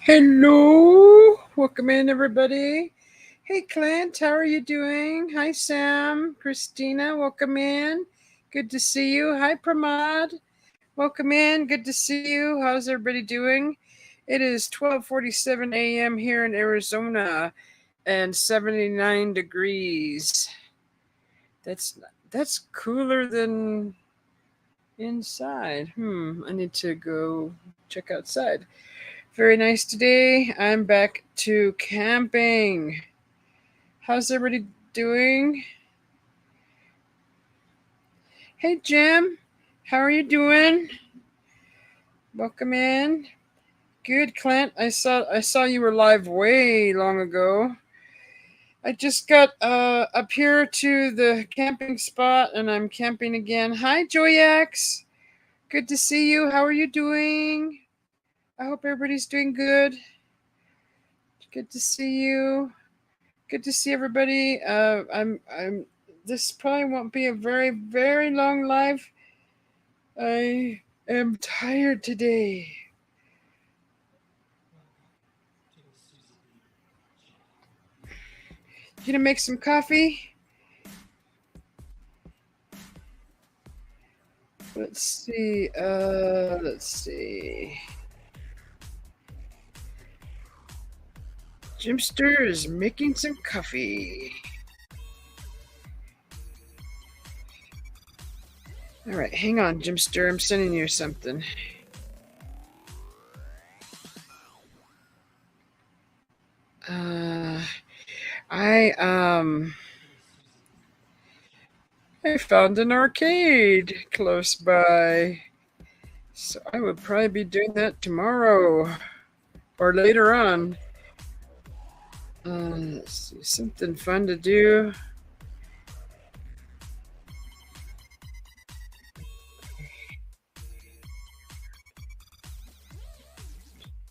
Hello, welcome in everybody. Hey Clint, how are you doing? Hi Sam, Christina, welcome in. Good to see you. Hi Pramad, welcome in. Good to see you. How's everybody doing? It is 12:47 a.m. here in Arizona and 79 degrees. That's that's cooler than inside. I need to go check outside. Very nice today. I'm back to camping. How's everybody doing? Hey Jim, how are you doing? Welcome in. Good, Clint. I saw you were live way long ago. I just got up here to the camping spot and I'm camping again. Hi Joyax. Good to see you. How are you doing? I hope everybody's doing good. Good to see you. Good to see everybody. I'm. This probably won't be a very long live. I am tired today. You gonna make some coffee? Let's see. Let's see. Jimster is making some coffee. All right, hang on, Jimster. I'm sending you something. Uh, I I found an arcade close by, so I would probably be doing that tomorrow or later on. Let's see, something fun to do.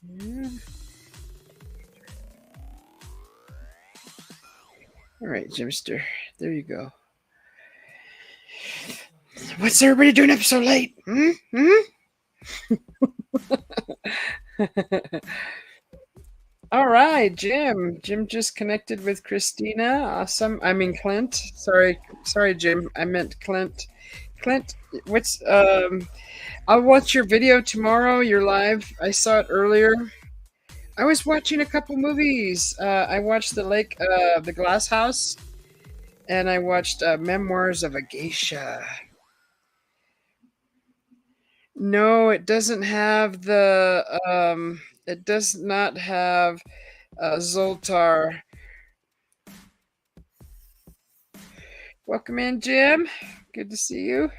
Yeah. All right, Jimster. There you go. What's everybody doing up so late? All right, Jim. Jim just connected with Christina. Awesome. I mean Clint. Sorry, Jim. I meant Clint. Clint, what's I'll watch your video tomorrow. You're live. I saw it earlier. I was watching a couple movies. I watched the Glass House, and I watched Memoirs of a Geisha. No, it doesn't have the. It does not have Zoltar. Welcome in, Jim. Good to see you.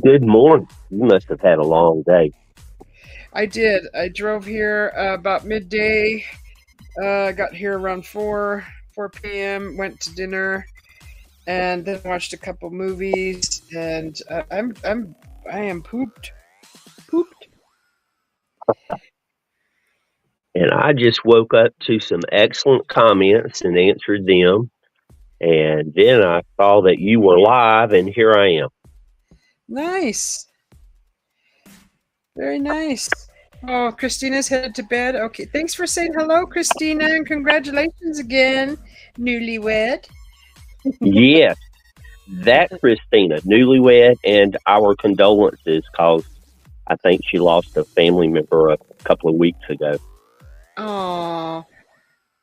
Good morning. You must have had a long day. I did. I drove here about midday. Got here around 4 p.m. Went to dinner, and then watched a couple movies. And I am pooped. And I just woke up to some excellent comments and answered them. And then I saw that you were live, and here I am. Nice, very nice. Oh, Christina's headed to bed. Okay, thanks for saying hello, Christina, and congratulations again, newlywed. Yes, that Christina, newlywed, and our condolences because I think she lost a family member a couple of weeks ago. Oh,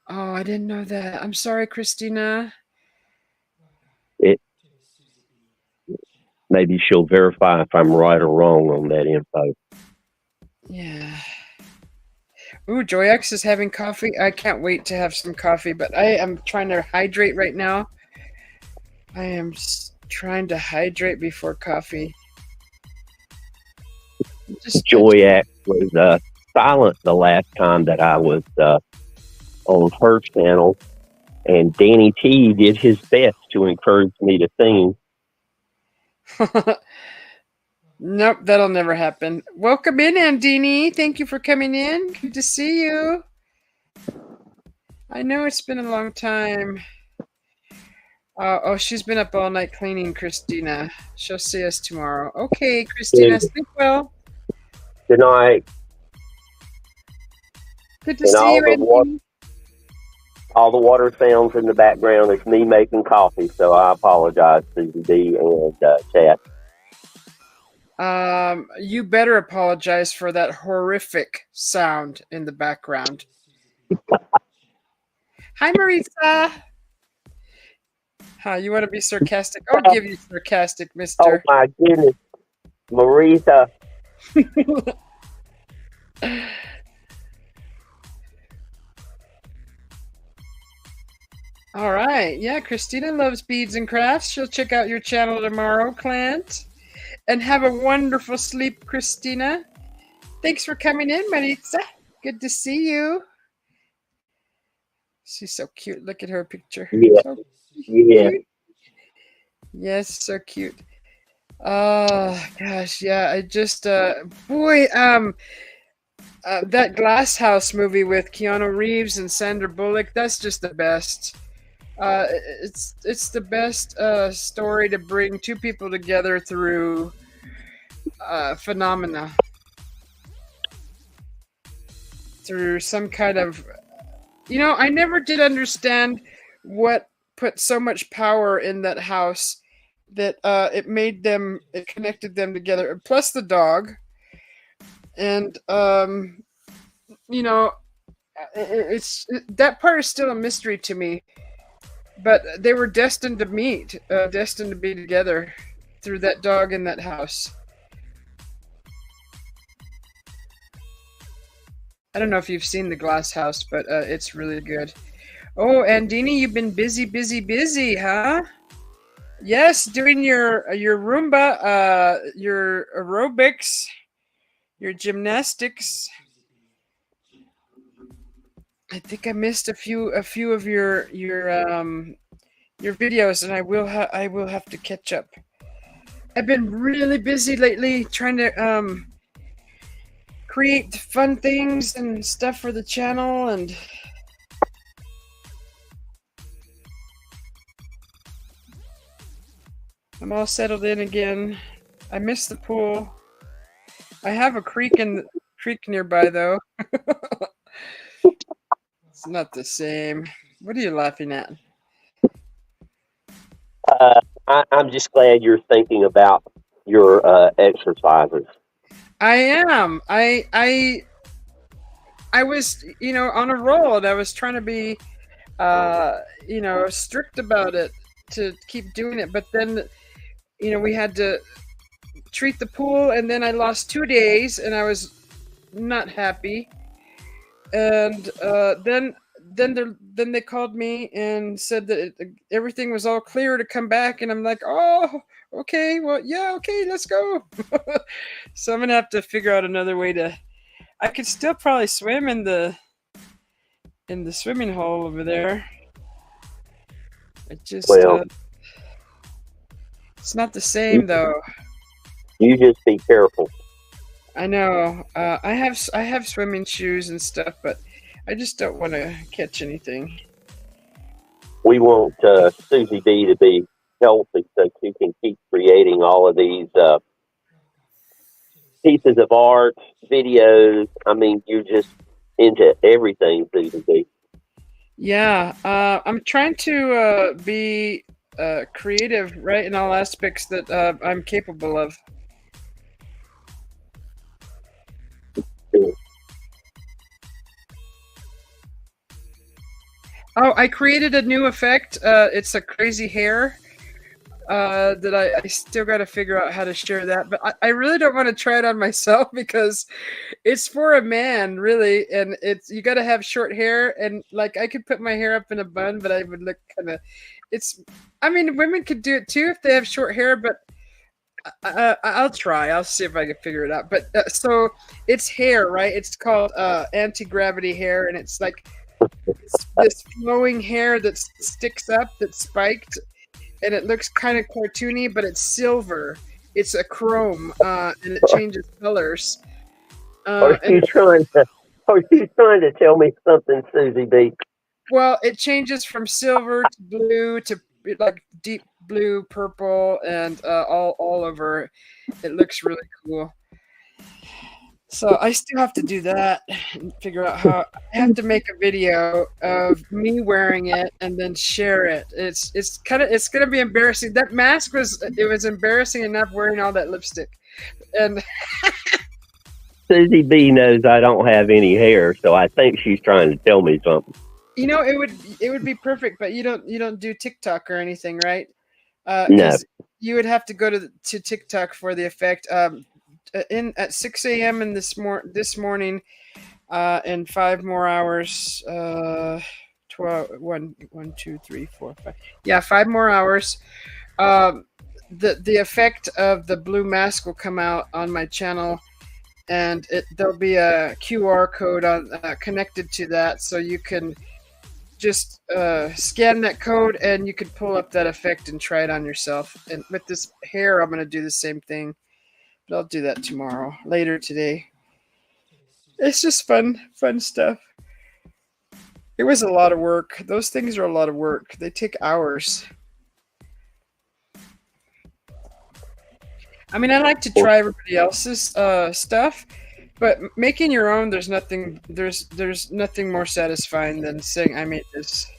I didn't know that. I'm sorry, Christina. It maybe she'll verify if I'm right or wrong on that info. Yeah. Ooh, Joyx is having coffee. I can't wait to have some coffee, but I am trying to hydrate right now. I am trying to hydrate before coffee. Joy was silent the last time that I was on her channel, and Danny T did his best to encourage me to sing. Nope, that'll never happen. Welcome in, Andini. Thank you for coming in. Good to see you. I know it's been a long time. She's been up all night cleaning, Christina. She'll see us tomorrow. Okay, Christina, sleep well. Good night. Good to And see you, Andy. all the water sounds in the background is me making coffee. So I apologize, Susie D and Chad. You better apologize for that horrific sound in the background. Hi, Marisa. Huh, you want to be sarcastic? I'll give you sarcastic, Oh mister. my goodness, Marisa. All right. Yeah, Christina loves beads and crafts. She'll check out your channel tomorrow, Clint. And have a wonderful sleep, Christina. Thanks for coming in, Maritza. Good to see you. She's so cute. Look at her picture. Yeah, So yeah. cute. Yes, so cute. Oh gosh, yeah. I just boy, that Glass House movie with Keanu Reeves and Sandra Bullock, that's just the best. Uh, it's the best story to bring two people together through phenomena, through some kind of. I never did understand what put so much power in that house that it connected them together. Plus the dog, and you know, that part is still a mystery to me. But they were destined to meet, destined to be together through that dog in that house. I don't know if you've seen the Glass House, but it's really good. Oh, Andini, you've been busy, busy, busy, huh? Yes, doing your Roomba, your aerobics, your gymnastics. I think I missed a few of your videos, and I will have to catch up. I've been really busy lately trying to create fun things and stuff for the channel, and I'm all settled in again. I miss the pool. I have a creek nearby though. It's not the same. What are you laughing at? I'm just glad you're thinking about your exercises. I am. I was, on a roll, and I was trying to be, strict about it to keep doing it. But then, we had to treat the pool, and then I lost 2 days, and I was not happy. And then they called me and said that everything was all clear to come back, and I'm like, oh, okay, well, yeah, okay, let's go. So I'm gonna have to figure out another way to. I could still probably swim in the swimming hole over there. It just Well, it's not the you, same though. you just be careful. I know. I have swimming shoes and stuff, but I just don't want to catch anything. We want Susie D to be healthy so she can keep creating all of these pieces of art, videos. I mean, you're just into everything, Susie D. Yeah, I'm trying to be creative, right, in all aspects that I'm capable of. Oh, I created a new effect. It's a crazy hair that I still got to figure out how to share that. But I really don't want to try it on myself because it's for a man, really, and you got to have short hair. And like I could put my hair up in a bun, but I would look kind of. I mean, women could do it too if they have short hair, but I'll try. I'll see if I can figure it out. But so it's hair, right? It's called anti-gravity hair, and it's like this flowing hair that sticks up, that's spiked, and it looks kind of cartoony, but it's silver. It's a chrome, and it changes colors. Are And you trying to? Are you trying to tell me something, Susie B? well, it changes from silver to blue to like deep blue, purple, and all over. It looks really cool. So I still have to do that and figure out how. I have to make a video of me wearing it and then share it. It's gonna be embarrassing. That mask was embarrassing enough wearing all that lipstick, and Susie B knows I don't have any hair, so I think she's trying to tell me something. it would be perfect. But you don't do TikTok or anything, right? No. Because you would have to go to TikTok for the effect. In at 6 a.m. in this morning, in 5 more hours. 12, 1, 2, 3, 4, 5. Yeah, 5 more hours. Um, the effect of the blue mask will come out on my channel, and there'll be a QR code on connected to that, so you can just scan that code and you can pull up that effect and try it on yourself. And with this hair, I'm going to do the same thing, but I'll do that tomorrow, later today. It's just fun stuff. It was a lot of work. Those things are a lot of work. They take hours. I mean, I like to try everybody else's stuff, but making your own, there's nothing more satisfying than saying I made this.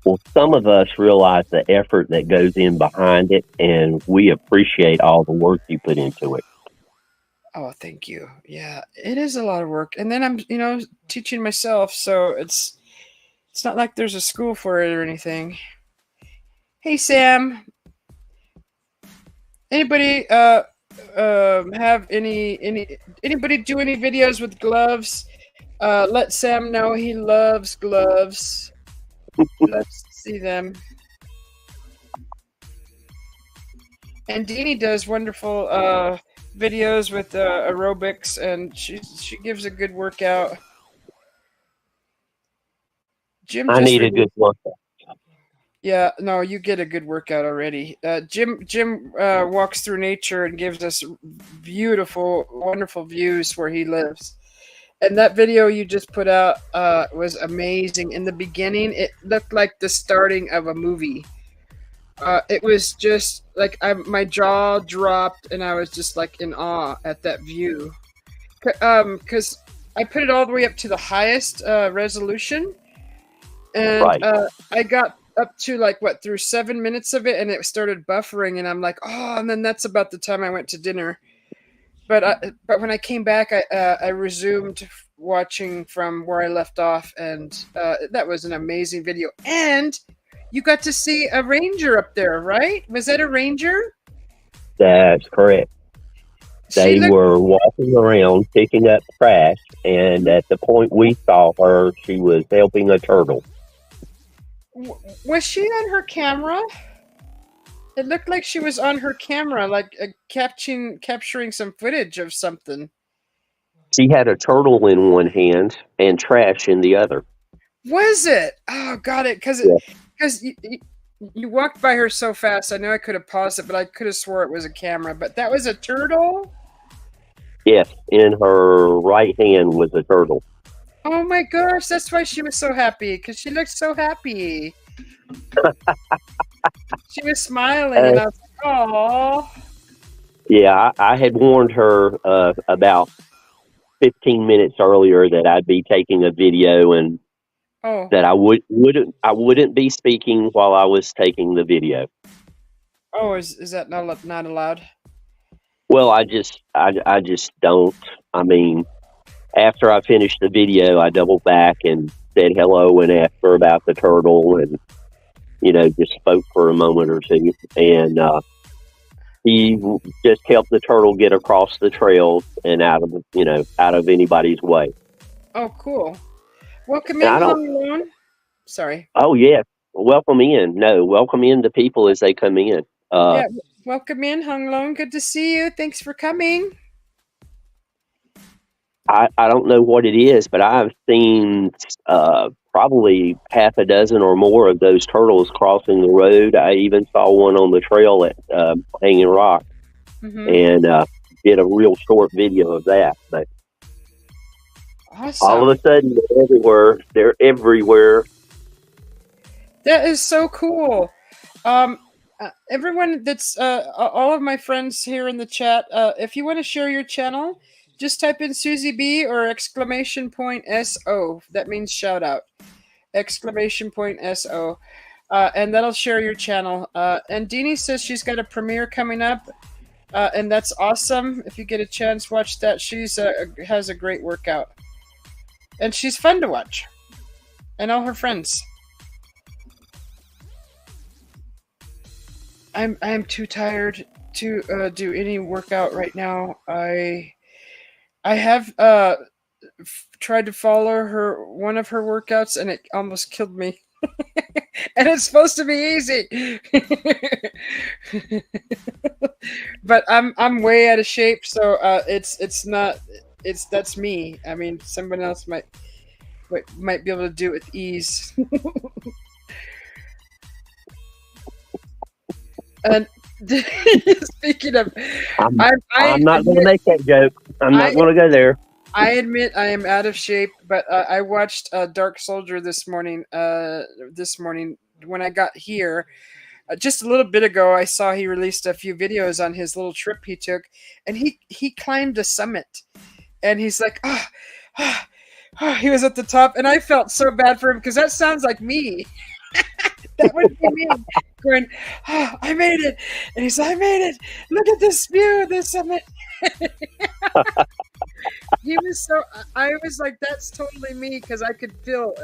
Well, some of us realize the effort that goes in behind it, and we appreciate all the work you put into it. Oh, thank you. Yeah, it is a lot of work, and then I'm teaching myself, so it's not like there's a school for it or anything. Hey, Sam. Anybody have anybody do any videos with gloves? Let Sam know he loves gloves. Let's see them. And Deanie does wonderful videos with aerobics, and she gives a good workout. Jim I need a good workout. Yeah, no, you get a good workout already. Jim walks through nature and gives us beautiful, wonderful views where he lives. And that video you just put out was amazing. In the beginning, it looked like the starting of a movie. It was just like my jaw dropped, and I was just like in awe at that view. Because I put it all the way up to the highest resolution, and Right. I got up to through 7 minutes of it, and it started buffering, and I'm like, oh, and then that's about the time I went to dinner. But when I came back, I resumed watching from where I left off, and that was an amazing video. And you got to see a ranger up there, right? Was that a ranger? That's correct. They were walking around picking up trash, and at the point we saw her, she was helping a turtle. Was she on her camera? It looked like she was on her camera, like capturing some footage of something. She had a turtle in one hand and trash in the other. Was it? Oh, got it. Because you walked by her so fast. I know I could have paused it, but I could have swore it was a camera. But that was a turtle? Yes, in her right hand was a turtle. Oh my gosh, that's why she was so happy, because she looked so happy. She was smiling, and I was like, oh. Yeah, I had warned her about 15 minutes earlier that I'd be taking a video and that I wouldn't be speaking while I was taking the video. Oh, is that not allowed? Well, I just don't. I mean, after I finished the video, I doubled back and said hello and asked her about the turtle, and just spoke for a moment or two, and he just helped the turtle get across the trail and out of anybody's way. Oh, cool. Welcome in, Hung Lone. Sorry. Oh, yeah. Welcome in. No, welcome in the people as they come in. Yeah, welcome in, Hung Lone. Good to see you. Thanks for coming. I don't know what it is, but I've seen probably half a dozen or more of those turtles crossing the road. I even saw one on the trail at Hanging Rock, and did a real short video of that. But awesome. All of a sudden, they're everywhere. That is so cool. Everyone that's all of my friends here in the chat, if you want to share your channel, just type in Susie B or exclamation point SO. That means shout out. Exclamation point SO. And that'll share your channel. And Deanie says she's got a premiere coming up, and that's awesome. If you get a chance, watch that. She's has a great workout, and she's fun to watch, and all her friends. I'm too tired to do any workout right now. I have tried to follow one of her workouts, and it almost killed me. And it's supposed to be easy. But I'm way out of shape, so it's not that's me. I mean, someone else might be able to do it with ease. And speaking of, I'm not going to make that joke. I'm not going to go there. I admit I am out of shape, but I watched Dark Soldier this morning. When I got here, just a little bit ago, I saw he released a few videos on his little trip he took, and he climbed a summit, and he's like, he was at the top, and I felt so bad for him because that sounds like me. That would be me going, I made it, and he's like, I made it. Look at this view of this summit. He was so. I was like, that's totally me because I could feel.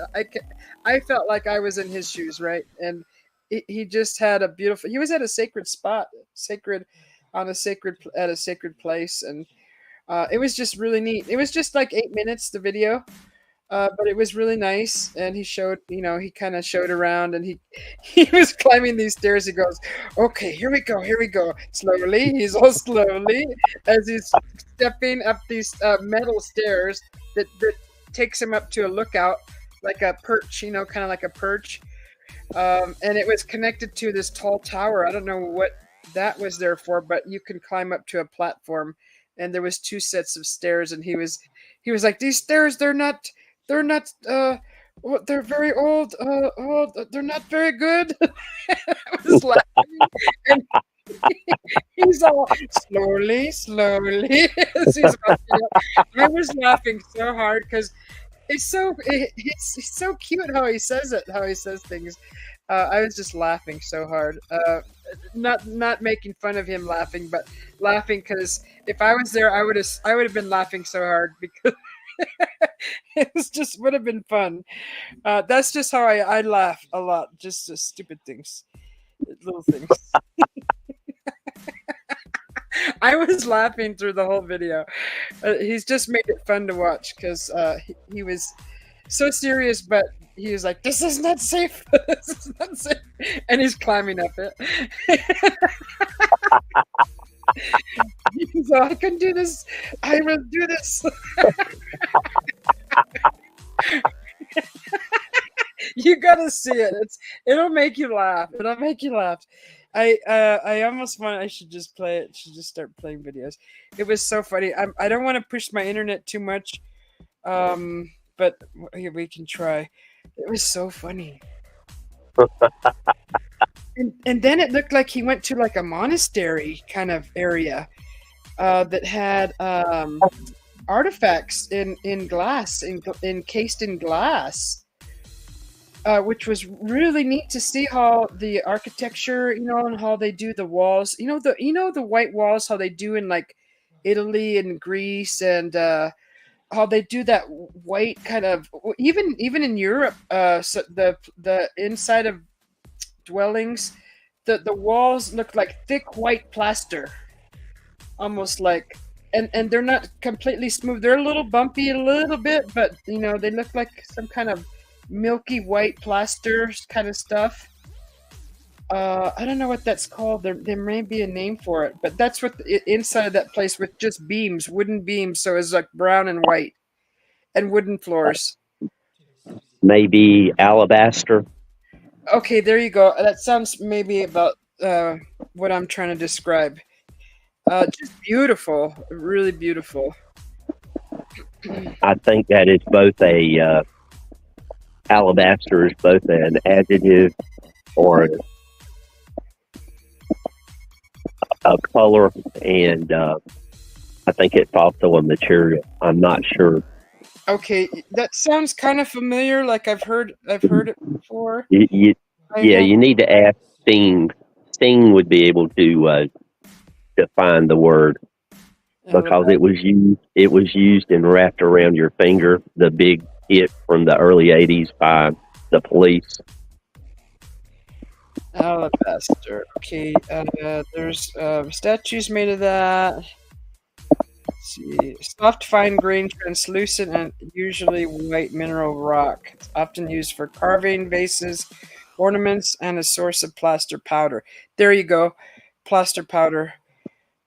I felt like I was in his shoes, right? And he just had a beautiful. He was at a sacred spot, at a sacred place, and it was just really neat. It was just like 8 minutes, the video. But it was really nice, and he showed, he kind of showed around, and he was climbing these stairs. He goes, "Okay, here we go, slowly." He's all slowly as he's stepping up these metal stairs that takes him up to a lookout, like a perch, kind of like a perch. And it was connected to this tall tower. I don't know what that was there for, but you can climb up to a platform, and there was 2 sets of stairs, and he was like, "These stairs, they're not they're very old. They're not very good." I was laughing, and he's all slowly as he's walking up. I was laughing so hard because it's so cute how he says things. I was just laughing so hard. Not making fun of him laughing, but laughing because if I was there, I would have been laughing so hard because. It would have been fun. That's just how I laugh a lot, just stupid things, little things. I was laughing through the whole video. He's just made it fun to watch because he was so serious, but he was like, "This is not safe. This is not safe," and he's climbing up it. So I can do this. I will do this. You gotta see it. It'll make you laugh. I almost want. I should just play it. Should just start playing videos. It was so funny. I don't want to push my internet too much, but we can try. It was so funny. And then it looked like he went to like a monastery kind of area that had artifacts in glass, encased in glass, which was really neat to see how the architecture, and how they do the walls. The white walls, how they do in like Italy and Greece, and how they do that white kind of even in Europe. So the inside of dwellings, the walls look like thick white plaster, almost like, and they're not completely smooth. They're a little bumpy a little bit, but they look like some kind of milky white plaster kind of stuff. I don't know what that's called. There may be a name for it, but that's what inside of that place with just beams, wooden beams. So it's like brown and white and wooden floors. Maybe alabaster. Okay, there you go. That sounds maybe about what I'm trying to describe. Just beautiful, really beautiful. I think that it's both alabaster is both an adjective or a color, and I think it's also a material. I'm not sure. Okay, that sounds kind of familiar. Like I've heard it before. You, you, I yeah, have you need to ask Sting. Sting would be able to define the word because alabaster. it was used and wrapped around your finger. The big hit from the early '80s by the Police. Alabaster. Okay, there's statues made of that. Let's see, soft, fine grain, translucent, and usually white mineral rock. It's often used for carving, vases, ornaments, and a source of plaster powder. There you go, plaster powder.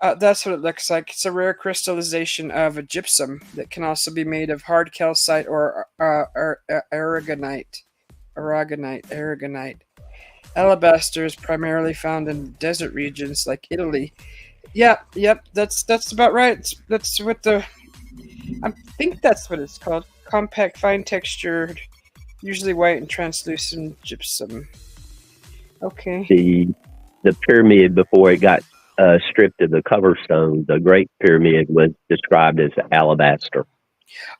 That's what it looks like. It's a rare crystallization of a gypsum that can also be made of hard calcite or aragonite. Aragonite. Alabaster is primarily found in desert regions like Italy. Yeah, yep, that's about right. That's what the I think that's what it's called. Compact, fine textured, usually white and translucent gypsum. Okay. The pyramid before it got stripped of the cover stone, the Great Pyramid was described as alabaster,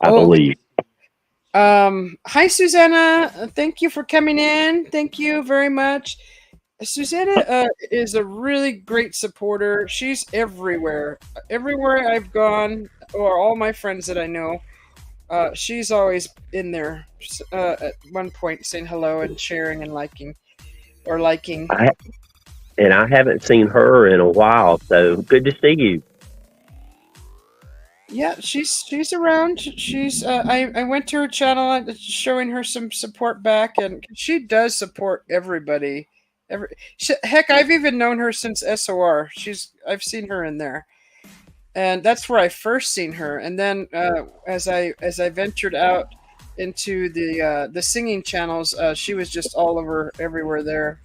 I Oh, believe. hi Susanna. Thank you for coming in. Thank you very much. Susanna is a really great supporter. She's everywhere. Everywhere I've gone, or all my friends that I know, she's always in there at one point saying hello and sharing and liking or liking. I, and I haven't seen her in a while, so good to see you. Yeah, she's around. She's I went to her channel showing her some support back, and she does support everybody. Heck, I've even known her since SOR. I've seen her in there, and that's where I first seen her. And then as I ventured out into the singing channels, she was just all over everywhere there.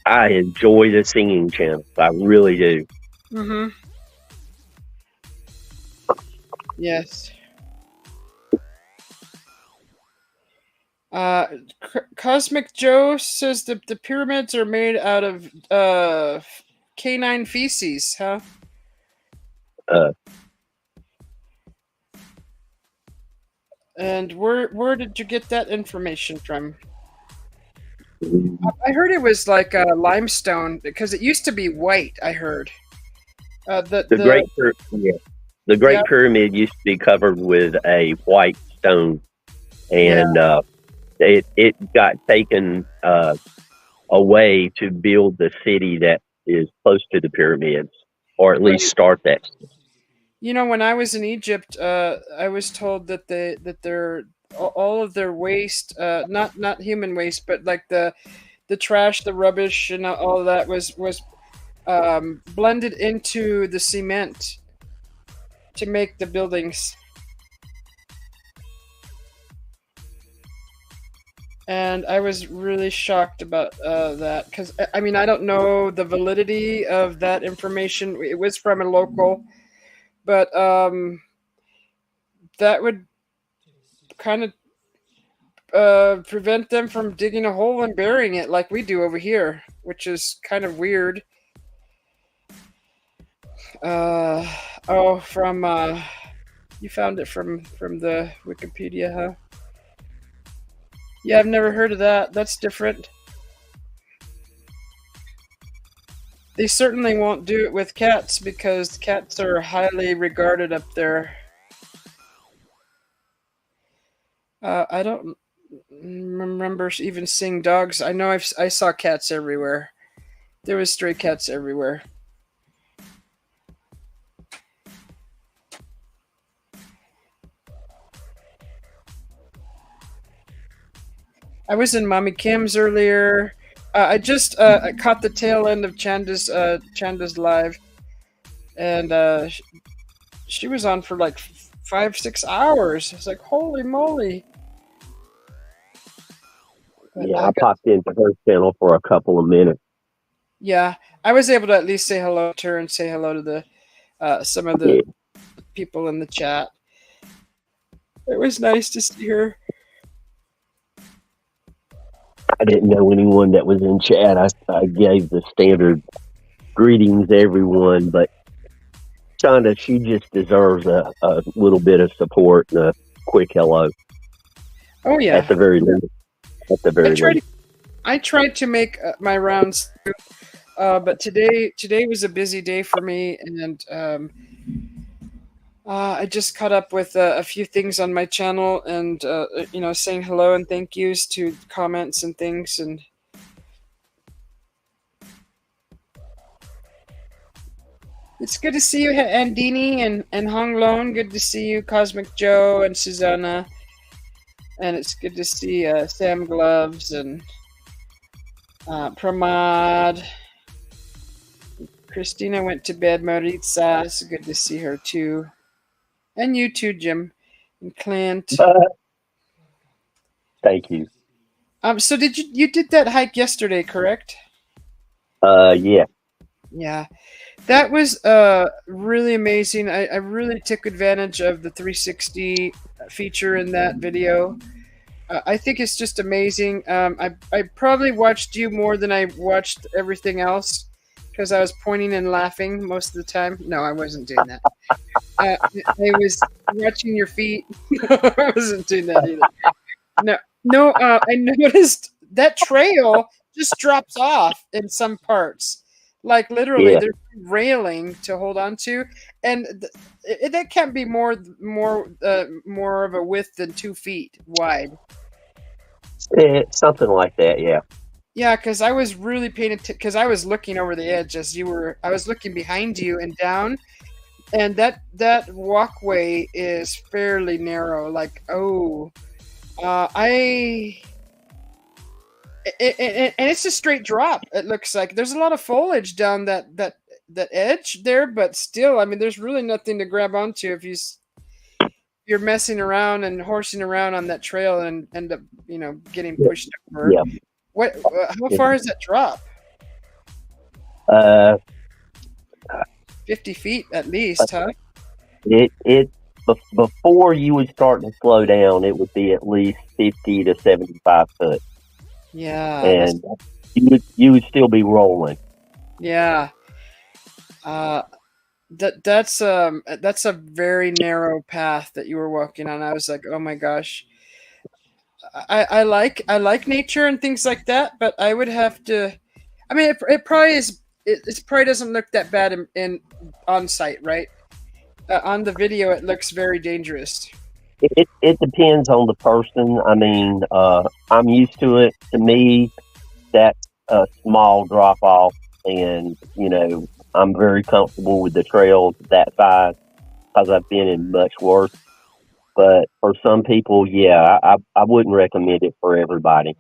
I enjoy the singing channels. I really do. Mm-hmm. Yes. Uh, Cosmic Joe says that the pyramids are made out of canine feces, huh? Uh, And where did you get that information from? I heard it was like limestone because it used to be white. I heard the the yeah, the yeah, Great Pyramid used to be covered with a white stone, yeah, and it got taken away to build the city that is close to the pyramids, or at least right. start that. You know, when I was in Egypt, I was told that they're all of their waste, not human waste, but like the trash, the rubbish, and all of that was blended into the cement to make the buildings. And I was really shocked about that because I mean I don't know the validity of that information. It was from a local, but that would kind of prevent them from digging a hole and burying it like we do over here, which is kind of weird. Uh, oh, from you found it from the Wikipedia, huh? Yeah, I've never heard of that. That's different. They certainly won't do it with cats because cats are highly regarded up there. I don't remember even seeing dogs. I know I saw cats everywhere. There was stray cats everywhere. I was in Mommy Kim's earlier. I just I caught the tail end of Chanda's live, and she was on for like 5 6 hours. I was like, holy moly! But Yeah, I I got popped into her channel for a couple of minutes. yeah, I was able to at least say hello to her and say hello to the some of Yeah, the people in the chat. It was nice to see her. I didn't know anyone that was in chat. I gave the standard. Greetings, everyone. But Shonda, she just deserves a little bit of support and a quick hello Oh at yeah, the very least. At the I very tried. least. I tried to make my rounds, but today was a busy day for me, and I just caught up with a few things on my channel, and saying hello and thank yous to comments and things, and it's good to see you, Andini and Hong Lone. Good to see you, Cosmic Joe and Susanna, and it's good to see Sam Gloves and Pramad. Christina went to bed. Maritza, it's good to see her too, and you too, Jim and Clint. Thank you. So you did that hike yesterday, correct? Yeah. Yeah, that was really amazing. I really took advantage of the 360 feature in that video. I think it's just amazing. I probably watched you more than I watched everything else because I was pointing and laughing most of the time. No, I wasn't doing that. I was watching your feet. I wasn't doing that either. No, no. I noticed that trail just drops off in some parts. Like literally, Yeah. there's a railing to hold on to, and that can't be more of a width than 2 feet wide. Something like that. Yeah. Yeah, because I was really paying attention because I was looking over the edge as you were. I was looking behind you and down, and that walkway is fairly narrow. Like, oh, I and it's a straight drop. It looks like there's a lot of foliage down that edge there, but still, I mean, there's really nothing to grab onto if you're messing around and horsing around on that trail and end up getting pushed over. Yeah. What? How Yeah. far is that drop? Uh, 50 feet at least, huh? before you would start to slow down, it would be at least 50 to 75 foot, Yeah, that's and you would still be rolling. yeah. Uh, that's a very narrow path that you were walking on. I was like, oh my gosh. I like nature and things like that, but I would have to. I mean, it probably is. It probably doesn't look that bad in on site, right? On the video, it looks very dangerous. It depends on the person. I mean, I'm used to it. To me, that's a small drop off, and I'm very comfortable with the trail that size because I've been in much worse. But for some people, yeah, I wouldn't recommend it for everybody.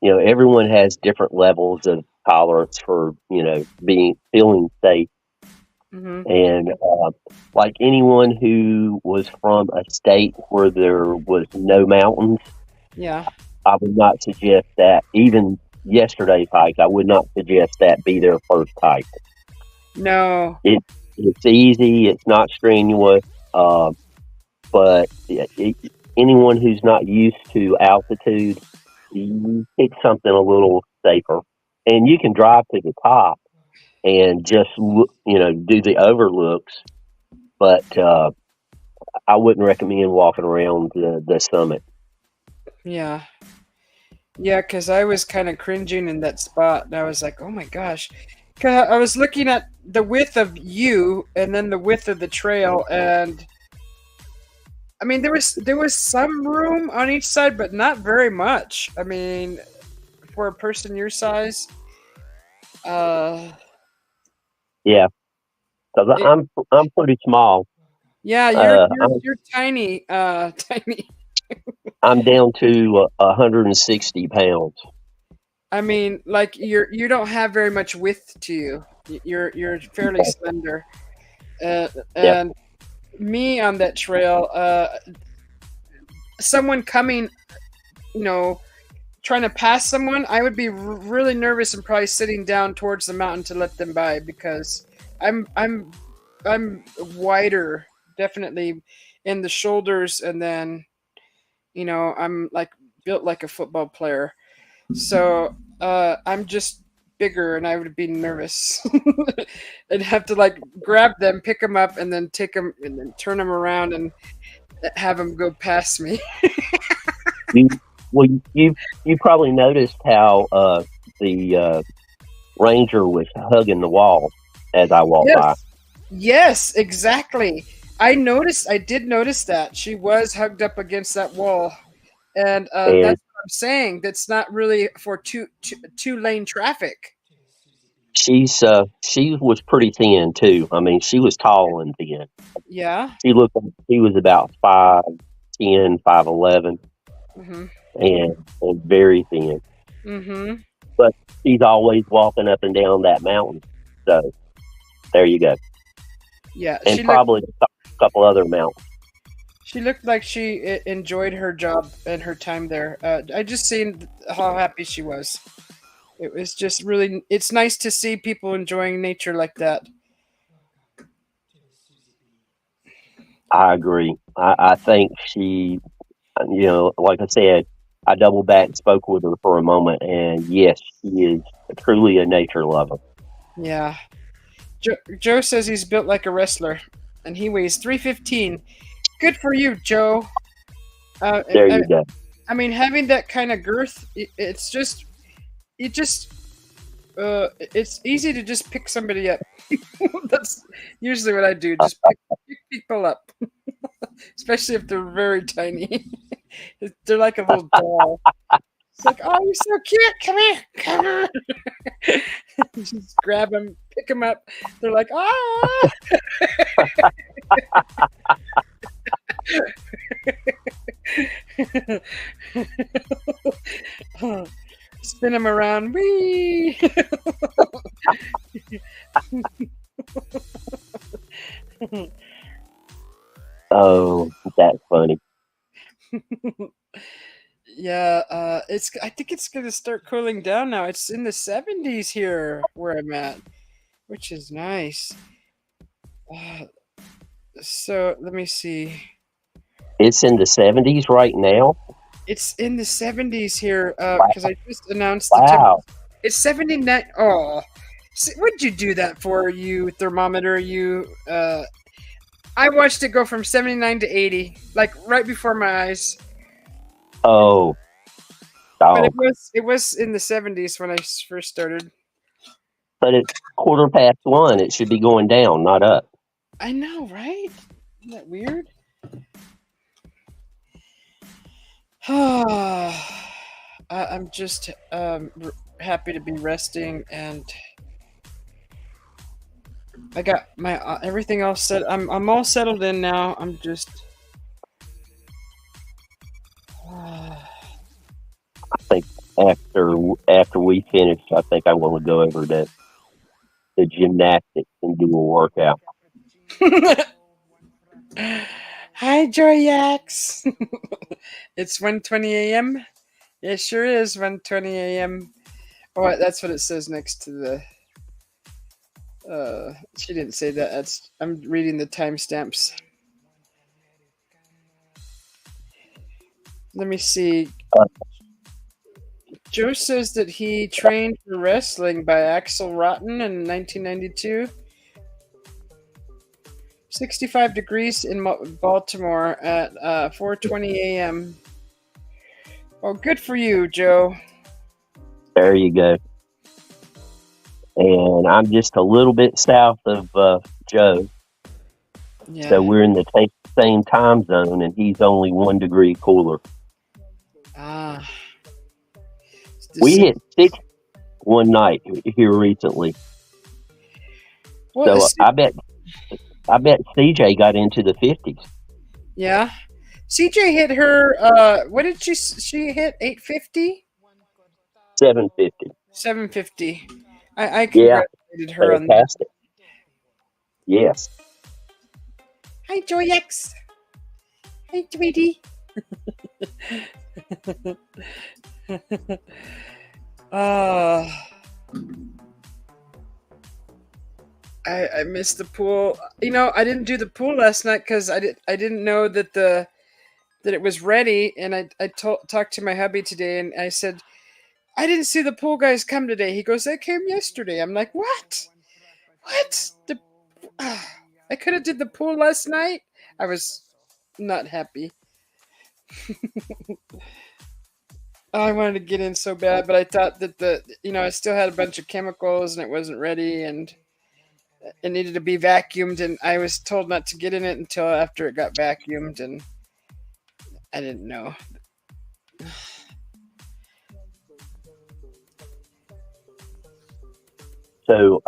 Everyone has different levels of tolerance for being feeling safe, Hmm. and like anyone who was from a state where there was no mountains, Yeah. I would not suggest that. Even yesterday's hike, I would not suggest that be their first hike. No. It's easy, it's not strenuous, but anyone who's not used to altitude, you pick something a little safer, and you can drive to the top and just do the overlooks. But I wouldn't recommend walking around the summit. Yeah. Yeah, because I was kind of cringing in that spot, and I was like, "Oh my gosh!" 'Cause I was looking at the width of you, and then the width of the trail, and I mean, there was some room on each side, but not very much. I mean, for a person your size, uh, Yeah, because it, I'm pretty small. yeah, you're Uh, you're I'm you're tiny, tiny. I'm down to 160 pounds. I mean, like you don't have very much width to you. You're fairly slender, Yeah, and me on that trail, someone coming, you know, trying to pass someone, I would be really nervous and probably sitting down towards the mountain to let them by because I'm I'm I'm wider, definitely in the shoulders, and then I'm like built like a football player. So I'm just bigger, and I would be nervous. I'd have to like grab them, pick them up, and then take them and then turn them around and have them go past me. You well, you probably noticed how the ranger was hugging the wall as I walked by. Yes, yes, exactly. I did notice that she was hugged up against that wall, and And that's what I'm saying. That's not really for two lane traffic. she was pretty thin too. I mean, she was tall and thin. Yeah. She looked like she was about 5'10", 5'11", Mm-hmm. and very thin. Mm-hmm. But she's always walking up and down that mountain. So there you go. Yeah. And probably a couple other mountains. She looked like she enjoyed her job and her time there. I just seen how happy she was. It was just really. It's nice to see people enjoying nature like that. I agree. I think she, like I said, I double back and spoke with her for a moment, and yes, she is truly a nature lover. Yeah. Joe says he's built like a wrestler, and he weighs 315. Good for you, Joe. There you go. I mean, having that kind of girth, it's just, it's easy to just pick somebody up. That's usually what I do. Just pick people up, especially if they're very tiny. They're like a little doll. It's like, oh, you're so cute. Come here, come here. Just grab them, pick them up. They're like, ah. Spin them around. Whee! Oh, that's funny. Yeah, I think it's gonna start cooling down now. It's in the 70s here where I'm at, which is nice. So let me see. It's in the 70s right now. It's in the 70s here because I just announced the Wow. It's 79. Oh, what'd you do that for, you thermometer? I watched it go from 79 to 80, like right before my eyes. Oh, But dog. it was in the 70s when I first started. But it's 1:15. It should be going down, not up. I know, right? Isn't that weird? I'm just happy to be resting, and I got my everything all set. I'm all settled in now. I'm just. I think after we finish, I think I want to go over to the gymnastics and do a workout. Hi, Joyax. It's 1:20 a.m. It sure is 1:20 a.m. Oh, that's what it says next to the. She didn't say that. I'm reading the timestamps. Let me see. Joe says that he trained for wrestling by Axel Rotten in 1992. 65 degrees in Baltimore at 4:20 a.m. Oh, good for you, Joe. There you go. And I'm just a little bit south of Joe. Yeah. So we're in the same time zone, and he's only 1 degree cooler. Ah. We hit 6 one night here recently. Well, so I bet CJ got into the 50s. Yeah. CJ hit her, what did she hit? 850? 750. 750. I congratulated her on that. Fantastic. Yes. Hi, Joyex. Hi, Tweety. I missed the pool. You know, I didn't do the pool last night because I didn't know that that it was ready. And I talked to my hubby today, and I said, I didn't see the pool guys come today. He goes, they came yesterday. I'm like, what? What? I could have did the pool last night. I was not happy. I wanted to get in so bad, but I thought that I still had a bunch of chemicals and it wasn't ready and it needed to be vacuumed, and I was told not to get in it until after it got vacuumed, and I didn't know. So,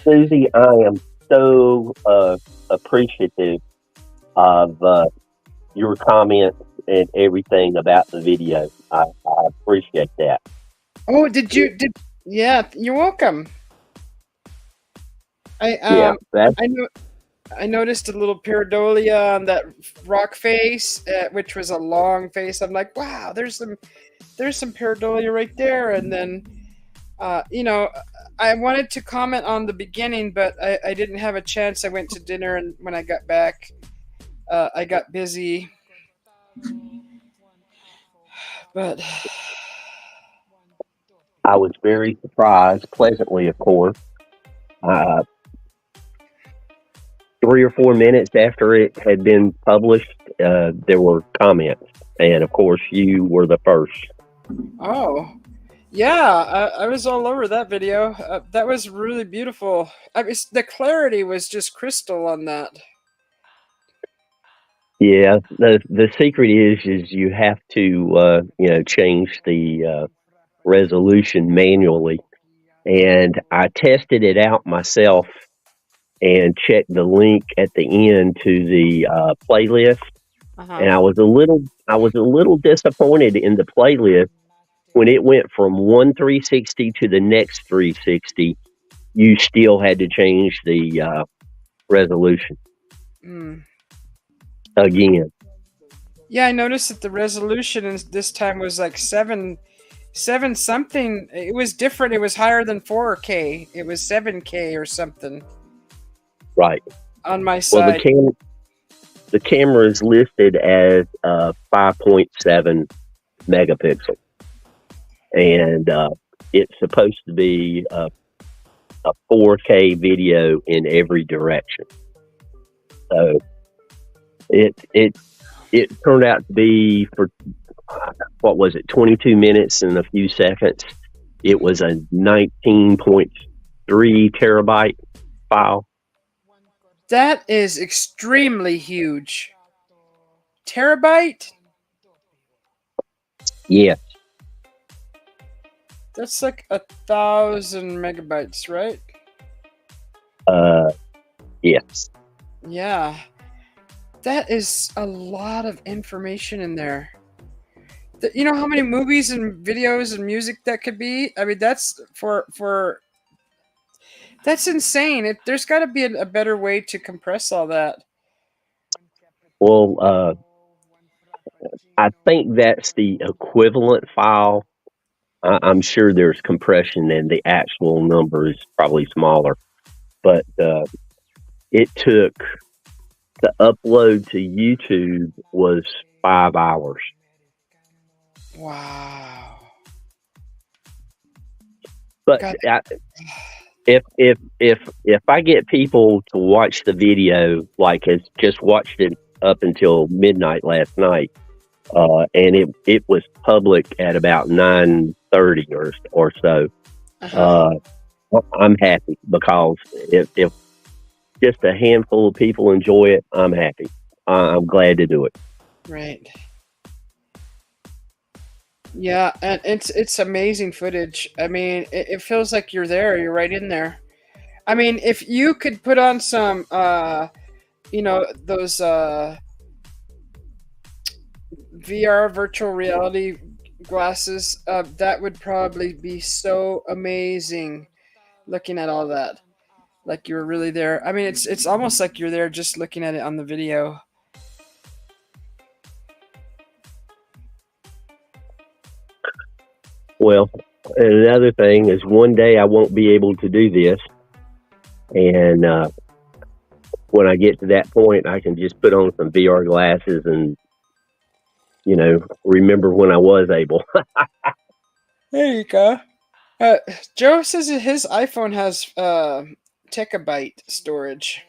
Susie, I am so appreciative of your comments and everything about the video. I appreciate that. Oh, yeah, you're welcome. Yeah, I noticed a little pareidolia on that rock face, which was a long face. I'm like, wow, there's some pareidolia right there. And then, I wanted to comment on the beginning, but I didn't have a chance. I went to dinner, and when I got back, I got busy. But I was very surprised, pleasantly, of course. 3 or 4 minutes after it had been published, there were comments, and of course, you were the first. oh, yeah, I was all over that video. That was really beautiful. The clarity was just crystal on that. Yeah, the secret is you have to change the resolution manually, and I tested it out myself and checked the link at the end to the playlist, and I was a little disappointed in the playlist when it went from one 360 to the next 360. You still had to change the resolution again. Yeah, I noticed that the resolution this time was like seven something. It was different. It was higher than 4K. It was 7K or something. Right. On my side. Well, the camera is listed as 5.7 megapixel, and it's supposed to be a 4K video in every direction. So it turned out to be, for what was it, 22 minutes and a few seconds. It was a 19.3 terabyte file. That is extremely huge. Terabyte? Yes. That's like 1,000 megabytes, right? Yes. Yeah. That is a lot of information in there. You know how many movies and videos and music that could be? I mean, that's that's insane. There's got to be a better way to compress all that. Well, I think that's the equivalent file. I'm sure there's compression and the actual number is probably smaller, but it took, the upload to YouTube was 5 hours. Wow. But if I get people to watch the video, like has just watched it up until midnight last night, and it was public at about 9:30 or so, I'm happy, because if just a handful of people enjoy it, I'm happy. I'm glad to do it. Right. Yeah, and it's amazing footage. I mean, it feels like you're there. You're right in there. I mean, if you could put on some, those VR virtual reality glasses, that would probably be so amazing. Looking at all that, like you were really there. I mean, it's almost like you're there just looking at it on the video. Well, another thing is, one day I won't be able to do this, and when I get to that point, I can just put on some VR glasses and remember when I was able. There you go. Joe says that his iPhone has terabyte storage.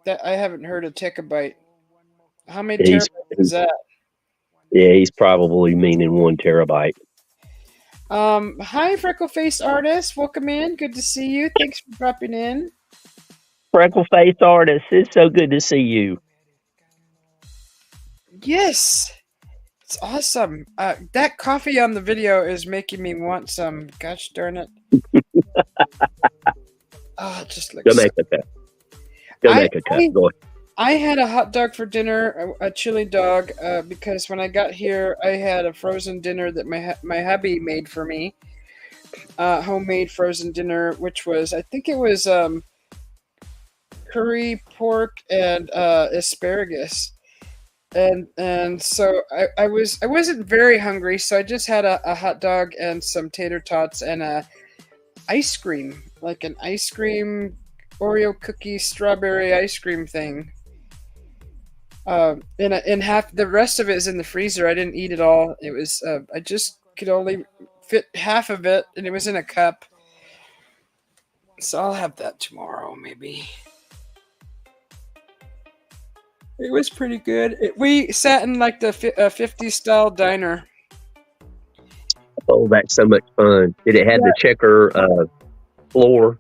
That I haven't heard of terabyte. How many He's, terabytes is that? yeah, he's probably meaning 1 terabyte. Hi, freckle face artist. Welcome in. Good to see you. Thanks for dropping in. Freckle face artist, it's so good to see you. Yes, it's awesome. That coffee on the video is making me want some. Gosh darn it! Oh, it just Go looks. make a cup. Go I, make a cup. I Go ahead. I had a hot dog for dinner, a chili dog, because when I got here, I had a frozen dinner that my hubby made for me, homemade frozen dinner, which was I think it was curry pork and asparagus, and so I wasn't very hungry, so I just had a hot dog and some tater tots and a ice cream, like an ice cream Oreo cookie strawberry ice cream thing. In half the rest of it is in the freezer. I didn't eat it all. It was I just could only fit half of it, and it was in a cup. So I'll have that tomorrow, maybe. It was pretty good. We sat in like the 50s style diner. Oh, that's so much fun. Did it have the checker floor?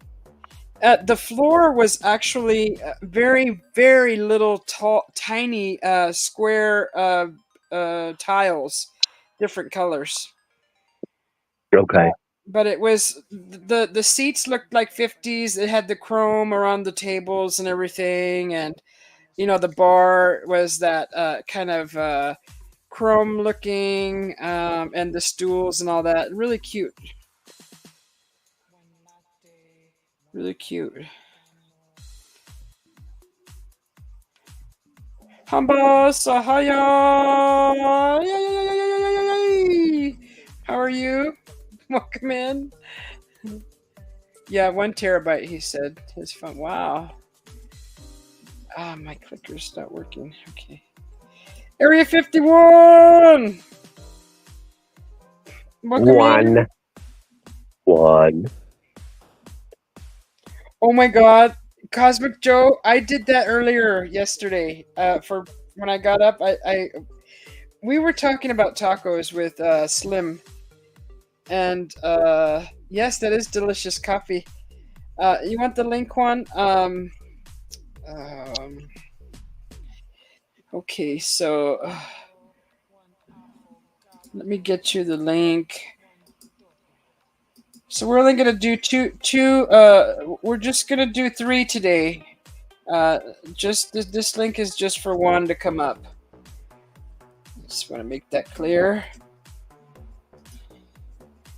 The floor was actually very, very little, tiny, square tiles, different colors. Okay. But it was the seats looked like 50s. It had the chrome around the tables and everything, and the bar was that kind of chrome looking, and the stools and all that. Really cute. Really cute. Hamba Sahaya! How are you? Welcome in. Yeah, 1 terabyte, he said. His phone. Wow. Ah, my clicker's not working. Okay. Area 51! Welcome in. One. Oh my god. Cosmic Joe, I did that earlier yesterday. For when I got up, we were talking about tacos with Slim, and yes, that is delicious coffee. You want the link one? Okay, so let me get you the link. So we're only gonna do two. We're just gonna do 3 today. Just this link is just for one to come up. Just want to make that clear.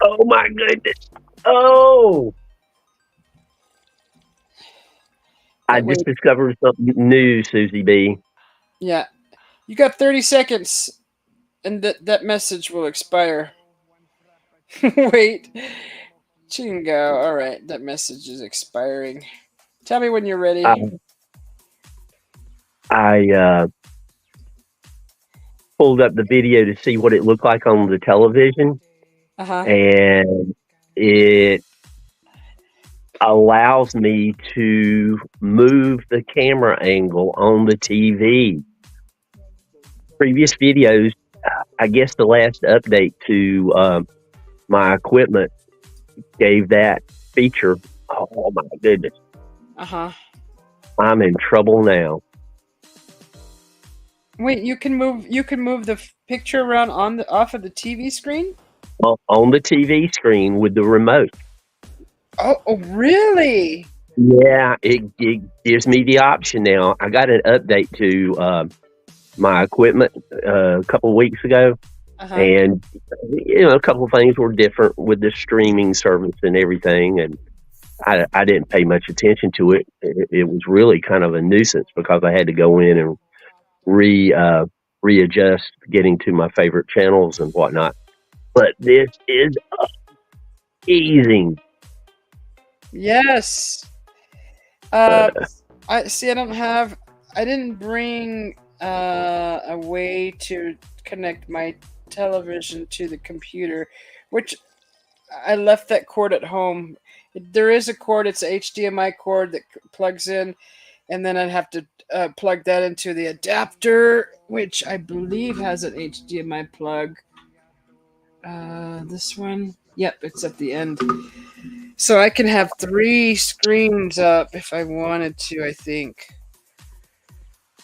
Oh my goodness! Oh, I just discovered something new, Susie B. Yeah, you got 30 seconds, and that message will expire. Wait, Chingo. All right, that message is expiring. Tell me when you're ready. I pulled up the video to see what it looked like on the television, and it allows me to move the camera angle on the TV. Previous videos, I guess the last update to my equipment gave that feature. Oh my goodness. I'm in trouble now. Wait, you can move the picture around off of the TV screen? On the TV screen with the remote. Oh, really? Yeah, it gives me the option now. I got an update to my equipment a couple of weeks ago, and a couple of things were different with the streaming service and everything, and I didn't pay much attention to it. It was really kind of a nuisance because I had to go in and readjust getting to my favorite channels and whatnot. But this is amazing. Yes. I see. I didn't bring a way to connect my television to the computer, which I left that cord at home. There is a cord. It's a HDMI cord that plugs in, and then I'd have to plug that into the adapter, which I believe has an HDMI plug. This one, yep, it's at the end. So I can have 3 screens up if I wanted to, I think.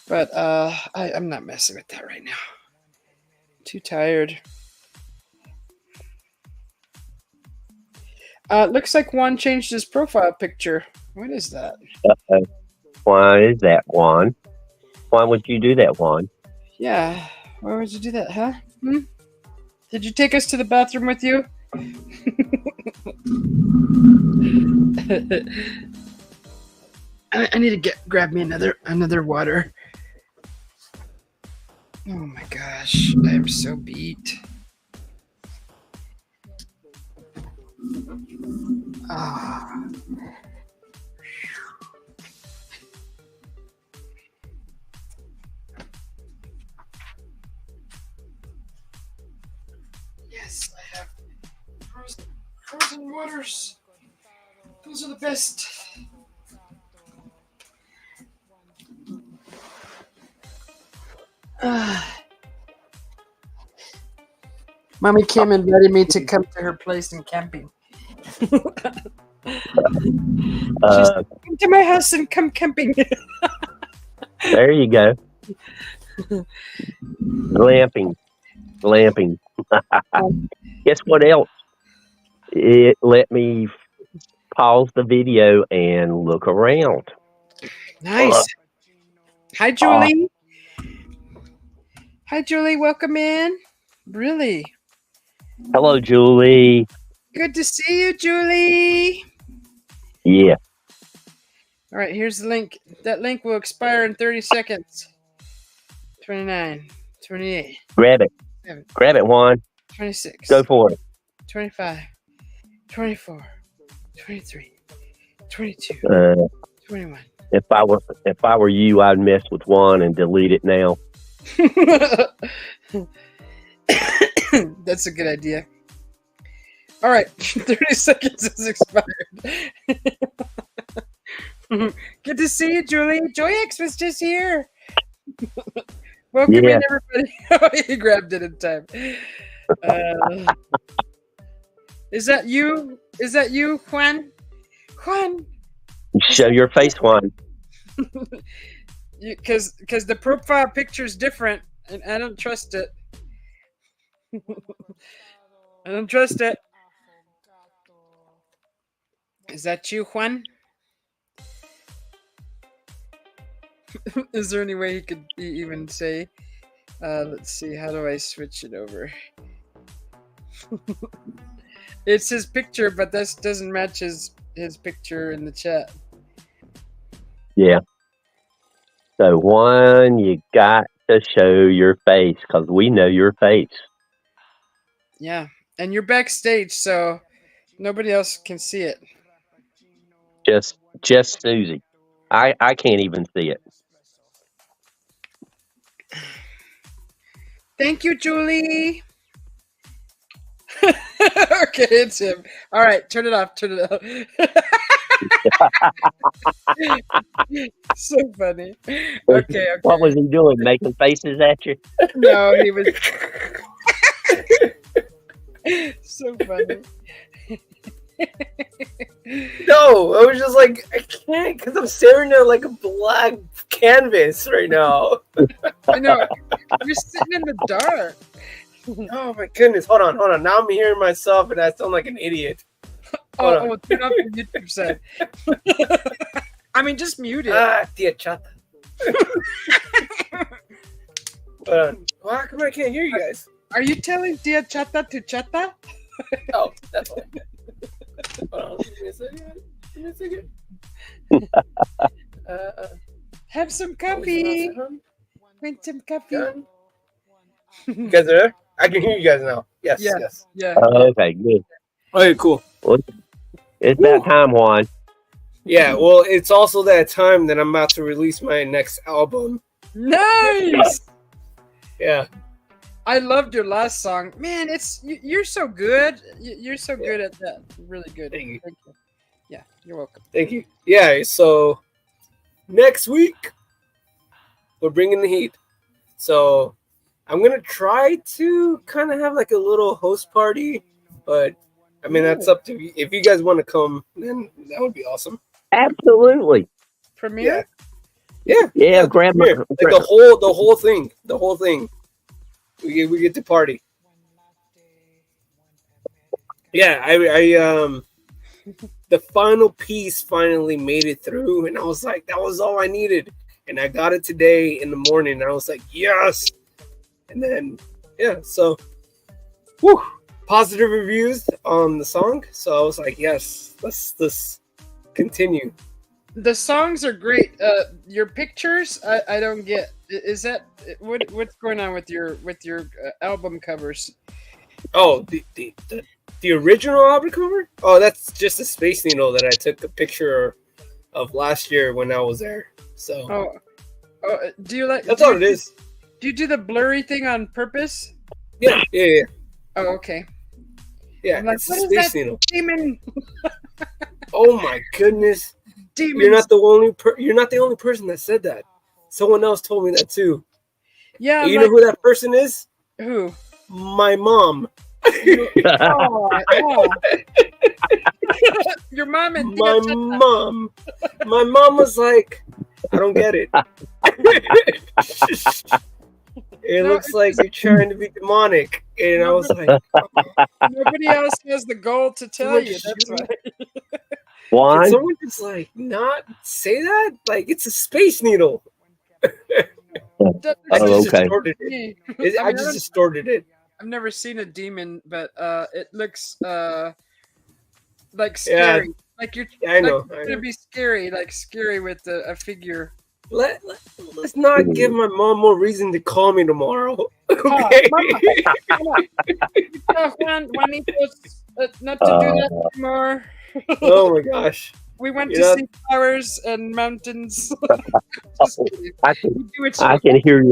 But I'm not messing with that right now. Too tired. Looks like Juan changed his profile picture. What is that? Why is that, Juan? Why would you do that, Juan? Yeah, why would you do that, huh? Did you take us to the bathroom with you? I need to grab me another water. Oh my gosh, I am so beat. Ah. Yes, I have frozen waters. Those are the best. Mommy Kim invited me to come to her place in camping. She's like, come to my house and come camping. There you go. Glamping. Guess what else? It let me pause the video and look around. Nice. Hi, Julie. Hi, Julie. Welcome in. Really? Hello, Julie. Good to see you, Julie. Yeah. All right, here's the link. That link will expire in 30 seconds. 29, 28. Grab it. 7, Grab it, Juan. 26. Go for it. 25, 24, 23, 22, 21. If I were you, I'd mess with Juan and delete it now. That's a good idea. All right, 30 seconds has expired. Good to see you, Julie. JoyX was just here. Welcome in, everybody. Oh, he grabbed it in time. Is that you? Is that you, Juan? Juan? Show your face, Juan. Because the profile picture is different, and I don't trust it. I don't trust it. Is that you, Juan? Is there any way he could even say, let's see, how do I switch it over? It's his picture, but this doesn't match his picture in the chat. Yeah. So, Juan, you got to show your face because we know your face. Yeah, and you're backstage, so nobody else can see it. Just Susie. I can't even see it. Thank you, Julie. Okay, it's him. All right, turn it off. So funny. Okay. What was he doing? Making faces at you? No, he was so funny. No, I was just like, I can't because I'm staring at like a black canvas right now. I know. You're sitting in the dark. Oh my goodness. Hold on. Now I'm hearing myself and I sound like an idiot. Oh, turn off the YouTube side. I mean, just mute it. Tia chata. Hold on. Well, how come I can't hear you guys? Are you telling Tia Chata to Chata? Oh, that's all. Hold on. Give me a second. Have some coffee. Want some coffee? You guys are there? I can hear you guys now. Yes. Yeah. Okay, good. Okay, cool. Well, it's that time, Juan. Yeah, well, it's also that time that I'm about to release my next album. Nice. Yeah. I loved your last song, man. You're so good. You're so good at that. Really good. Thank you. Yeah, you're welcome. Thank you. Yeah. So next week we're bringing the heat. So I'm gonna try to kind of have like a little host party, but I mean that's up to you. If you guys want to come, then that would be awesome. Absolutely. Premiere? Yeah. Grab my. Like the whole thing. We get to party. Yeah, I the final piece finally made it through, and I was like, that was all I needed, and I got it today in the morning. And I was like, yes. And then so positive reviews on the song. So I was like, yes, let's continue. The songs are great. Your pictures, I don't get. Is that what's going on with your album covers? Oh, the original album cover? Oh, that's just a Space Needle that I took a picture of last year when I was there. So do you like? That's all it is. Do you do the blurry thing on purpose? Yeah. Oh, okay. Yeah, I'm like, it's what a is Space that Needle. demon? Oh my goodness! Demons. You're not the only person that said that. Someone else told me that too. Yeah. And you know who that person is? Who? My mom. Oh. Your mom and My mom was like, I don't get it. It looks like you're trying to be demonic. And I was like, nobody else has the goal to tell you. That's why. Why? Can someone just like not say that? Like it's a Space Needle. I just okay. distorted it. I just distorted it. I've never seen a demon, but it looks like scary. Like you're I know. gonna be scary, like scary with a figure. Let's not give my mom more reason to call me tomorrow. Okay. Juanitos, not to do that anymore. Oh my gosh. We went to see flowers and mountains. I can hear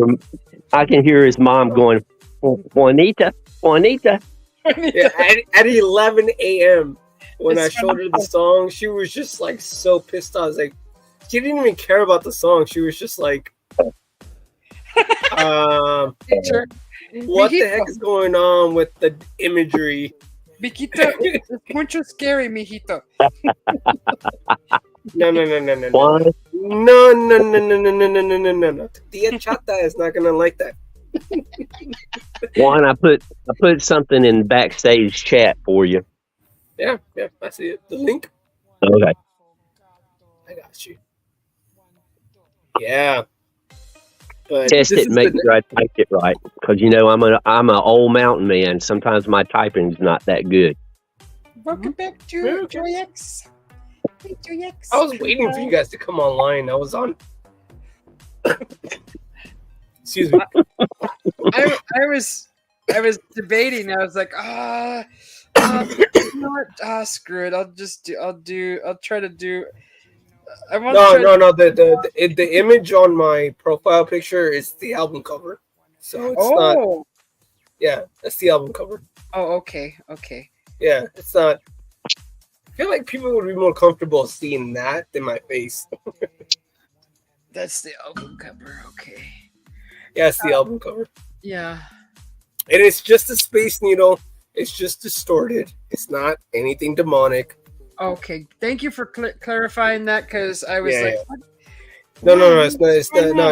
his mom going, Juanita. Yeah, at 11 a.m. when I showed her the song, she was just like so pissed off. I was like, she didn't even care about the song. She was just like, what the heck is going on with the imagery? Mijito, it's mucho scary, mijito. No. No. Tia Chata is not gonna like that. Juan, I put something in backstage chat for you. Yeah, I see it. The link. Okay. I got you. Yeah. But test it, make sure I typed it right, because I'm an old mountain man. Sometimes my typing's not that good. Welcome back to JX. Hey, JX. I was waiting for you guys to come online. I was on. Excuse me. I was debating. I was like, you know what? Screw it. I'll try to do. No. The image on my profile picture is the album cover, so it's not. Yeah, that's the album cover. Oh, okay. Yeah, it's not. I feel like people would be more comfortable seeing that than my face. That's the album cover. Okay. Yeah, it's the album cover. Yeah. And it's just a Space Needle. It's just distorted. It's not anything demonic. Okay, thank you for clarifying that, because I was What? No, it's not.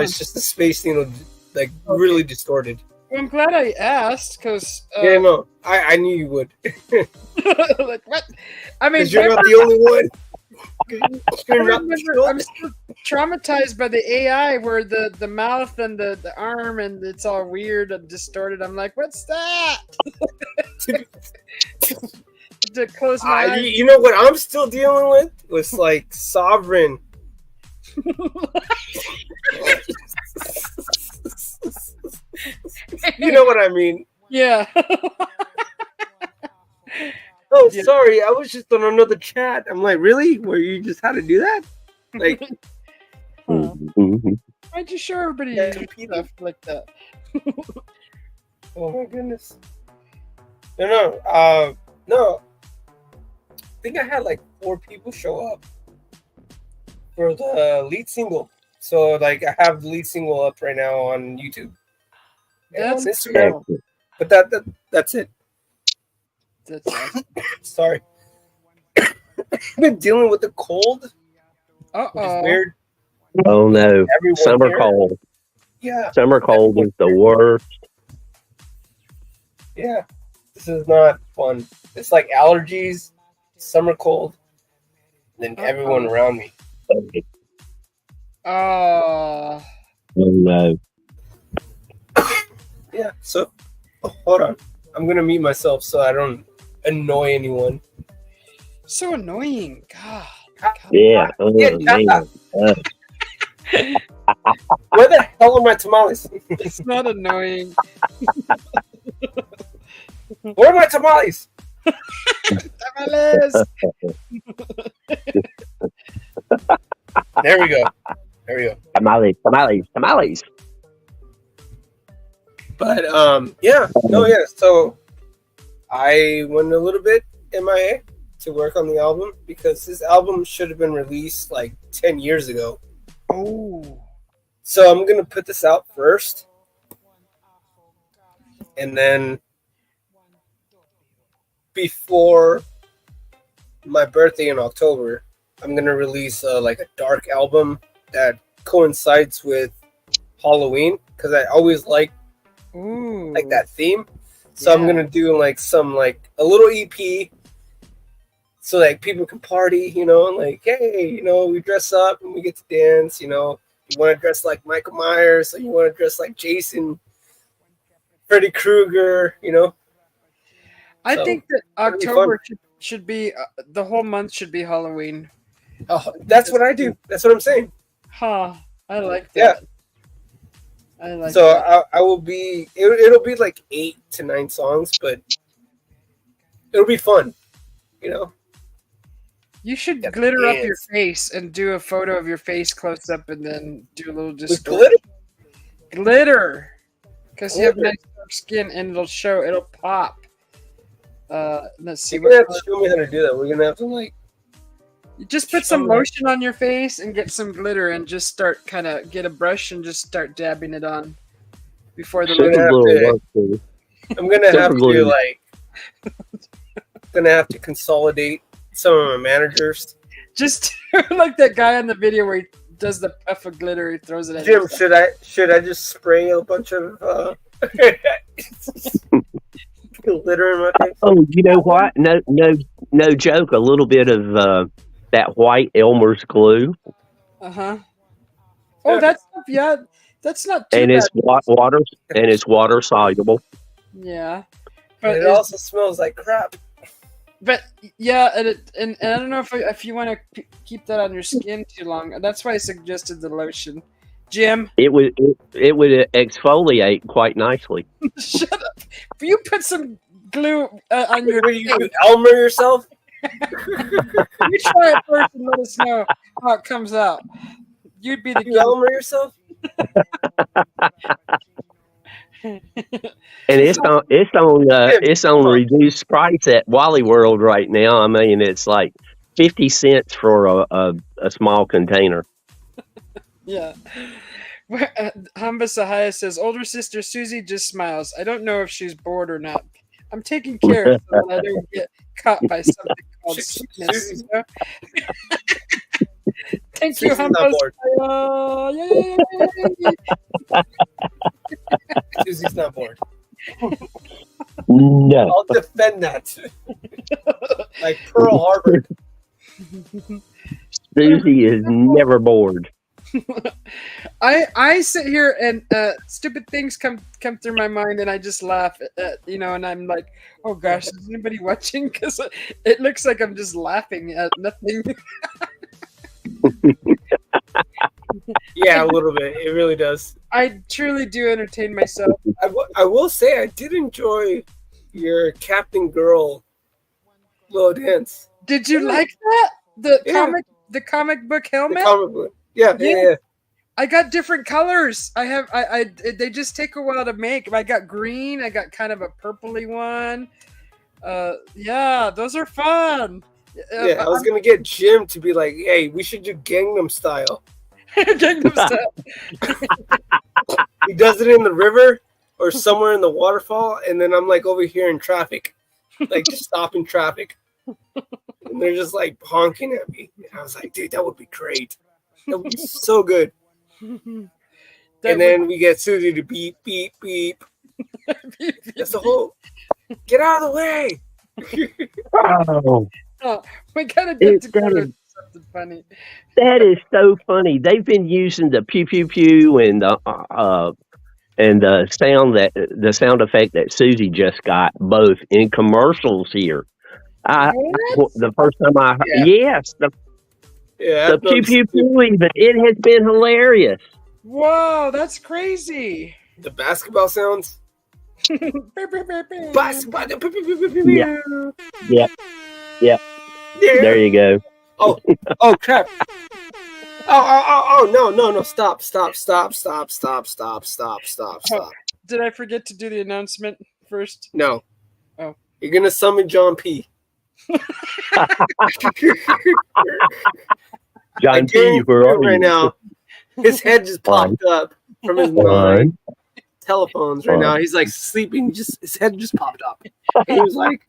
It's just the Space Needle, like really distorted. Well, I'm glad I asked, because I knew you would. Like what? I mean, you're not the only one. I'm still traumatized by the AI where the mouth and the arm and it's all weird and distorted. I'm like, what's that? To close my eyes. You know what I'm still dealing with? Was like Sovereign. You know what I mean? Yeah. Oh, sorry. I was just on another chat. I'm like, really? Where you just had to do that? Like, Why'd you show everybody stuff like that? Oh my goodness. No. I think I had like 4 people show up for the lead single. So like I have the lead single up right now on YouTube and on That's Instagram. cool. But that's it. That's awesome. Sorry. I've been dealing with the cold, which is Uh-oh. weird. Oh no, Everyone summer here- cold. Yeah. Summer cold is the worst. Yeah. This is not fun. It's like allergies, summer cold, and then everyone around me. Oh. Oh no. Yeah. So, hold on. I'm gonna mute myself so I don't annoy anyone. So annoying. God. Yeah. Oh, Yeah, man. Where the hell are my tamales? It's not annoying. Where are my tamales? Tamales. There we go. Tamales. But so I went a little bit MIA to work on the album because this album should have been released like 10 years ago. Oh. So I'm gonna put this out first, and then before my birthday in October, I'm gonna release like a dark album that coincides with Halloween because I always like that theme. So I'm gonna do like some like a little EP, so like people can party, and like, hey, we dress up and we get to dance. You want to dress like Michael Myers, or you want to dress like Jason, Freddy Krueger, I So, think that it'll be October should be the whole month should be Halloween. Oh, that's what I do. That's what I'm saying. Huh. I like Yeah. that. I like So that. I will be. It'll be like 8 to 9 songs, but it'll be fun. You should Yeah, glitter up your dance. face and do a photo of your face close up and then do a little With distortion. glitter. Glitter. Because you have Glitter. nice dark skin and it'll pop. Let's see You're gonna have what to show me how to do that. We're gonna have to like. you just put some lotion on your face and get some glitter and just start get a brush and just start dabbing it on before the Super lotion. have Little to- work too. I'm gonna Super have glue. to like. Gonna have to consolidate some of my managers. Just like that guy on the video where he does the puff of glitter, he throws it at Jim, himself. should I just spray a bunch of glitter in my face? Oh, you know what? No joke. A little bit of that white Elmer's glue, Uh-huh. Oh, that's not too and bad. it's water soluble. Yeah. But it also smells like crap. But yeah, and I don't know if you want to keep that on your skin too long. That's why I suggested the lotion. Jim, It would exfoliate quite nicely. shut up. You put some glue on your You Elmer yourself? You try it first and let us know how it comes out. You'd be the You Elmer yourself? And it's on reduced price at Wally World right now. I mean, it's like 50 cents for a small container. Yeah. Hamba Sahaya says, older sister Susie just smiles. I don't know if she's bored or not. I'm taking care of her so that I don't get caught by something called sickness. You know? Thank you, Susie's Hamba not bored. Sahaya. Yay. Susie's not bored. No. I'll defend that. Like Pearl Harbor. Susie is never bored. I sit here and stupid things come through my mind and I just laugh at, and I'm like, oh gosh, is anybody watching? Because it looks like I'm just laughing at nothing. Yeah, a little bit. It really does. I truly do entertain myself. I will say I did enjoy your Captain Girl little dance. Did you like that? The Yeah. comic book The helmet? comic book. Yeah. I got different colors. They just take a while to make. I got green. I got kind of a purpley one. Yeah, those are fun. Yeah, I was gonna get Jim to be like, "Hey, we should do Gangnam Style." Gangnam Style. He does it in the river or somewhere in the waterfall, and then I'm like over here in traffic, like just stopping traffic, and they're just like honking at me. And I was like, "Dude, that would be great. That would be so good." And then we get Susie to beep, beep, beep. That's the whole. Get out of the way. Oh, we gotta get together. Something funny. That is so funny. They've been using the pew pew pew and the sound effect that Susie just got both in commercials here. The first time I heard, yes, the pew pew pew. Even it has been hilarious. Whoa, that's crazy. The basketball sounds. Yeah. There you go. Oh crap. Oh, no. Stop. Did I forget to do the announcement first? No. Oh. You're going to summon John P. John P, where are you? Right now, his head just popped up from his mind. Telephones right now. He's like sleeping. His head just popped up. He was like,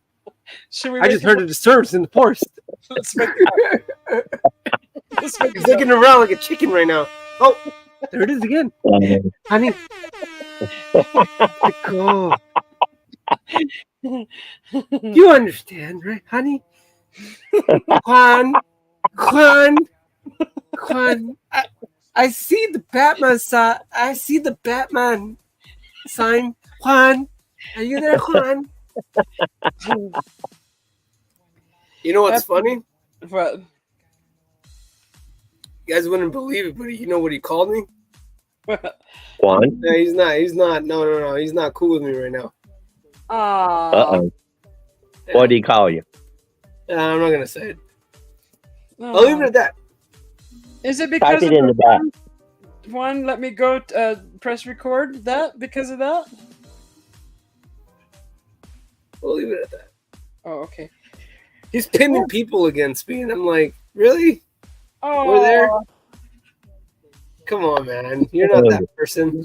I just heard a disturbance in the forest. He's looking around like a chicken right now. Oh, there it is again. Honey. Cool. You understand, right, honey? Juan. I see the Batman sign. I see the Batman sign. Juan. Are you there, Juan? You know what's funny? What? You guys wouldn't believe it, but you know what he called me? Juan? No, he's not. No. He's not cool with me right now. Uh-oh. What did he call you? I'm not going to say it. I'll leave it at that. Is it because Type it in the back. Juan, let me go press record that because of that? We'll leave it at that. Oh, okay. He's pinning people against me, and I'm like, really? Oh, we're there? Come on, man. You're not that person.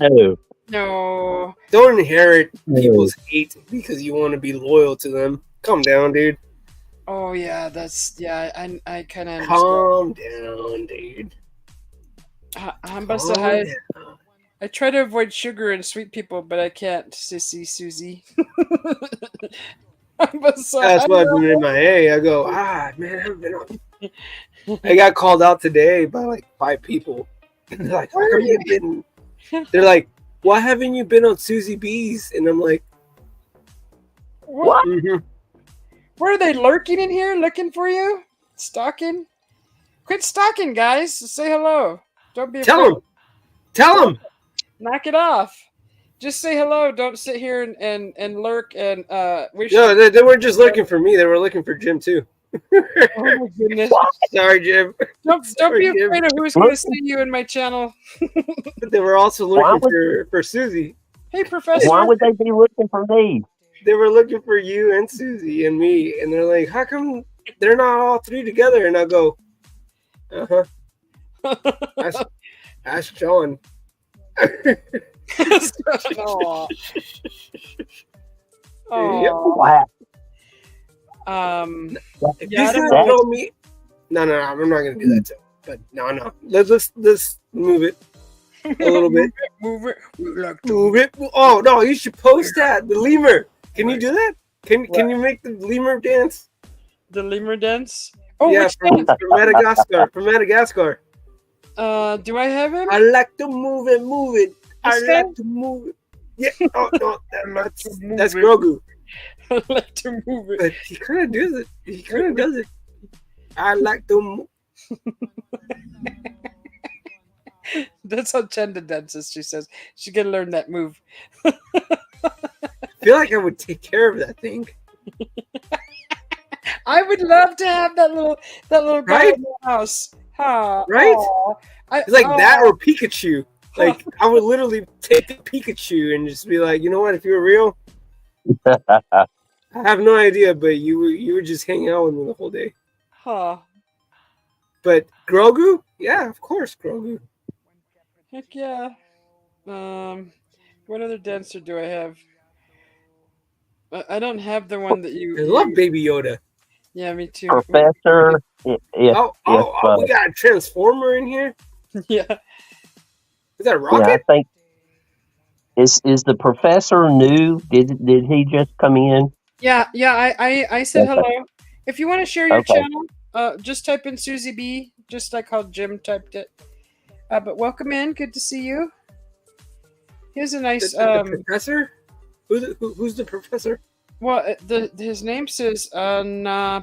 No. Don't inherit people's hate because you want to be loyal to them. Calm down, dude. Oh, yeah. I kind of understand. Calm down, dude. I try to avoid sugar and sweet people, but I can't, sissy Susie. That's why I've been in my A. I go, man, I haven't been on. I got called out today by like 5 people. And they're like, where have you been? They're like, why haven't you been on Susie B's? And I'm like, what? Mm-hmm. Were they lurking in here looking for you? Stalking? Quit stalking, guys. Say hello. Don't be afraid. Tell them. Knock it off. Just say hello. Don't sit here and lurk. And No, they weren't just looking for me. They were looking for Jim too. Oh my goodness! Sorry, Jim. Don't be afraid of who's going to see you in my channel. But they were also looking for Susie. Hey, Professor. Why would they be looking for me? They were looking for you and Susie and me, and they're like, "How come they're not all 3 together?" And I go, Ask John. Wow. If you told me, no, I'm not gonna do that too. But no, let's move it a little bit. Move it. Oh no, you should post that. The lemur. Can you do that? Can you make the lemur dance? The lemur dance? Oh yeah, from Madagascar. From Madagascar. Do I have him? I like to move it. I like to move it. Yeah. Oh no, that's Grogu. I like to move it. But he kind of does it. I like to move. That's how Chenda dances, she says. She can learn that move. I feel like I would take care of that thing. I would love to have that little guy in the house. Huh. Right? Aw. It's like that aw. or Pikachu. Like I would literally take the Pikachu and just be like, you know what? If you were real, I have no idea, but you were just hanging out with me the whole day. Huh. But Grogu, yeah, of course, Grogu. Heck yeah. What other dancer do I have? I don't have the one that I love you. Baby Yoda. Yeah, me too. Professor, if We got a Transformer in here. Yeah. Is that a yeah, I Rocket? think is the professor new? Did he just come in? Yeah. I said Okay. hello. If you want to share your Okay. channel, just type in Susie B, just like how Jim typed it. But welcome in. Good to see you. Here's a nice. The professor? Who's the professor? Well, his name says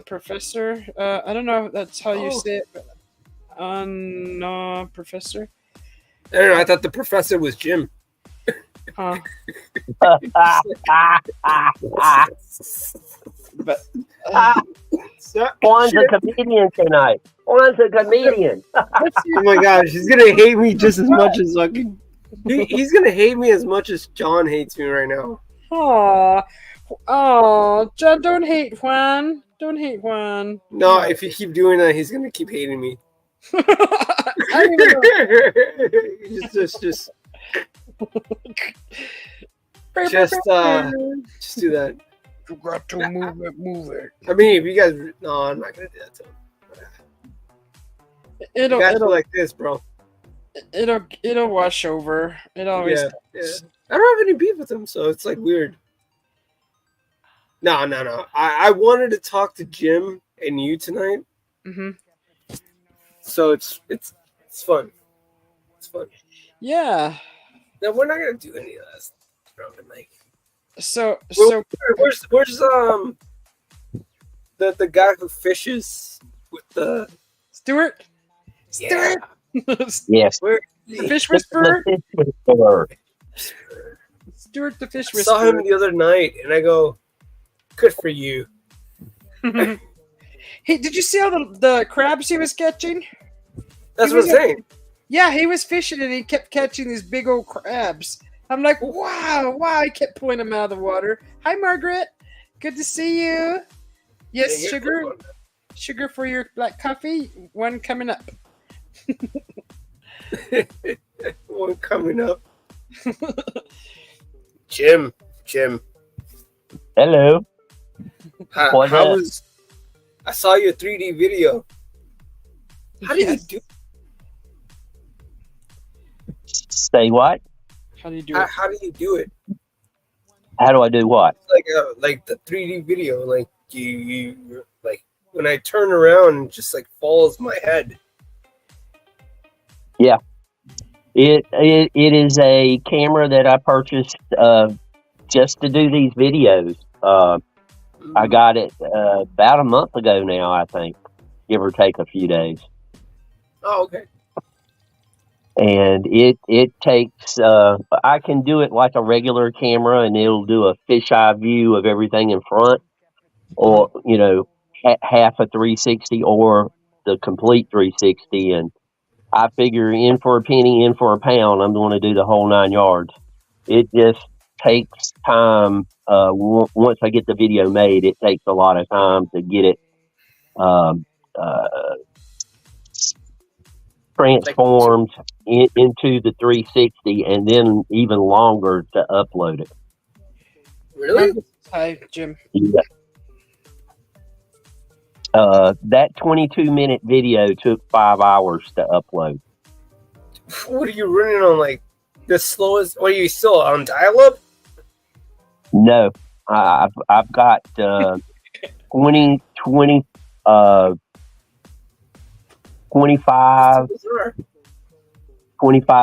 Professor. I don't know if that's how you say it, but Professor. I don't know. I thought the professor was Jim. Huh. But Juan's a comedian tonight. Juan's a comedian. Oh my gosh, he's gonna hate me just as much as fucking. He's gonna hate me as much as John hates me right now. Oh, John, don't hate Juan. Don't hate Juan. No, if you keep doing that, he's gonna keep hating me. I don't even know. just do that. You got to move it. I mean, if you guys, no, I'm not gonna do that to him. You guys are like this, bro. It'll wash over. It always. Yeah. I don't have any beef with him, so it's like weird. No. I wanted to talk to Jim and you tonight. Mm-hmm. So it's fun. It's fun. Yeah. No, we're not gonna do any of that. Like, so where's the guy who fishes with the Stuart? Yeah. Yes. Where The fish whisperer? The fish whisperer. Stuart the fish I saw whisperer. him the other night, and I go, "Good for you." Hey, did you see all the crabs he was catching? That's what I'm saying. Yeah, he was fishing and he kept catching these big old crabs. I'm like, wow. I kept pulling him out of the water. Hi, Margaret. Good to see you. Yes, Yeah, sugar. cool. Sugar for your black coffee. One coming up. One coming up. Jim. Hello. How was? I saw your 3D video. How did you do? Say what? How do you do it? How do you do it? How do I do what? Like the 3D video. Like you like when I turn around, it just like falls my head. Yeah. It is a camera that I purchased just to do these videos. I got it about a month ago now, I think, give or take a few days. Oh, okay. And it takes I can do it like a regular camera, and it'll do a fisheye view of everything in front, or half a 360 or the complete 360. And I figure in for a penny, in for a pound, I'm going to do the whole 9 yards. It just takes time. Once I get the video made, it takes a lot of time to get it transformed into the 360, and then even longer to upload it. Really? Hi, Jim. Yeah. That 22-minute video took 5 hours to upload. What are you running on, like the slowest? Are you still on dial-up? No, I've got 25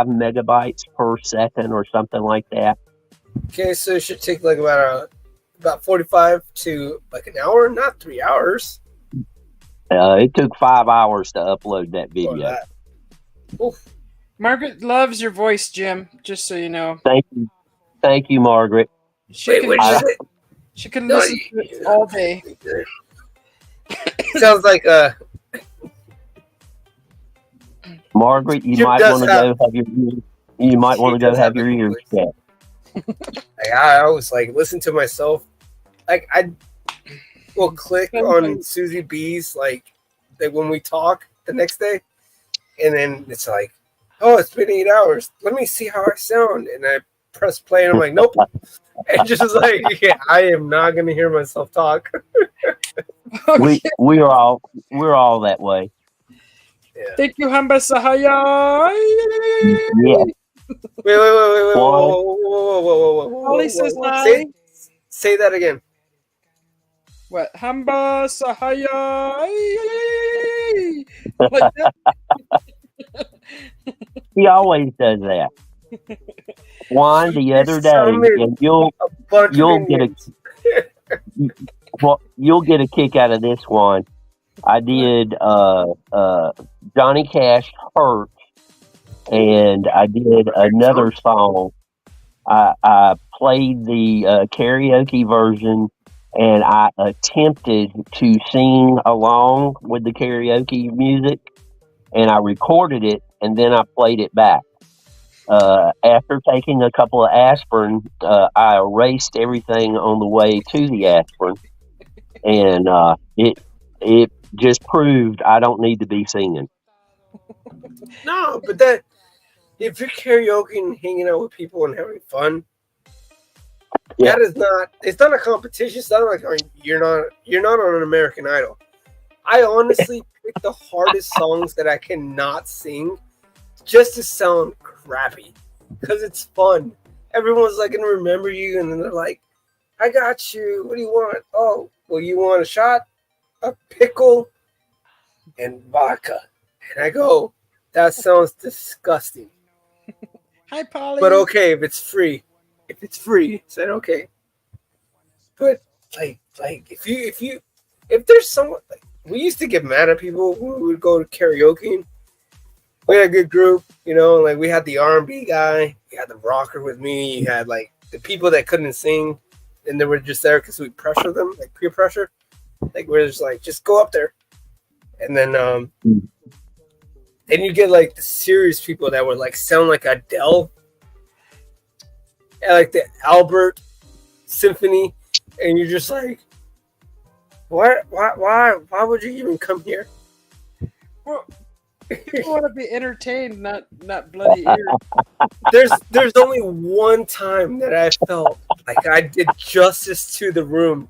megabytes per second or something like that. Okay, so it should take like about 45 to like an hour, not 3 hours. It took 5 hours to upload that video. Oof. Margaret loves your voice, Jim, just so you know. Thank you, Margaret. She can listen to it all day. Sounds like Margaret, you Jim might does want to have- go have your you might He want to go does have have a your good ears voice. checked. Like, I always like listen to myself. Like I will click on Susie B's like when we talk the next day, and then it's like, oh, it's been 8 hours. Let me see how I sound, and I press play, and I'm like, nope. And just like, yeah, I am not gonna hear myself talk. Okay. We're all that way. Yeah. Thank you, Hamba Sahaya. Yeah. Wait, One. whoa. Holly says hi. Say that again. What? Hamba Sahaya. Like that? He always does that. Juan the other day, Summon and you'll a bunch you'll of get Indians. you'll get a kick out of this one. I did Johnny Cash Hurt, and I did another song. I played the karaoke version, and I attempted to sing along with the karaoke music, and I recorded it, and then I played it back. After taking a couple of aspirin, I erased everything on the way to the aspirin, and it just proved I don't need to be singing. No, but that if you're karaoke and hanging out with people and having fun, Yeah. that is not. It's not a competition. It's not like you're not on an American Idol. I honestly pick the hardest songs that I cannot sing just to sound crappy because it's fun. Everyone's like gonna remember you, and then they're like, "I got you. What do you want? Oh, well, you want a shot, a pickle, and vodka?" And I go, "That sounds disgusting." Hi, Polly. But okay, if it's free, said okay. But like if there's someone like we used to get mad at people when we would go to karaoke. We had a good group, like we had the R&B guy, we had the rocker with me, you had like the people that couldn't sing, and they were just there because we pressure them, like peer pressure. Like we're just like, just go up there, and then you get like the serious people that would like sound like Adele, and like the Albert Symphony, and you're just like, why would you even come here? Well, people want to be entertained, not bloody ears. There's only one time that I felt like I did justice to the room,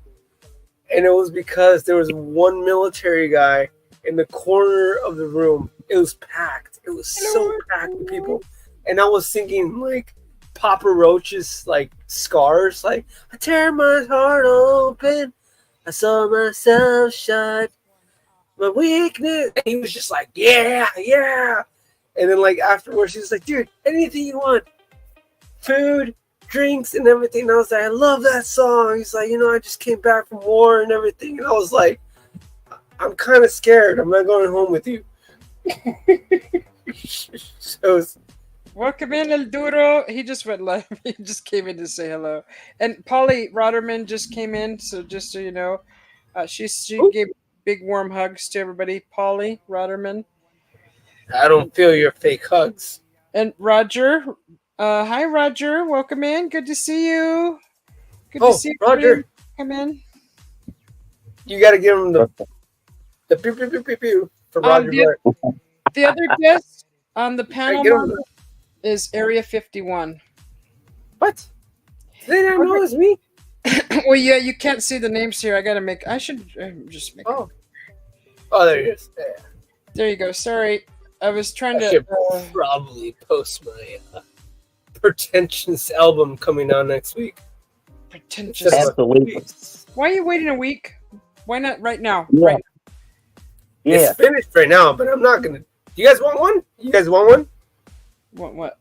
and it was because there was one military guy in the corner of the room. It was packed. It was so packed with people, and I was singing like Papa Roach's like Scars, like I tear my heart open, I saw myself shut, my weakness. And he was just like, yeah. And then like afterwards, he was like, dude, anything you want, food, drinks, and everything. And I was like, I love that song. He's like, I just came back from war and everything. And I was like, I'm kind of scared. I'm not going home with you. So Welcome in, El Duro. He just went live. He just came in to say hello. And Polly Rotterman just came in, so just so you know, she gave big warm hugs to everybody. Polly Rotterman. I don't feel your fake hugs. And Roger. Hi, Roger. Welcome in. Good to see you. Good to see you. Roger. Come in. You got to give him the pew pew pew pew pew for Roger Blair. The other guest on the panel is Area 51. What? They don't know it's me. Well, yeah, you can't see the names here. I should just make. Oh, there he is. Yeah. There you go. Sorry, I was trying to. Should probably post my Pretentious album coming out next week. Pretentious. Absolutely. Why are you waiting a week? Why not right now? Yeah. Right. Yeah. It's finished right now, but I'm not gonna. You guys want one? What?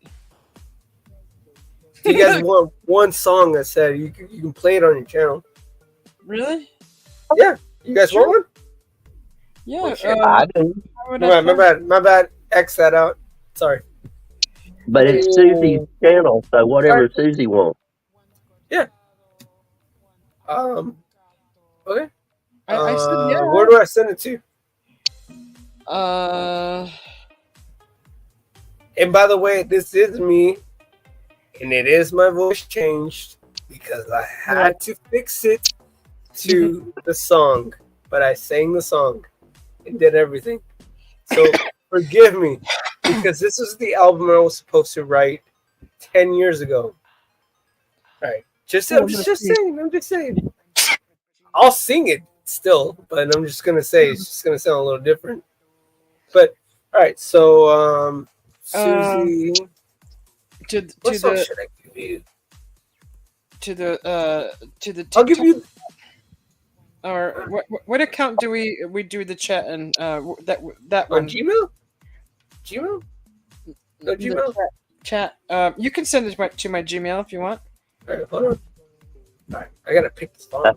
Do you guys want one song that said you can play it on your channel? Really? Yeah. You guys want one? Yeah. I do. My bad. X that out. Sorry. But it's Susie's channel, so whatever Susie wants. Yeah. Okay. I said yeah. Where do I send it to? And by the way, this is me, and it is my voice changed because I had to fix it to the song. But I sang the song and did everything. So forgive me, because this is the album I was supposed to write 10 years ago. All right. I'm just saying. I'll sing it still, but I'm just gonna say it's just gonna sound a little different. But all right, so Susie, what song should I give you? To the I'll give you. Or what account do we do the chat and that On one? Gmail? Gmail? No Gmail? Chat. You can send it to my Gmail if you want. All right, hold on. All right, I gotta pick the song.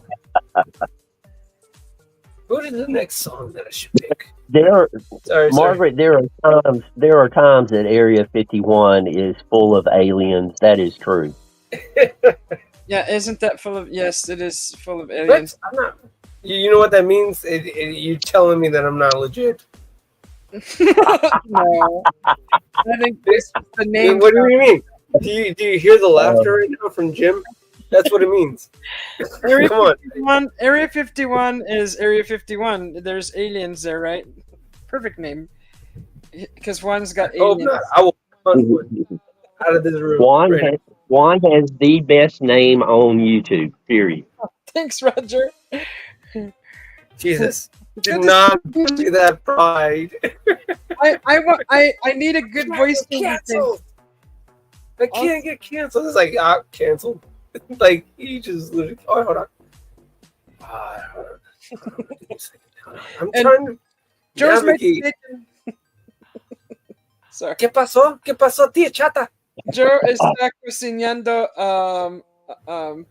What is the next song that I should pick? Margaret, there are times that Area 51 is full of aliens. That is true. Yeah, isn't that full of? Yes, it is full of aliens. I'm not. You know what that means? You're telling me that I'm not legit. No, I think this is the name. What do you mean? Do you hear the laughter right now from Jim? That's what it means. Area Come on. 51, Area 51 is Area 51. There's aliens there, right? Perfect name. Because one's got aliens. Not. I will hunt one out of this room. Juan has the best name on YouTube, period. Thanks, Roger. Jesus. Did not see that pride. I need a good voice. Canceled. I can't get canceled. It's like canceled. Like he just literally. Oh, hold on. I'm trying to navigate. Sorry. ¿Qué pasó? ¿Qué pasó, tía chata? Joe está cocinando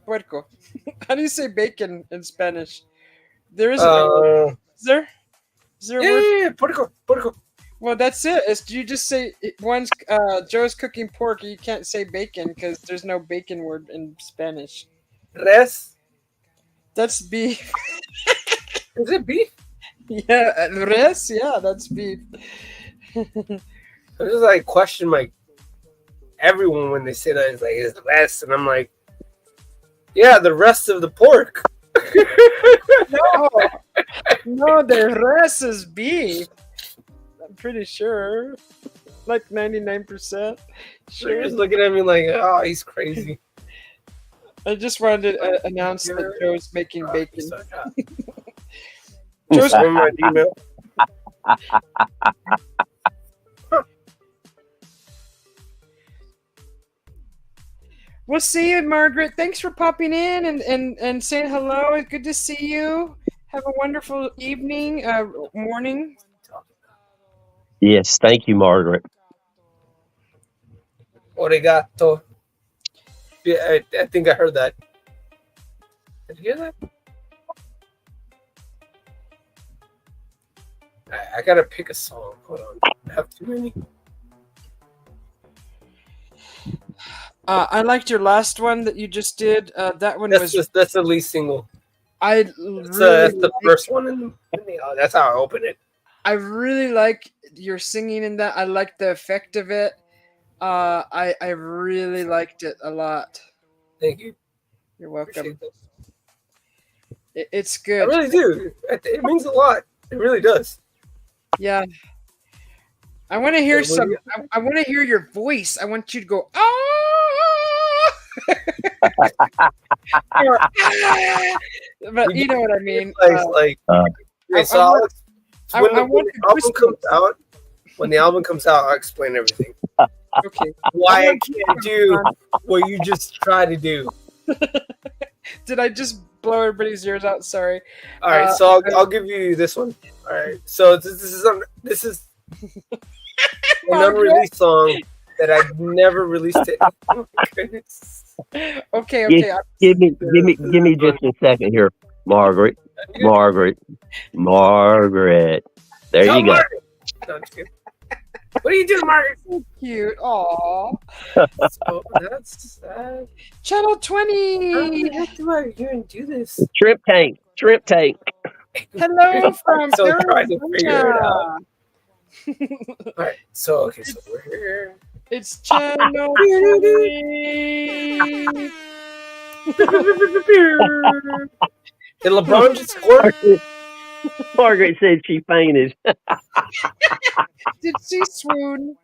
puerco. How do you say bacon in Spanish? There isn't a word. Is there a word? Yeah, puerco. Well, that's it. You just say one's Joe's cooking pork. You can't say bacon because there's no bacon word in Spanish. Res. That's beef. Is it beef? Yeah, res. Yeah, that's beef. I just like question everyone when they say that. It's like it's res, and I'm like, yeah, the rest of the pork. No, the rest is beef. I'm pretty sure, like 99%. Sure. You're just looking at me like, oh, he's crazy. I just wanted to announce that Joe's making bacon. Joe's on my email. We'll see you, Margaret. Thanks for popping in and saying hello. It's good to see you. Have a wonderful evening, morning. Yes, thank you, Margaret. Origato. Yeah, I think I heard that. Did you hear that? I gotta pick a song. Hold on. I have too many. I liked your last one that you just did. That one that's the lead single. That's the first one in the that's how I open it. I really like your singing in that. I like the effect of it. I really liked it a lot. Thank you. You're welcome. It's good. I really do. It means a lot. It really does. Yeah. I want to hear I want to hear your voice. I want you to go, but you know what I mean. When the album comes out, I'll explain everything. Okay. Why I can't do what you just try to do. Did I just blow everybody's ears out? Sorry. All right, so I'll give you this one. All right, so this is an unreleased song that I've never released it. Oh my goodness. Okay. Give me just a second here, Margaret. There you go. No, what are you doing, Margaret? So cute. Aww. So that's Channel 20. How the heck do I even do this? Shrimp tank. Hello from so trying to figure it out. All right. So we're here. It's channel 20. Did LeBron just score? Margaret said she fainted. Did she swoon?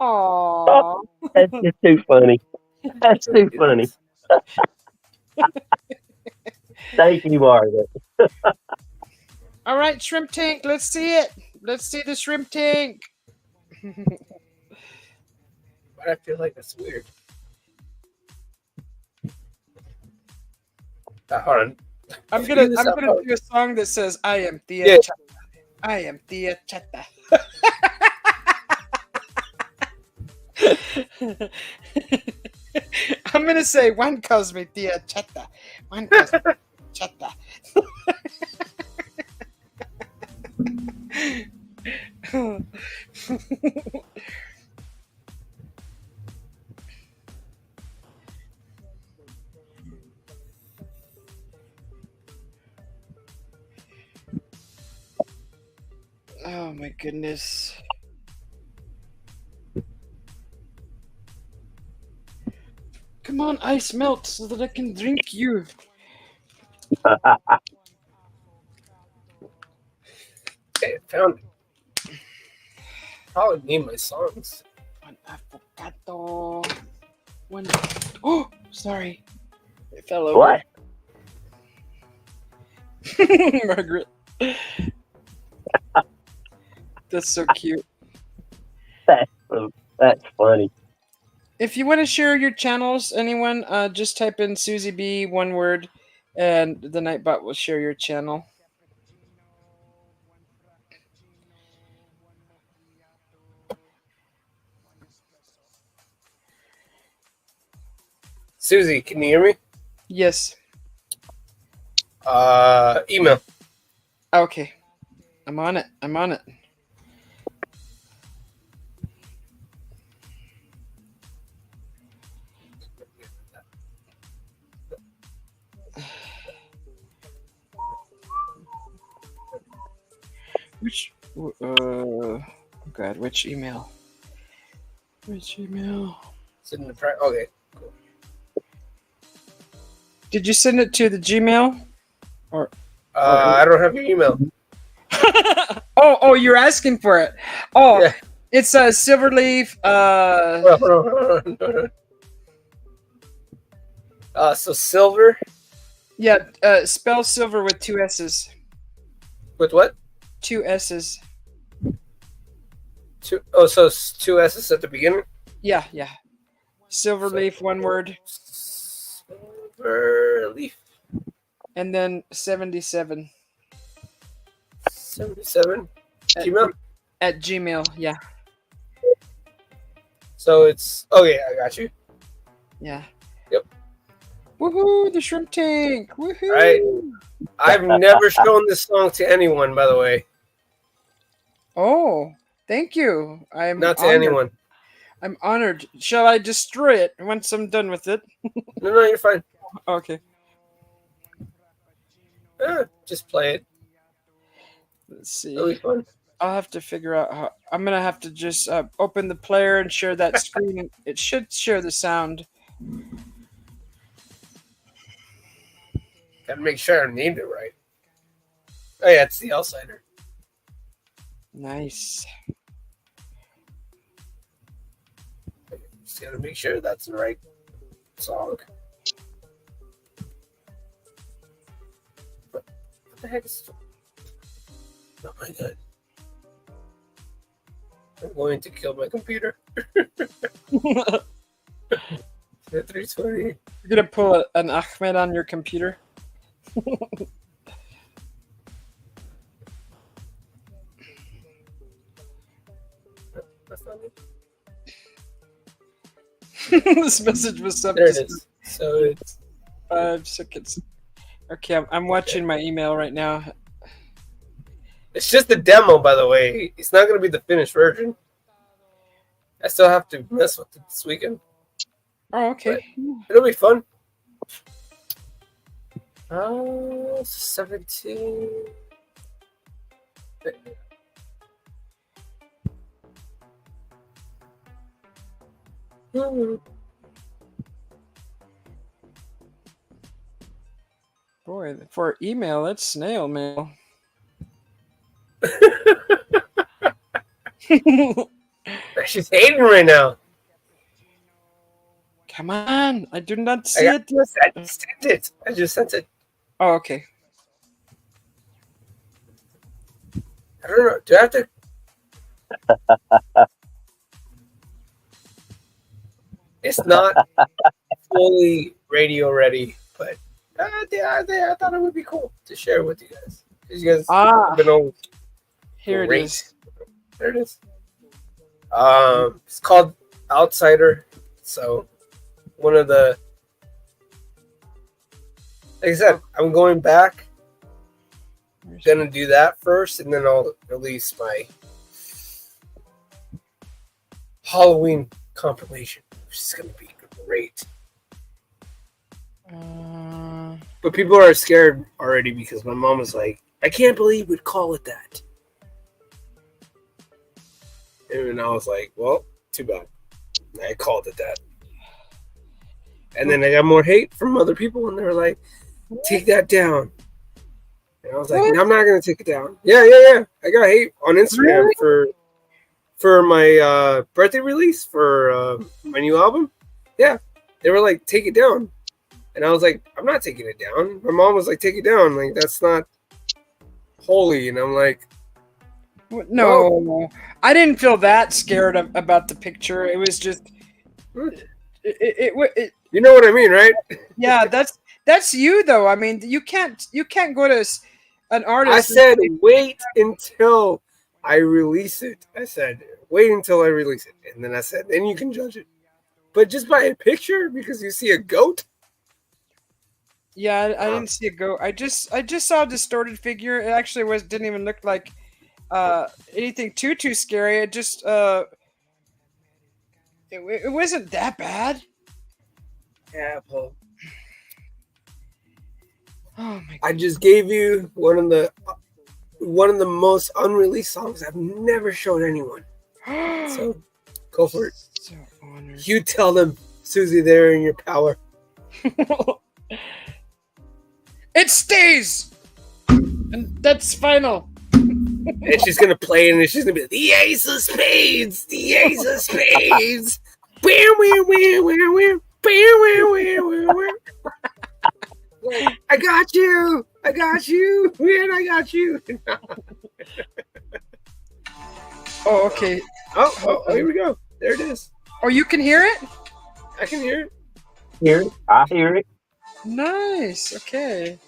Aww. That's just too funny. That's too funny. Thank you, Margaret. All right, shrimp tank. Let's see it. Let's see the shrimp tank. I feel like that's weird. Hold on. I'm gonna do a song that says, "I am Thea Yeah. Chata. I am Thea Chata." I'm gonna say, "One calls me Thea Chata. One calls me Chata." Oh my goodness. Come on, ice melt so that I can drink you. Okay, found it. How would name my songs? One avocado. One. Oh, sorry. It fell over. What? Margaret. That's so cute. That's funny. If you want to share your channels, anyone, just type in Susie B, one word, and the Nightbot will share your channel. Susie, can you hear me? Yes. Email. Okay. I'm on it. I'm on it. Which, God, which email? Which email? It's in the okay. Cool. Did you send it to the Gmail? Or I don't have your email. oh, you're asking for it. Oh, Yeah. it's a Silverleaf. Hold on. So silver Yeah, spell silver with two S's. with what? Two S's. Two. Oh, so it's two S's at the beginning. Yeah. Silverleaf, one word. Silverleaf. And then 77. 77. Gmail. At Gmail, yeah. So it's okay. I got you. Yeah. Yep. Woohoo! The shrimp tank. Woohoo! Right. I've never shown this song to anyone, by the way. Oh, thank you. I'm Not to honored. anyone. I'm honored. Shall I destroy it once I'm done with it? No, you're fine. Okay. Just play it. Let's see. It'll be fun. I'll have to figure out how. I'm gonna have to just open the player and share that screen. And it should share the sound. Gotta make sure I named it right. Oh yeah, it's the Outsider. Nice. Just gotta make sure that's the right song. What the heck is? Oh my god! I'm going to kill my computer. 320. You're gonna pull an Ahmed on your computer. That's not it. This message was sent There it to is. So it's 5 seconds. Okay, I'm watching my email right now. it's just a demo, by the way. It's not gonna be the finished version. I still have to mess with it this weekend. Oh, okay. It'll be fun. 17. Boy, for email, that's snail mail. She's hating right now. Come on, I do not see it. I sent it. I just sent it. Oh, okay. I don't know. Do I have to? It's not fully radio ready, but I thought it would be cool to share with you guys. Because you guys have been always Here great. it is. There it is. It's called Outsider. So one of the, like I said, I'm going back. I'm gonna do that first, and then I'll release my Halloween compilation, which is gonna be great. But people are scared already because my mom was like, I can't believe we'd call it that. And I was like, well, too bad. I called it that. And then I got more hate from other people, and they were like, take that down. And I was like, no, I'm not going to take it down. Yeah. I got hate on Instagram for my birthday release for my new album. Yeah. They were like, take it down. And I was like, I'm not taking it down. My mom was like, take it down. Like, that's not holy. And I'm like, no, well, I didn't feel that scared about the picture. It was just, it you know what I mean, right? Yeah, that's you though. I mean, you can't go to an artist. I said, wait until I release it. I said, wait until I release it. And then I said, then you can judge it. But just by a picture, because you see a goat? Yeah, I didn't see a goat. I just saw a distorted figure. It actually didn't even look like anything too scary. It just it wasn't that bad. Yeah, well, oh my God. I just gave you one of the most unreleased songs I've never showed anyone. So go for it. So honored. You tell them, Susie, they're in your power. It stays, and that's final. And she's gonna play it, and she's gonna be the Ace of Spades, the Ace of Spades. I got you, man, I got you. Oh, okay. Oh, here we go. There it is. Oh, you can hear it? I can hear it. I hear it. Nice. Okay.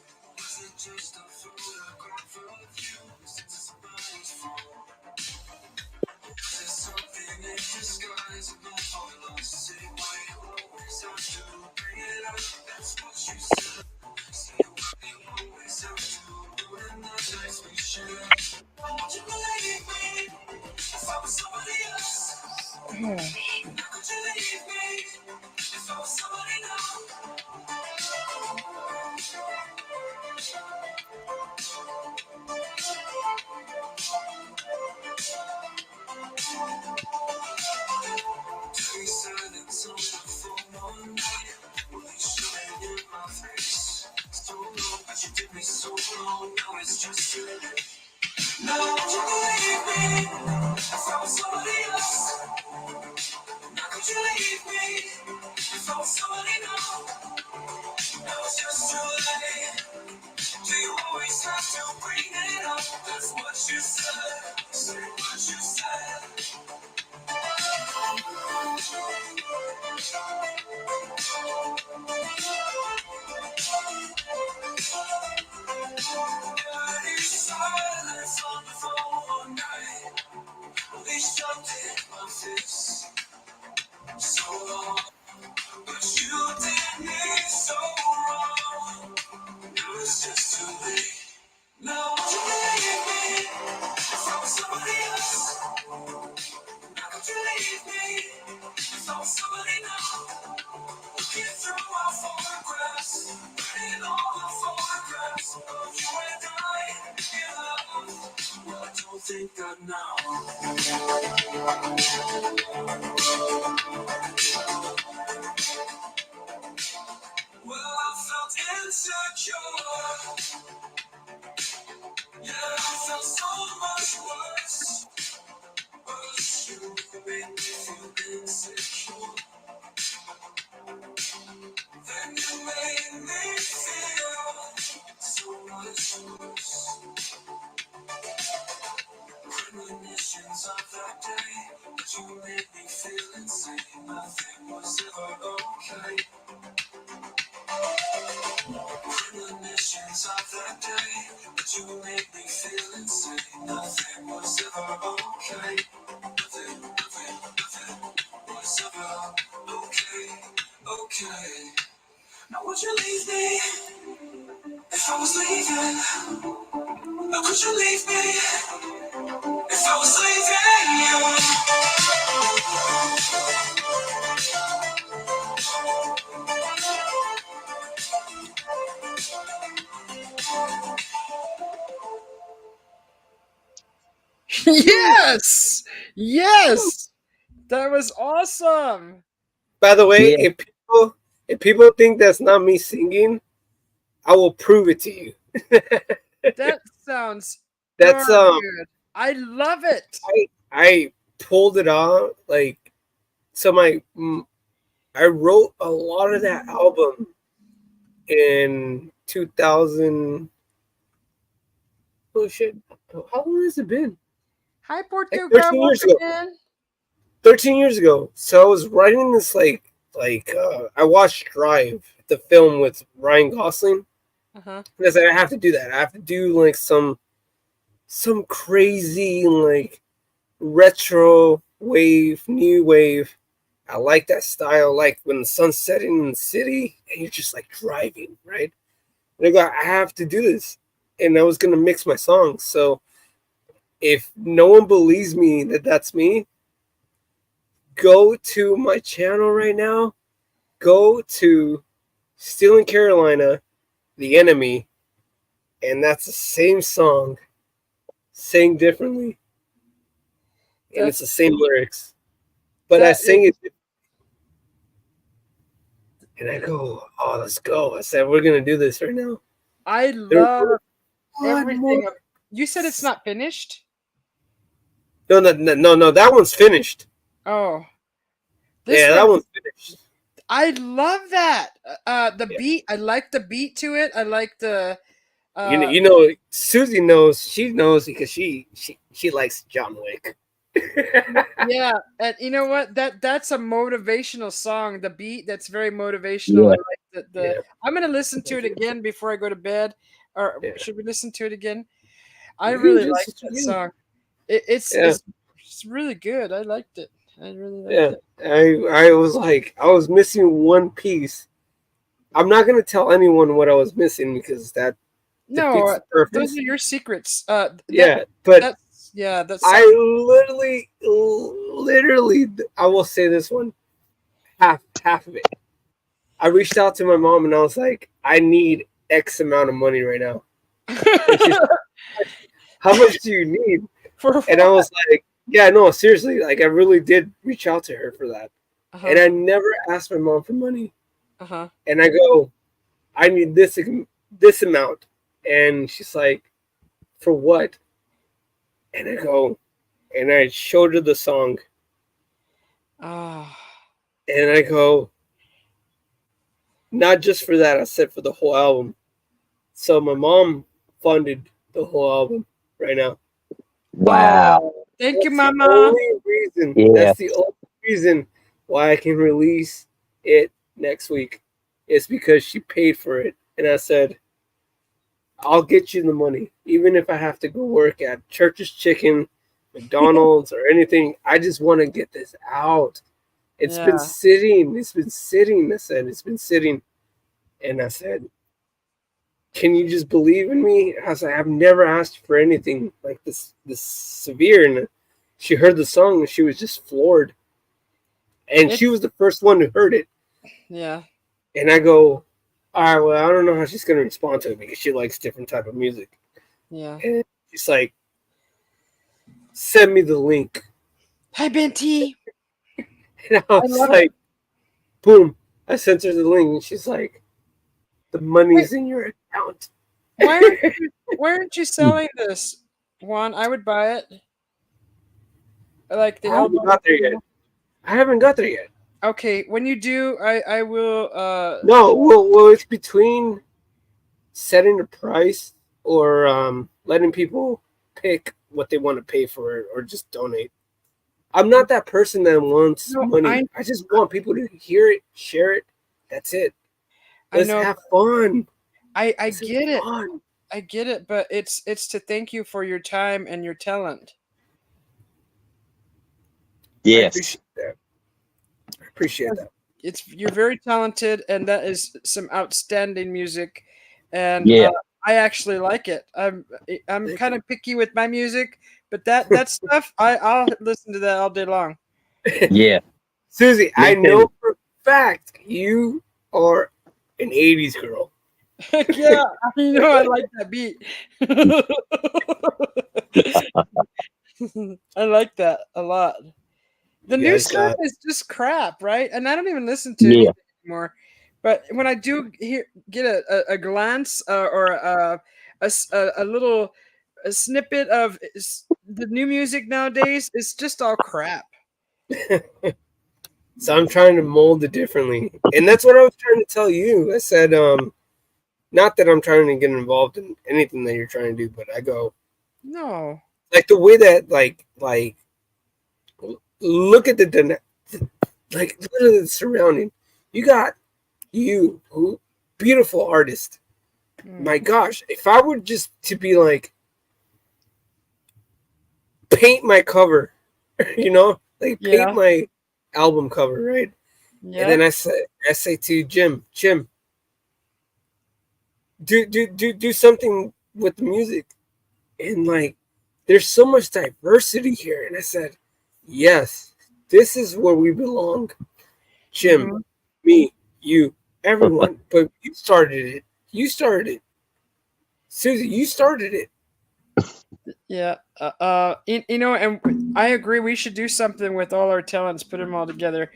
Oh, shit. thank God now. Well, I felt insecure. Yeah, I felt so much worse. But you made me feel insecure. Then you made me feel so much worse. Premonitions of that day, but you made me feel insane. Nothing was ever okay. Premonitions of that day, but you made me feel insane. Nothing was ever okay. Nothing was ever okay. Okay. Now would you leave me if I was leaving? Or could you leave me if I was leaving you? Yes! Yes! That was awesome! By the way, Yeah. if people think that's not me singing, I will prove it to you. That sounds That's darn good. I love it. I pulled it out like so. I wrote a lot of that album in 2000. Oh shit! How long has it been? Hi, Like Portugal. 13 years Welcome ago. in. 13 years ago. So I was writing this I watched Drive, the film with Ryan Gosling. Uh-huh. Because I have to do that. I have to do like some crazy like retro wave, new wave. I like that style, like when the sun's setting in the city and you're just like driving, right? And I go, I have to do this. And I was gonna mix my songs. So if no one believes me that that's me, go to my channel right now. Go to Stealing Carolina, The Enemy, and that's the same song, sang differently, and it's That's the same lyrics. But I that sing is, it, and I go, "Oh, let's go!" I said, "We're gonna do this right now." I There's love one more. everything. You said it's not finished? No. That one's finished. Oh. This Yeah, one, that one's finished. I love that. The Yeah. beat, I like the beat to it. I like the uh You know, Susie knows. She knows because she likes John Wick. yeah, and you know what? That's a motivational song. The beat, that's very motivational. I Yeah. like the Yeah, I'm gonna listen to it thank you. again before I go to bed. Or Yeah, should we listen to it again? I you can really like just that song. It, it's yeah. it's it's really good. I liked it. I really liked Yeah, it. I was like, I was missing one piece. I'm not gonna tell anyone what I was missing because that No, defeats the those purpose. are your secrets. Yeah, but That's yeah. That I song. literally, I will say this one, half of it. I reached out to my mom and I was like, I need X amount of money right now, and she's like, how much do you need? For And I what? was like, yeah, no, seriously, like I really did reach out to her for that, Uh and huh. I never asked my mom for money. Uh huh. And I go, I need this amount, and she's like, for what? And I go, and I showed her the song, Ah. and I go, not just for that, I said for the whole album. So my mom funded the whole album right now. Wow. Oh. Thank you, That's the Mama. only reason. Yeah. That's the only reason why I can release it next week. It's because she paid for it, and I said, I'll get you the money, even if I have to go work at Church's Chicken, McDonald's, or anything. I just want to get this out. It's been Yeah. sitting. It's been sitting. I said, it's been sitting. And I said, can you just believe in me? I was like, I've never asked for anything like this severe. And she heard the song and she was just floored. And It. she was the first one who heard it. Yeah. And I go, all right, well, I don't know how she's going to respond to it because she likes different type of music. Yeah. And she's like, send me the link. Hi, Benty. And I was love like, boom. I sent her the link, and she's like, the money's in your account. Why aren't you selling this, Juan? I would buy it. I like the I haven't album. got there yet. I haven't got there yet. Okay, when you do, I will. No, well, it's between setting the price or letting people pick what they want to pay for it or just donate. I'm not that person that wants No, money. I just want people to hear it, share it. That's it. I Let's know. have fun. I Let's have get it. fun. I get it, but it's to thank you for your time and your talent. I Yes. appreciate that. I appreciate that. You're very talented, and that is some outstanding music, and Yeah. I actually like it. I'm Thank kind of picky with my music, but that stuff I'll listen to that all day long. Yeah. Susie, I too. know for a fact you are an 80s girl. Yeah, you know I like that beat. I like that a lot. The You new guys stuff got is just crap, right? And I don't even listen to Yeah. anything anymore. But when I do get a glance or a little a snippet of the new music nowadays, it's just all crap. so I'm trying to mold it differently. And that's what I was trying to tell you. I said, not that I'm trying to get involved in anything that you're trying to do, but I go No. like the way that like look at like literally the surrounding. You got you who beautiful artist. My gosh, if I were just to be like paint my cover, you know, like Yeah. paint my album cover, right? Yeah. And then I say to Jim, do something with the music. And like there's so much diversity here. And I said, yes, this is where we belong. Jim, Mhm. me, you, everyone. But you started it. You started it. Susie, you started it. Yeah. You know, and I agree. We should do something with all our talents, put them all together,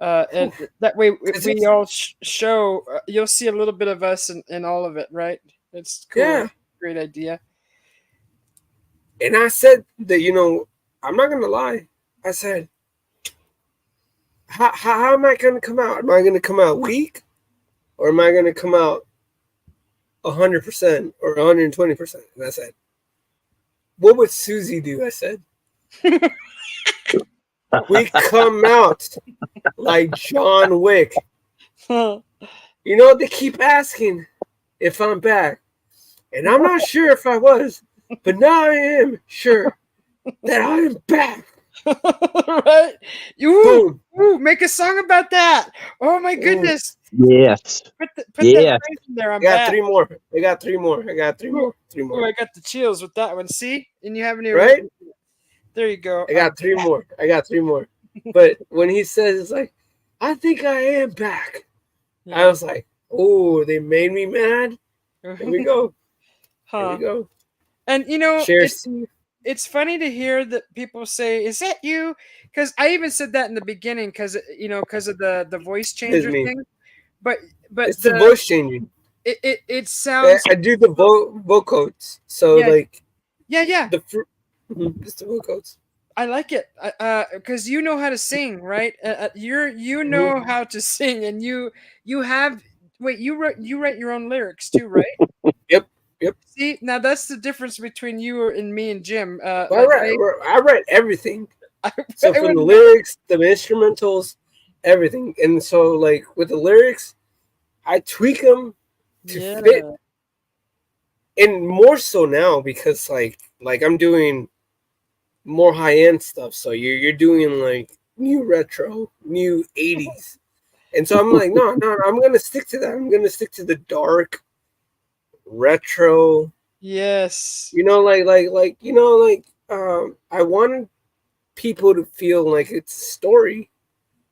and that way we all show. You'll see a little bit of us in all of it, right? It's cool. Yeah. Great idea. And I said that, I'm not going to lie. I said, how am I going to come out? Am I going to come out weak? Or am I going to come out 100% or 120%? And I said, what would Susie do? I said, we come out like John Wick. They keep asking if I'm back. And I'm not sure if I was, but now I am sure that I am back. Right? Ooh, make a song about that. Oh my goodness. Yes. Put that Yes. phrase in there. I'm I got back. 3 more. I got 3 more. Oh, I got the chills with that one. See? And you haven't even Right? There you go. I got 3 more. But when he says, it's like, I think I am back. I was like, oh, they made me mad. Here we go. Here we go. And Cheers. it's funny to hear that people say, "Is that you?" Because I even said that in the beginning, because of the voice changer thing. But it's the voice changing. It sounds. I do the vocals. So like. Yeah. It's the vocals. I like it, because you know how to sing, right? You know how to sing, and you have. Wait, you write your own lyrics too, right? Yep. See, now that's the difference between you and me and Jim. I write everything. So from the lyrics, the instrumentals, everything. And so like with the lyrics, I tweak them to fit. And more so now because like I'm doing more high end stuff. So you're doing like new retro, new 80s. And so I'm like, no, I'm gonna stick to that. I'm gonna stick to the dark retro. Yes. I wanted people to feel like it's a story.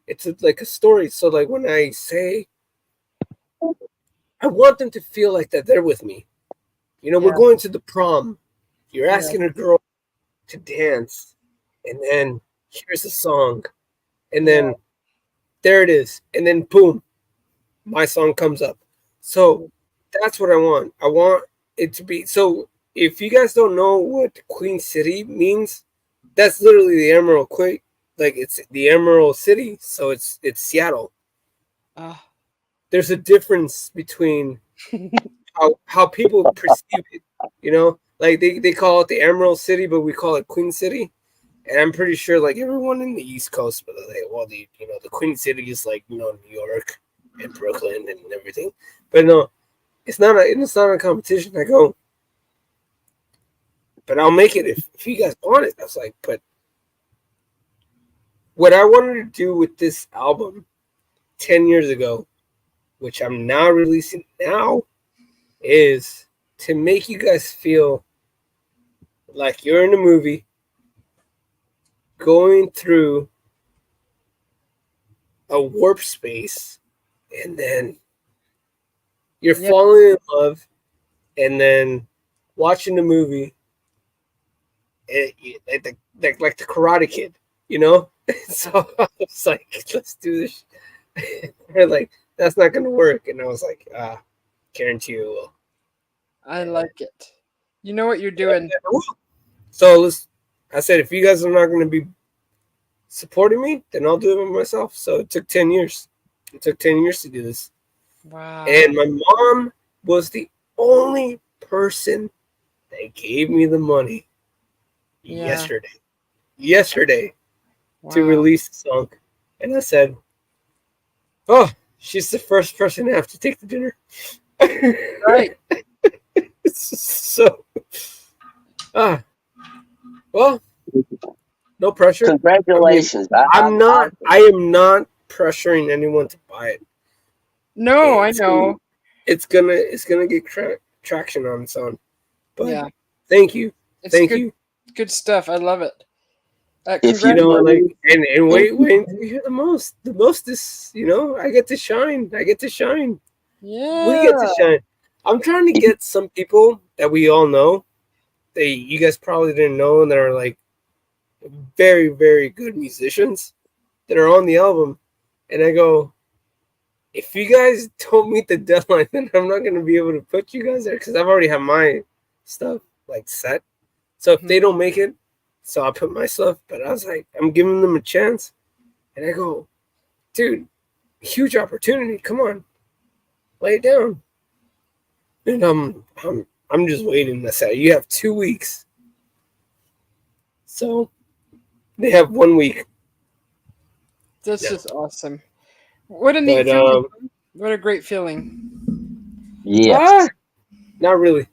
It's like a story. So like when I say, I want them to feel like that they're with me. We're going to the prom. You're asking a girl to dance, and then here's the song, and then there it is, and then boom, my song comes up. So that's what I want. I want it to be. So if you guys don't know what Queen City means, that's literally the Emerald Queen. Like it's the Emerald City, so it's Seattle. There's a difference between how people perceive it. You know, like they call it the Emerald City, but we call it Queen City. And I'm pretty sure like everyone in the East Coast, but like, well, the Queen City is like New York and Brooklyn and everything. But no, it's not a competition. I go, but I'll make it if you guys want it. I was like, but what I wanted to do with this album 10 years ago, which I'm now releasing now, is to make you guys feel like you're in a movie going through a warp space, and then you're falling in love, and then watching the movie, like the Karate Kid, you know? So I was like, let's do this. They're like, that's not going to work. And I was like, guarantee you will. I like it. You know what you're doing. So I said, if you guys are not going to be supporting me, then I'll do it by myself. So it took 10 years. It took 10 years to do this. Wow. And my mom was the only person that gave me the money yesterday to release the song. And I said, oh, she's the first person to have to take the dinner. Right. So, well, no pressure. Congratulations. I am not pressuring anyone to buy it. No, I know. It's gonna get traction on its own. But thank you. Thank you. Good stuff. I love it. If you know, like, and wait until you hear the most. The most is, I get to shine. Yeah. We get to shine. I'm trying to get some people that we all know, that you guys probably didn't know, and that are like very, very good musicians that are on the album. And I go, if you guys don't meet the deadline, then I'm not going to be able to put you guys there, because I've already have my stuff like set. So if they don't make it, so I put my stuff. But I was like, I'm giving them a chance. And I go, dude, huge opportunity. Come on, lay it down. And I'm just waiting. I said, you have 2 weeks. So they have 1 week. That's just awesome. What a neat feeling. What a great feeling. Yes. Not really.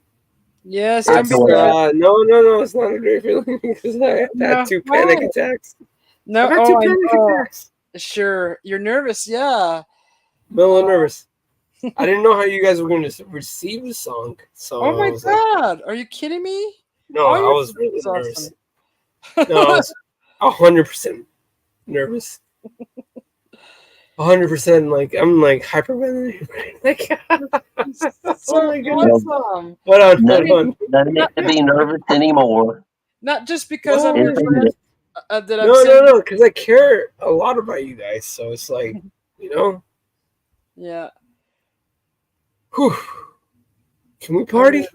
Yes. No, it's not a great feeling, because I had 2 panic attacks. No, I had 2 panic attacks. Sure. You're nervous, yeah. I'm a little nervous. I didn't know how you guys were going to receive the song. So oh my God. Are you kidding me? No, I was really nervous. No, I was 100% nervous. 100%, like, I'm like hyperventilating. Like, oh my goodness. Awesome. Hold on. Doesn't need to be nervous anymore. Not just because I'm your friend. No, because I care a lot about you guys. So it's like, Yeah. Whew. Can we party?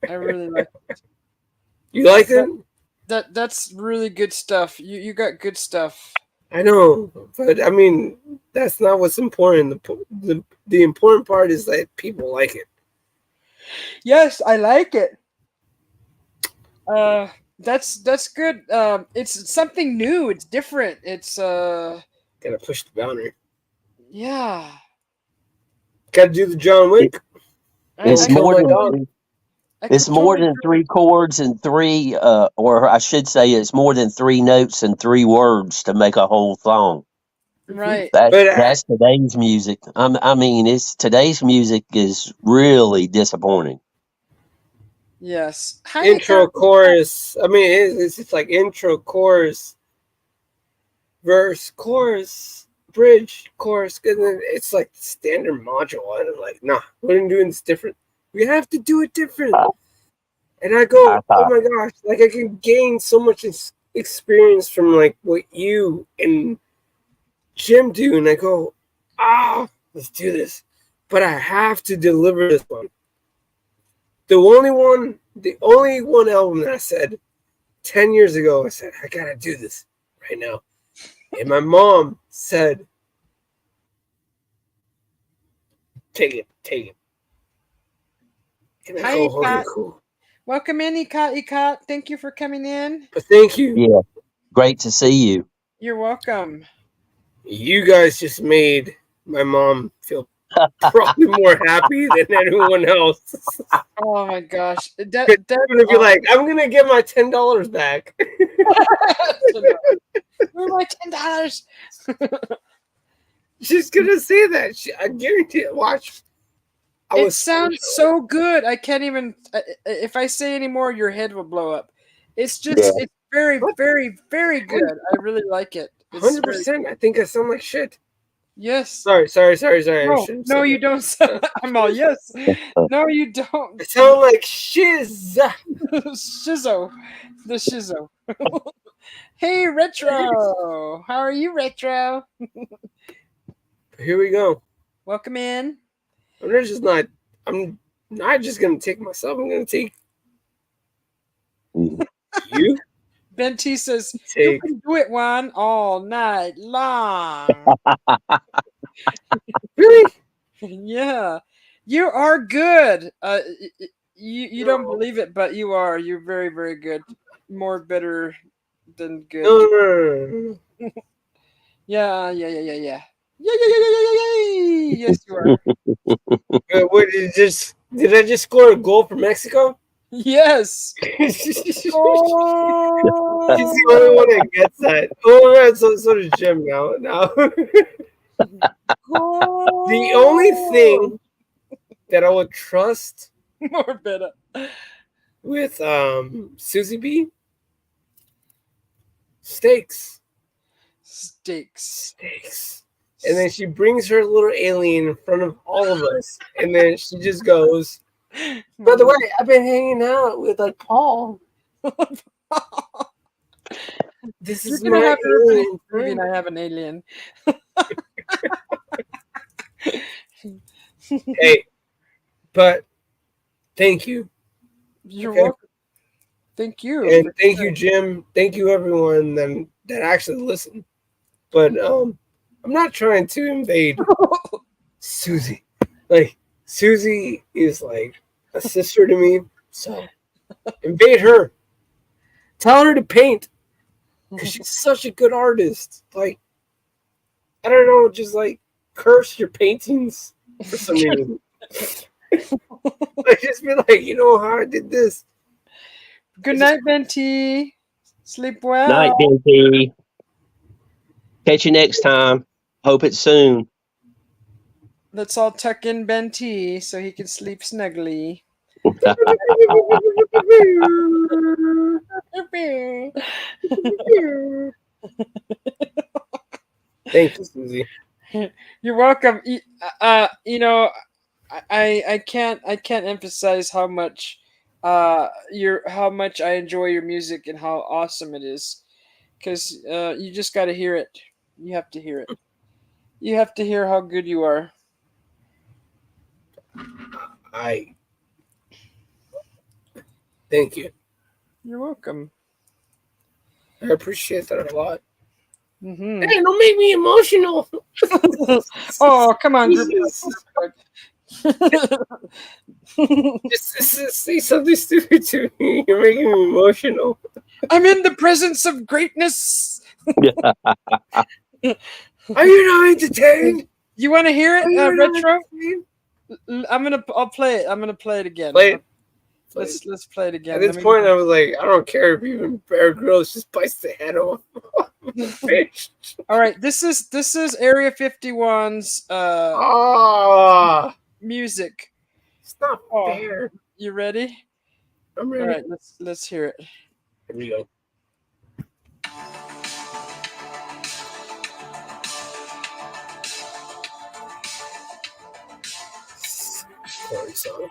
I really like it. You like it? That's really good stuff. You got good stuff. I know, but I mean, that's not what's important. The important part is that people like it. Yes, I like it. That's good. It's something new. It's different. It's gotta push the boundary. Yeah. Gotta do the John Wick. It's more than 3 chords and 3, or I should say, it's more than 3 notes and 3 words to make a whole song. Right. That's today's music. Today's music is really disappointing. Yes. Intro, chorus. I mean, it's just like intro, chorus, verse, chorus, bridge, chorus. And then it's like the standard module. And I'm like, nah, we're doing this different. We have to do it different. And I go, I oh thought, my gosh, like I can gain so much experience from like what you and Jim do. And I go, let's do this. But I have to deliver this one. The only one album that I said 10 years ago, I said, I gotta do this right now. And my mom said, take it. And I Hi, go, okay, Ecot. cool. Welcome in, Ecot. Thank you for coming in. But thank you. yeah, great to see you. You're welcome. You guys just made my mom feel probably more happy than anyone else. Oh my gosh. I'm gonna be like, I'm gonna get my $10 back. Where are my $10? She's gonna say that. I guarantee it. Watch. It sounds so good. I can't even. If I say any more, your head will blow up. It's just. Yeah. It's very, very, very good. I really like it. 100%. I think I sound like shit. Yes. Sorry. No, you don't. I'm all yes. No, you don't. I sound like shiz. Shizzo. The Shizzo. Hey, Retro. How are you, Retro? Here we go. Welcome in. I'm not just gonna take myself. I'm gonna take Mhm. you. Ben T says, you can do it, Juan, all night long. Really? Yeah. You are good. You don't believe it, but you are. You're very, very good. More better than good. No. Yeah. Yeah. Yes, you are. What did I just score a goal for Mexico? Yes. She's the only one that gets that. Oh man, so does Jim now. The only thing that I would trust more better with Susie B, steaks. And then she brings her little alien in front of all of us, and then she just goes, by the way, I've been hanging out with like Paul. This is my alien friend. I have an alien. Hey, but thank you. You're welcome. Thank you. And thank you, Jim. Thank you, everyone that actually listened. But I'm not trying to invade Susie. Like, Susie is like a sister to me, so invade her. Tell her to paint, because she's such a good artist. Like, I don't know, just like curse your paintings for some reason. Like, just be like, you know how I did this. Good night, Venti. Sleep well. Night, Venti. Catch you next time. Hope it's soon. Let's all tuck in Ben T so he can sleep snugly. Thank you, Susie. You're welcome. You know, I can't emphasize how much how much I enjoy your music and how awesome it is, because you just got to hear it. You have to hear it. You have to hear how good you are. Thank you. You're welcome. I appreciate that a lot. Mm-hmm. Hey, don't make me emotional. Oh, come on, group. Just say something stupid to me. You're making me emotional. I'm in the presence of greatness. Are you not entertained? You want to hear it, Retro? I'll play it. I'm gonna play it again. Play it. Let's play it again. At this point, I was like, I don't care if even Bear Grylls just bites the head off the fish. All right, this is Area 51's music. It's not fair. You ready? I'm ready. All right, let's hear it. Here we go. Corey song.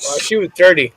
Wow, she was dirty.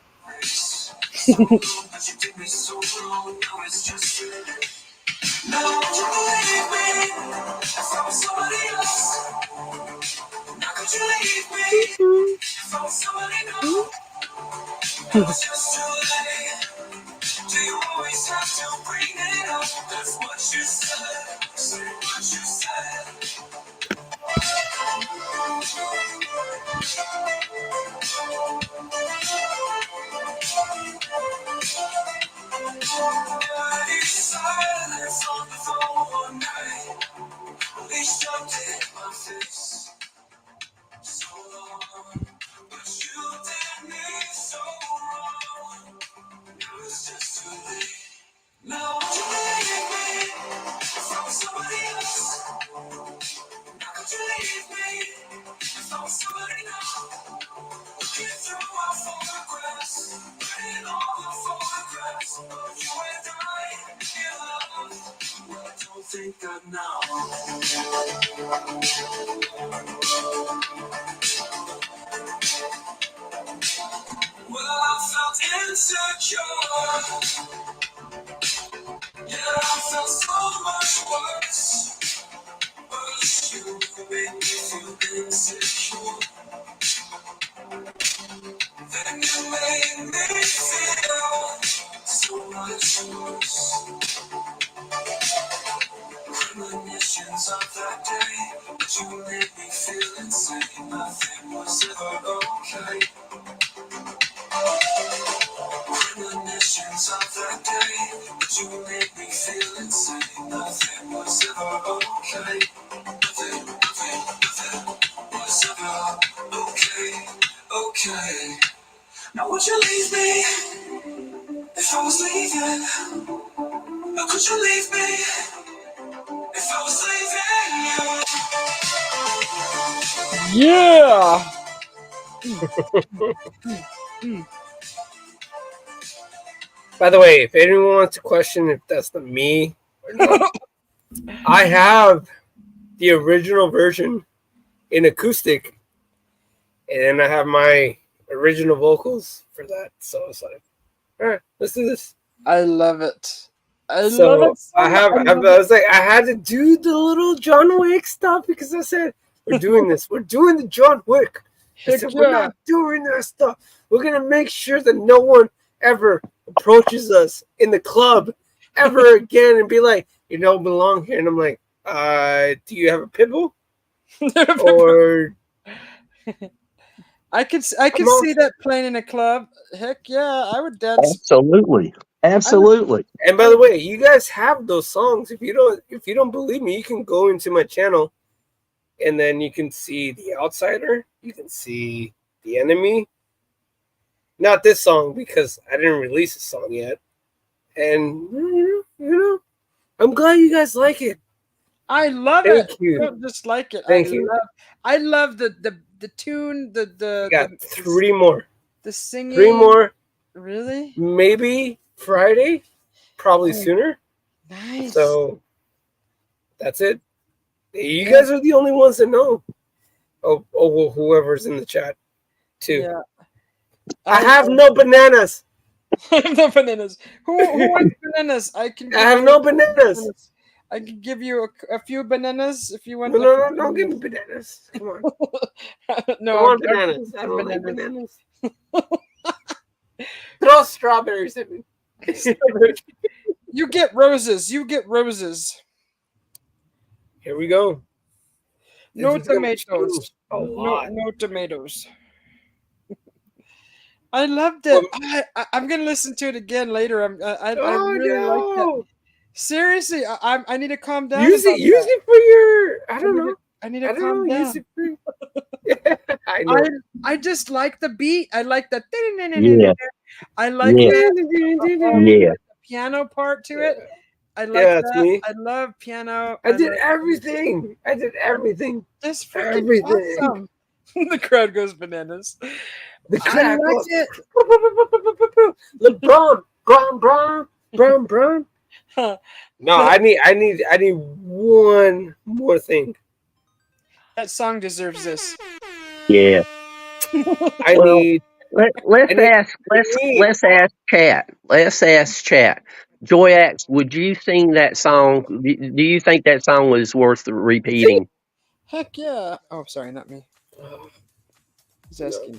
Yeah. By the way, if anyone wants to question if that's the me or not, I have the original version in acoustic, and then I have my original vocals for that. So it's like, all right, let's do this. I love it. I love So it so much. I was like, I had to do the little John Wick stuff because I said, we're doing this. We're doing the John Wick. I Heck said, we're yeah. not doing that stuff. We're going to make sure that no one ever approaches us in the club ever again and be like, you don't belong here. And I'm like, do you have a pit bull? Or I could I'm see that playing in a club. Heck yeah, I would dance. Absolutely. Absolutely. And by the way, you guys have those songs. If you don't believe me, you can go into my channel and then you can see The Outsider. You can see The Enemy. Not this song because I didn't release a song yet. And you know, I'm glad you guys like it. I love Thank it. you. I don't just like it. Thank you. I love the tune, I got three more. the singing. 3 more. Really? Maybe Friday. Probably sooner. Nice. So that's it. You guys are the only ones that know. Oh, well, whoever's in the chat, too. Yeah. I have no bananas. I have no bananas. Who wants bananas? I have no bananas. I can give you a few bananas if you want. No, don't give me bananas. Come on. No, I want bananas. I don't like bananas. Throw strawberries at me. You get roses. You get roses. Here we go. No This is gonna tomatoes. change a lot. No tomatoes. I loved it. I'm gonna listen to it again later. I really liked it. Seriously, I need to calm down. Use it for your. I don't know. I need to calm down. Use it for. I know. I just like the beat. I like the. Yeah. I like the piano part to it. I like that. Me. I love piano. I did everything. That's freaking awesome. The crowd goes bananas. The crowd goes it. LeBron. No, I need one more thing. That song deserves this. Yeah. Let's ask chat. Let's ask chat. Joyax, would you sing that song? Do you think that song was worth repeating? Heck yeah. Oh, sorry, not me. He's asking.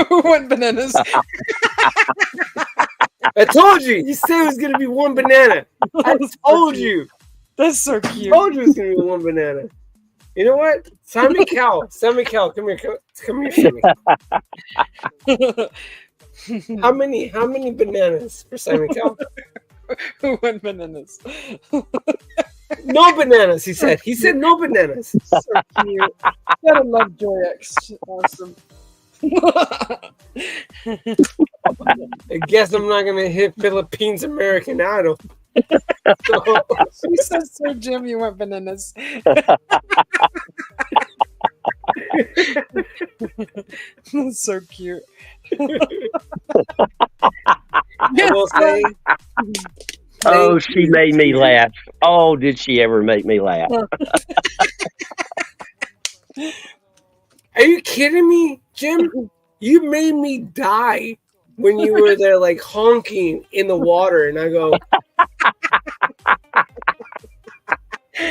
Who went bananas? I told you. You said it was going to be one banana. I told you. That's so cute. I told you it was going to be one banana. You know what? Sammy Cal, come here, Sammy. How many bananas for Sammy Cal? Who went bananas? No bananas, he said. He said no bananas. So cute. Gotta love Joyax. Awesome. I guess I'm not gonna hit Philippines American Idol. She said, "So Jim, you went bananas." That's so cute. I will say. Oh, she made me laugh. Oh, did she ever make me laugh? Are you kidding me, Jim? You made me die when you were there, like honking in the water, and I go,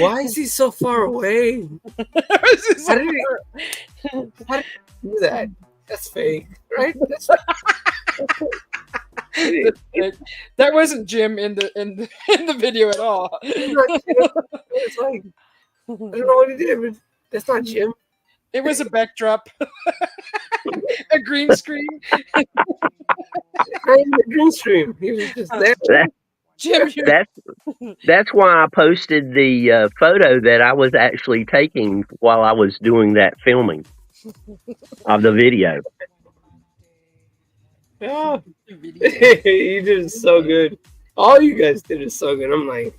"Why is he so far away? How did he do that? That's fake, right? That's That wasn't Jim in the video at all. It's like I don't know what he did, but that's not Jim. It was a backdrop, a green screen. A green screen. He was just there. Jim, that's why I posted the photo that I was actually taking while I was doing that filming of the video. Yeah, you did so good. All you guys did is so good. I'm like,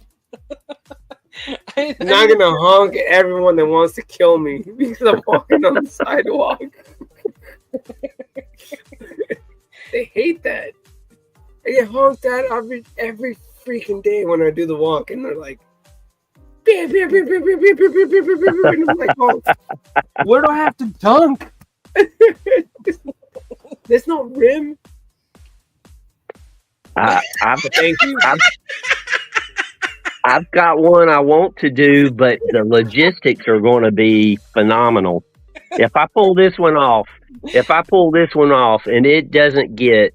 I'm not gonna honk at everyone that wants to kill me because I'm walking on the sidewalk. They hate that. I get honked at every freaking day when I do the walk, and they're like, beep, beep, beep, beep, beep, beep, beep, beep, beep, beep, beep, and I'm like, oh, where do I have to dunk? There's no rim. Thank you. I've got one I want to do, but the logistics are going to be phenomenal. If I pull this one off, and it doesn't get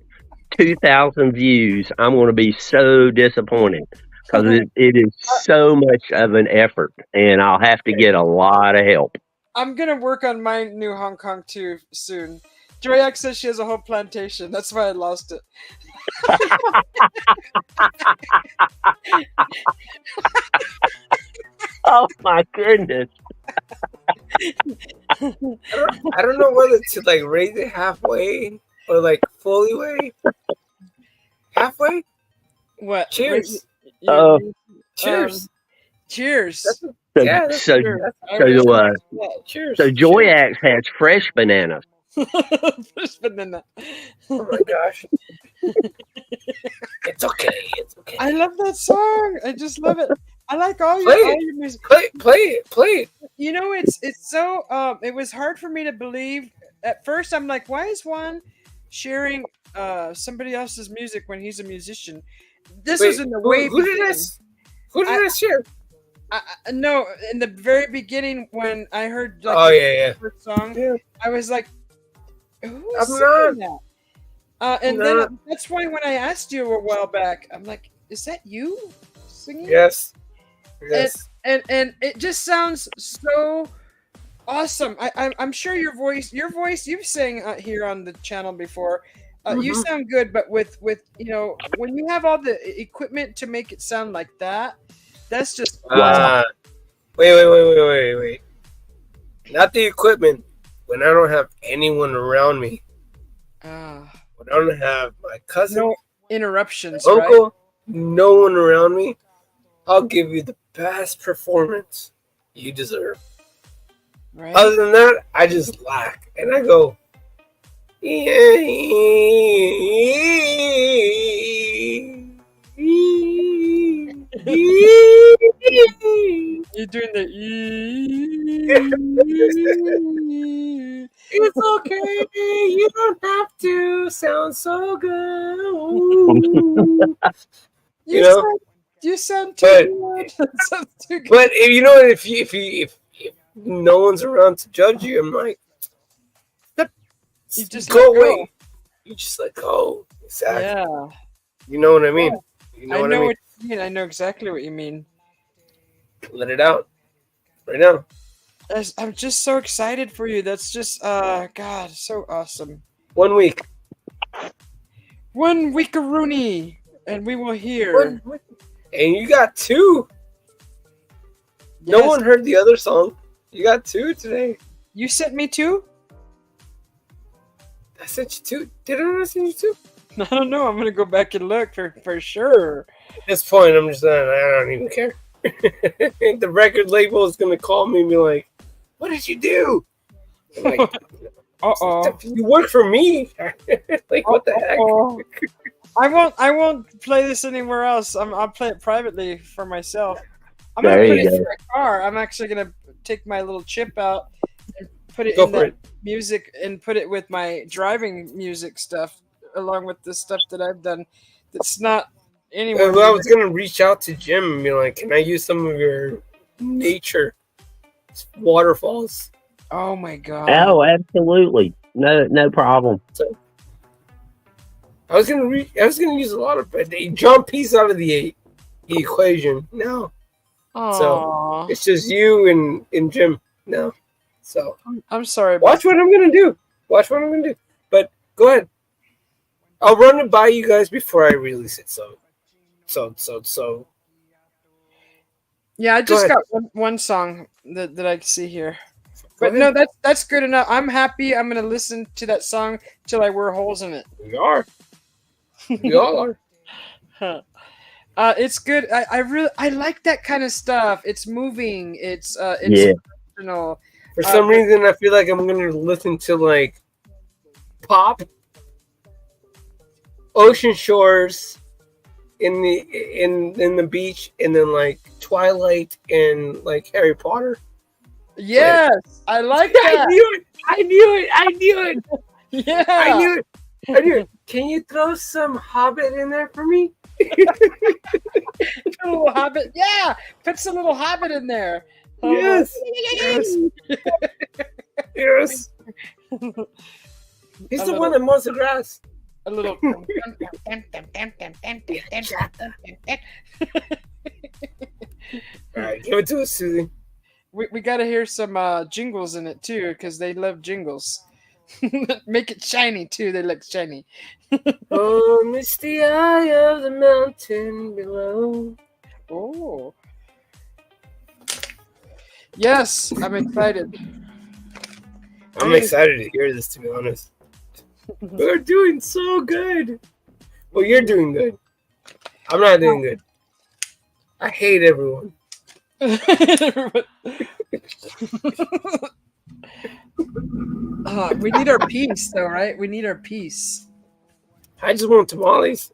2,000 views, I'm going to be so disappointed because it is so much of an effort, and I'll have to get a lot of help. I'm gonna work on my new Hong Kong too soon. Joyax says she has a whole plantation. That's why I lost it. Oh my goodness. I don't know whether to like raise it halfway or like fully way. Halfway? What? Cheers. Cheers. Cheers. Cheers. So Joyax has fresh bananas. Fresh banana. Oh my gosh. It's okay. I love that song. I just love it. I like all your music. Play it. You know, it's so it was hard for me to believe. At first I'm like, why is Juan sharing somebody else's music when he's a musician? This was in the way. Who did I share? No, in the very beginning when I heard like the first song, I was like, who's singing that? And then that's why when I asked you a while back, I'm like, is that you singing? Yes. And it just sounds so Awesome. I'm sure your voice, you've sang here on the channel before. You Mhm. sound good, but with when you have all the equipment to make it sound like that, that's just Wow. Wait. Not the equipment. When I don't have anyone around me, uh, when I don't have my cousin, no my interruptions, right? uncle, no one around me, I'll give you the best performance you deserve. Right. Other than that, I just lack. And I go, You're doing the it's okay. You don't have to sound so good. You You know, sound you sound too but good. That sounds too good. but if you know if no one's around to judge you, I'm like, You just let go go. away. You just let go. Exactly. Yeah. You know what I Yeah. mean? You know I what I know mean? what you mean. I know exactly what you mean. Let it out right now. I'm just so excited for you. That's just God, so awesome. 1 week. 1 week of Rooney, and we will hear. 1 week. And you got two. No Yes. one heard the other song. You got two today. You sent me two? I sent you two. Did I not send you two? I don't know. I'm gonna go back and look for sure. At this point, I'm just I don't even care. The record label is gonna call me and be like, "What did you do?" I'm like, Uh-oh. "You work for me." Like, what the heck? Uh-oh. I won't play this anywhere else. I'll play it privately for myself. I'm gonna There put you it go. in my car. I'm actually gonna take my little chip out and put it Go in for that it. music and put it with my driving music stuff, along with the stuff that I've done. That's not anywhere Well, I near. was gonna reach out to Jim and be like, "Can I use some of your nature waterfalls?" Oh my god. Oh, absolutely. No problem. So I was gonna use a lot of, but they jump piece out of the equation. No, so Aw. it's just you and Jim. No, so I'm sorry about watch what I'm gonna do. Watch what I'm gonna do. But go ahead. I'll run it by you guys before I release it. So. Yeah, I Go just ahead. got one song that I can see here. Go But no, ahead. that's good enough. I'm happy. I'm gonna listen to that song till I wear holes in it. We are. We all are. It's good. I like that kind of stuff. It's moving. It's Yeah. emotional. For some But- reason, I feel like I'm gonna listen to like pop, ocean shores, in the beach, and then like Twilight and like Harry Potter. yes, I like I that. knew it. I knew it. I knew it. Yeah, I knew it. I knew it. Can you throw some Hobbit in there for me? put a little Hobbit. Yeah, put some little Hobbit in there. Yes. Yes. Yes. He's A the little- one that mows the grass. A little. All right, give it to us, Susie. We got to hear some jingles in it too, because they love jingles. Make it shiny too. They look shiny. Oh, misty eye of the mountain below. Oh. Yes, I'm excited. I'm excited to hear this, to be honest. We're doing so good. Well, you're doing good. I'm not doing good. I hate everyone. We need our peace, though, right? We need our peace. I just want tamales.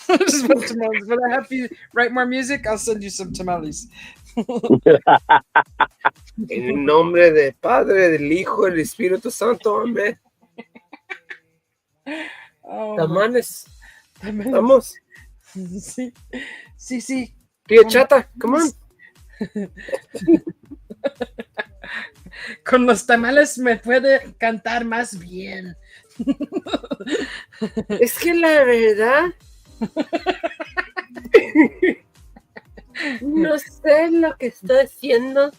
I just want tamales. But I have to write more music. I'll send you some tamales. En el nombre del Padre, del Hijo, del Espíritu Santo, amén. Oh, Tamales. tamales. Vamos. Sí, sí, sí. Tia Chata, come on. Con los tamales me puede cantar más bien. Es que la verdad, no sé lo que estoy haciendo.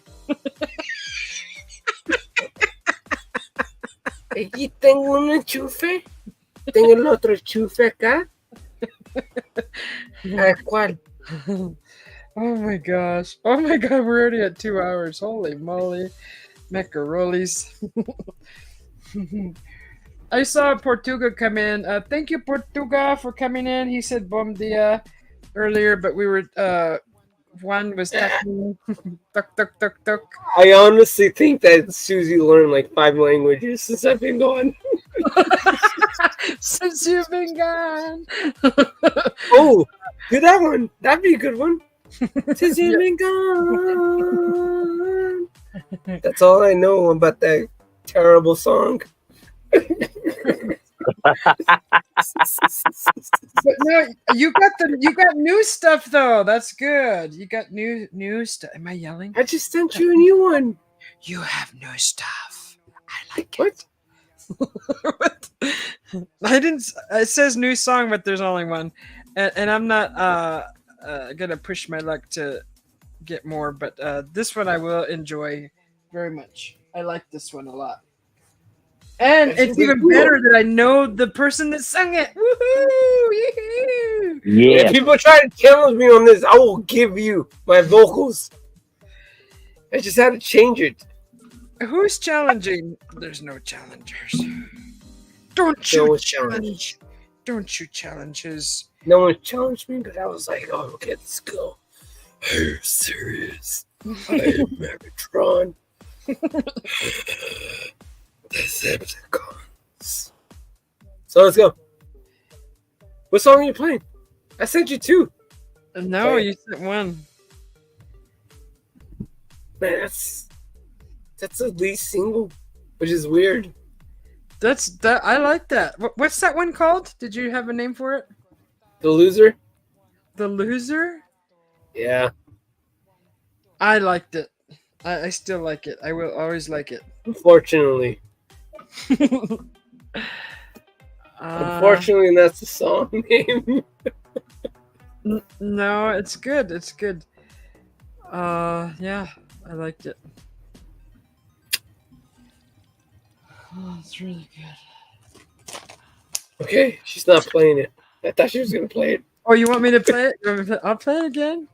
Aquí tengo un enchufe. Tengo el otro enchufe acá. ¿Cuál? Oh my gosh. Oh my god, we're already at 2 hours. Holy moly. Macarolis. I saw Portuga come in. Thank you, Portuga, for coming in. He said bom dia earlier, but we were Juan was talking. Tuk tuk tuk tuk. I honestly think that Susie learned like 5 languages since I've been gone. Since you've been gone. Oh, do that one. That'd be a good one. Since you've been gone. That's all I know about that terrible song. But no, you got new stuff though. That's good. You got new stuff. Am I yelling? I just sent you a new one. You have new stuff. I like What? it. I didn't. It says new song, but there's only one, and I'm not gonna push my luck to get more. But this one I will enjoy very much. I like this one a lot. And it's even better that I know the person that sung it. Woohoo! Yoo-hoo! Yeah. If people try to challenge me on this, I will give you my vocals. I just had to change it. Who's challenging? There's no challengers. Don't you challenge? Don't you challenge his? No one challenged me, but I was like, oh, okay, let's go. Are you serious? I am Megatron. Decepticons. So let's go. What song are you playing? I sent you 2. No, you sent one. Man, that's the lead single, which is weird. That's that. I like that. What's that one called? Did you have a name for it? The Loser? The Loser? Yeah. I liked it. I still like it. I will always like it. Unfortunately. Unfortunately, that's the song name. No, it's good. It's good. Yeah, I liked it. Oh, it's really good. Okay, she's not playing it. I thought she was gonna play it. Oh, you want me to play it? I'll play it again.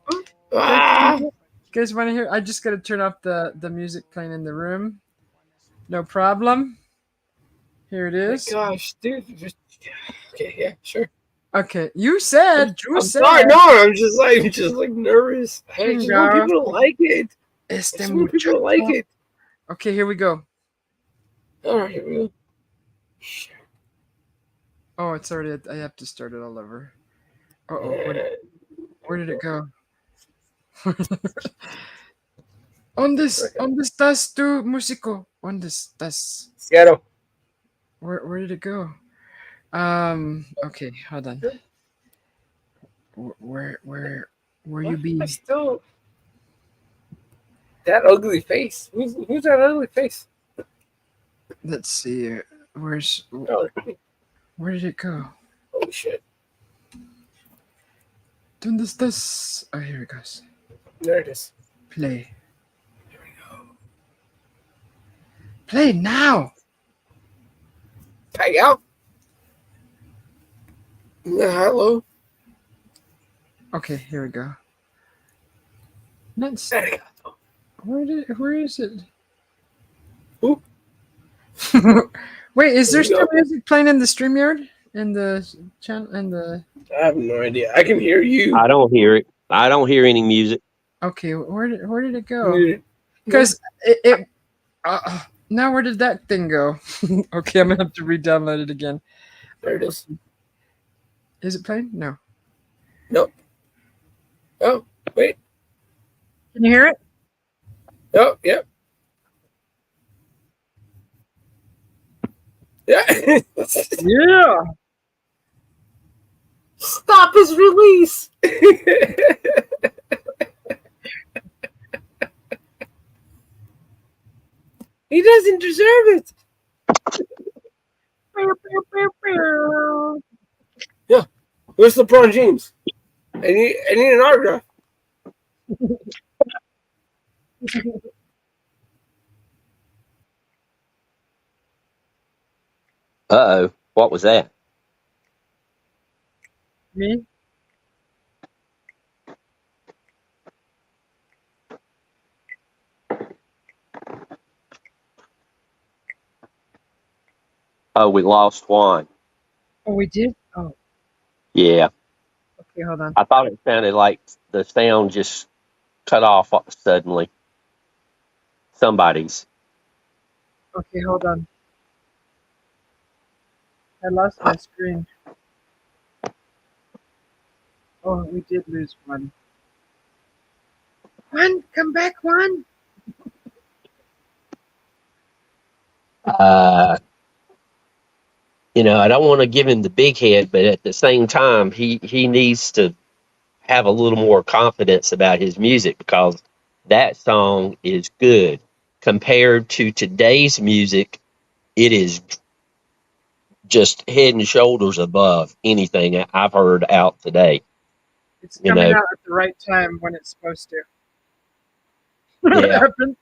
Ah! You guys want to hear? I just got to turn off the music playing in the room. No problem. Here it is. Oh my gosh, dude. Okay, yeah, sure. Okay, you said. Drew I'm said. sorry, no, I'm just like nervous. I just want Chinga. people to like it. I Este just want people to like it. Okay, here we go. All right, here we go. Sure. Oh, it's already. I have to start it all over. Uh-oh, where did it go? ¿Dónde estás tú, músico? ¿Dónde estás? Seattle. Where did it go? Okay, hold on. Where you be? I still that ugly face. Who's that ugly face? Let's see. Oh, Where did it go? holy shit! ¿Dónde estás? Oh, here it goes. There it is. Play. Here we go. Play now. Pay out. Hello. Okay, here we go. Let's. Arigato. Where is it? Who? Wait, is there There we still go. music playing in the StreamYard? In the channel? In the. I have no idea. I can hear you. I don't hear it. I don't hear any music. Okay, where did it go? Muted. Because it now where did that thing go? Okay, I'm gonna have to re-download it again. There it is. Is it playing? No. Nope. Oh, wait. Can you hear it? Oh, yep. Yeah. Yeah. Stop his release. He doesn't deserve it. Yeah. Where's LeBron James? I need an autograph. Uh-oh. What was that? Me? Oh, we lost Juan. Oh, we did? Oh, Yeah. okay, hold on. I thought it sounded like the sound just cut off suddenly. Somebody's. Okay, hold on. I lost my screen. Oh, we did lose one. One, come back, one. Uh, I don't want to give him the big head, but at the same time, he needs to have a little more confidence about his music because that song is good. Compared to today's music, it is just head and shoulders above anything I've heard out today. It's You coming know, out at the right time when it's supposed to. What yeah. happened?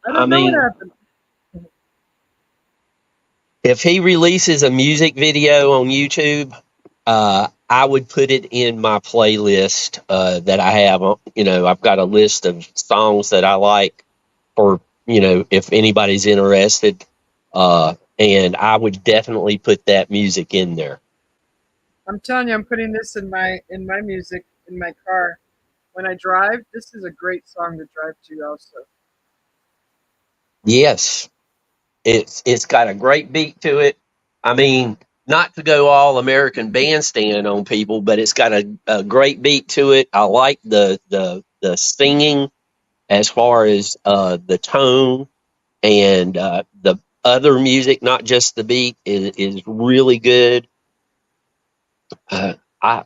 I I don't know what mean, happened. if he releases a music video on YouTube, I would put it in my playlist that I have. I've got a list of songs that I like for, if anybody's interested. And I would definitely put that music in there. I'm telling you, I'm putting this in my music in my car when I drive. This is a great song to drive to. Also, Yes, it's got a great beat to it. I mean, not to go all American Bandstand on people, but it's got a great beat to it. I like the singing as far as the tone and the other music, not just the beat, is really good. Uh, I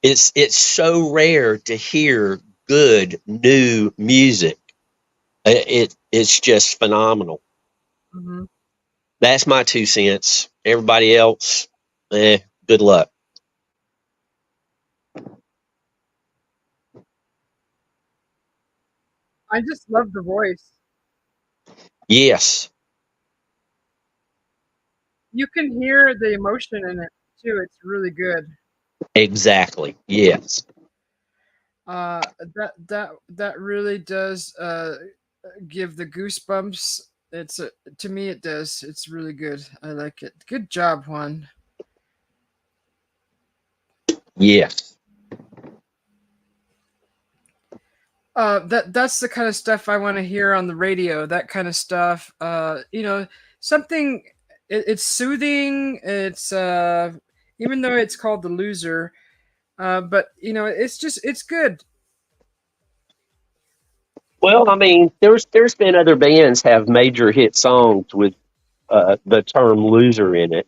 it's so rare to hear good new music. It's just phenomenal. hmm That's my 2 cents. Everybody else, good luck. I just love the voice. Yes, You can hear the emotion in it too. It's really good. exactly. Yes, That really does give the goosebumps. To me it does. It's really good. I like it. Good job, Juan. yes. That's the kind of stuff I want to hear on the radio. That kind of stuff. Something. It's soothing. It's even though it's called the loser. But it's good. Well, I mean, there's been other bands have major hit songs with the term "loser" in it.